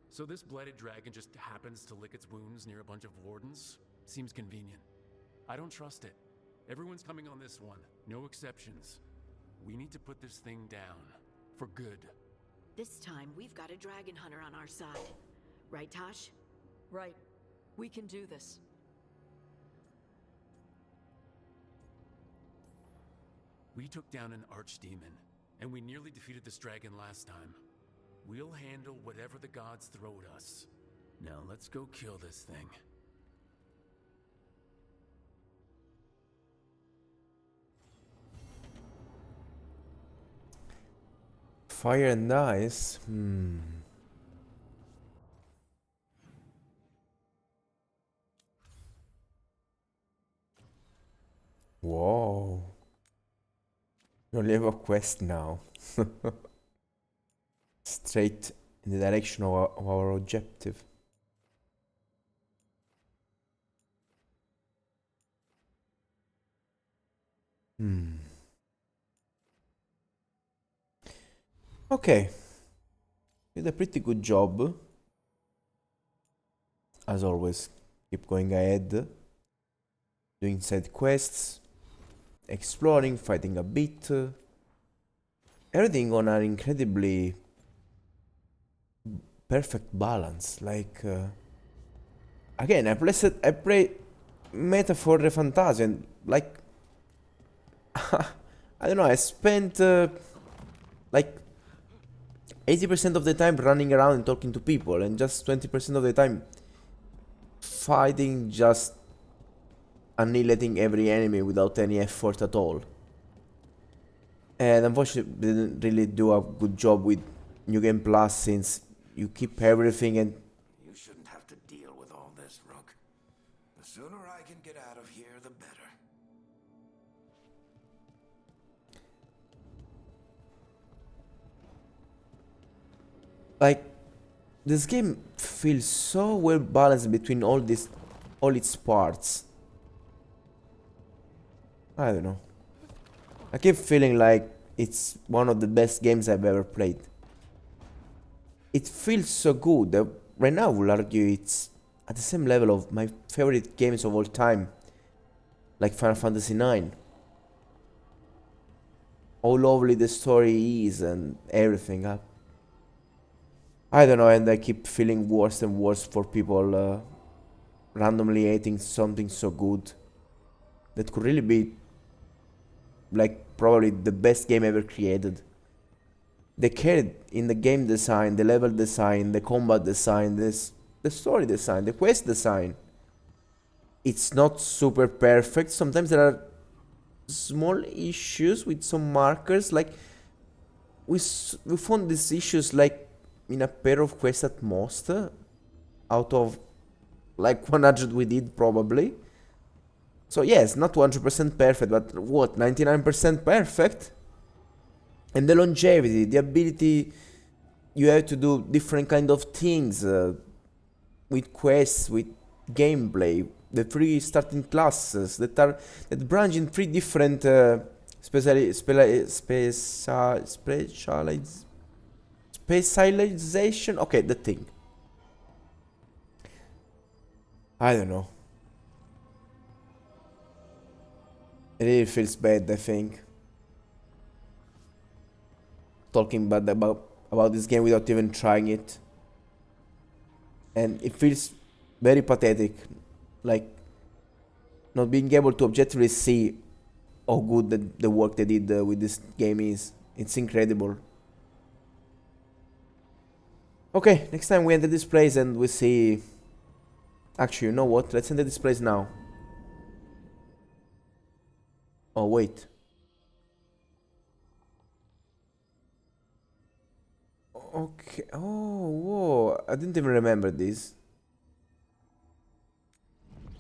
So this blighted dragon just happens to lick its wounds near a bunch of wardens? Seems convenient. I don't trust it. Everyone's coming on this one. No exceptions. We need to put this thing down. For good. This time, we've got a dragon hunter on our side. Right, Taash? Right. We can do this. We took down an archdemon, and we nearly defeated this dragon last time. We'll handle whatever the gods throw at us. Now let's go kill this thing. Fire and ice. Whoa. We only have a quest now. Straight in the direction of our objective. Okay. Did a pretty good job. As always, keep going ahead. Doing side quests. Exploring, fighting a bit. Everything on an incredibly perfect balance. Like, again, I play Metaphor Re Fantasia and, like, I don't know, I spent, like, 80% of the time running around and talking to people, and just 20% of the time fighting, just annihilating every enemy without any effort at all. And unfortunately didn't really do a good job with New Game Plus, since you keep everything and... You shouldn't have to deal with all this, Rook. The sooner I can get out of here, the better. Like, this game feels so well balanced between all its parts. I don't know. I keep feeling like it's one of the best games I've ever played. It feels so good. Right now I will argue it's at the same level of my favorite games of all time, like Final Fantasy IX. How lovely the story is and everything. I don't know, and I keep feeling worse and worse for people randomly hating something so good that could really be, like, probably the best game ever created. They cared in the game design, the level design, the combat design, the story design, the quest design. it's not super perfect. Sometimes there are small issues with some markers, like we found these issues like in a pair of quests at most, out of like 100 we did probably. So yes, not 100% perfect, but what, 99% perfect? And the longevity, the ability, you have to do different kind of things with quests, with gameplay, the 3 starting classes that branch in 3 different specialization. Okay, the thing. I don't know. It really feels bad, I think, talking bad about this game without even trying it. And it feels very pathetic, like not being able to objectively see how good the work they did with this game is. It's incredible. Okay, next time we enter this place and we see... Actually, you know what? Let's enter this place now. Oh, wait. Okay. Oh, whoa. I didn't even remember this.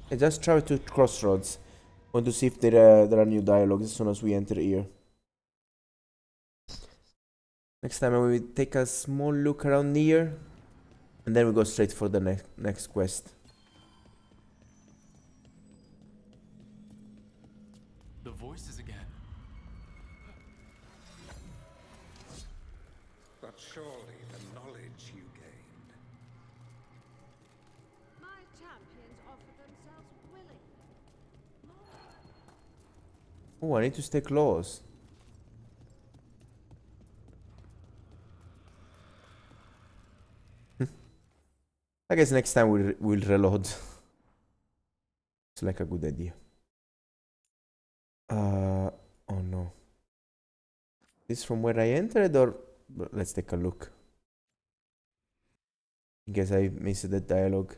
I just traveled to Crossroads. Want to see if there are new dialogues as soon as we enter here. Next time I will take a small look around here. And then we go straight for the next quest. The voices again. But surely the knowledge you gained. My champions offer themselves willingly. Oh, I need to stay close. I guess next time we'll reload. It's like a good idea. Oh no. This from where I entered, or let's take a look. I guess I missed the dialogue.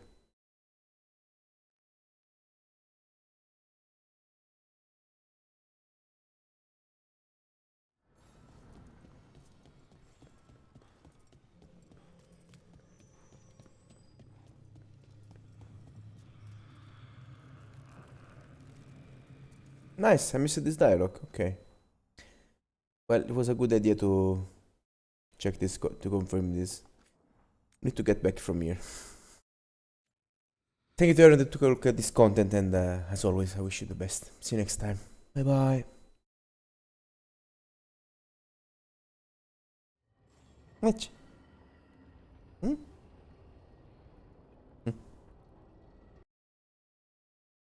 Nice, I missed this dialogue. Okay. Well, it was a good idea to check this, to confirm this. Need to get back from here. Thank you to everyone that took a look at this content, and as always, I wish you the best. See you next time. Bye bye. Match.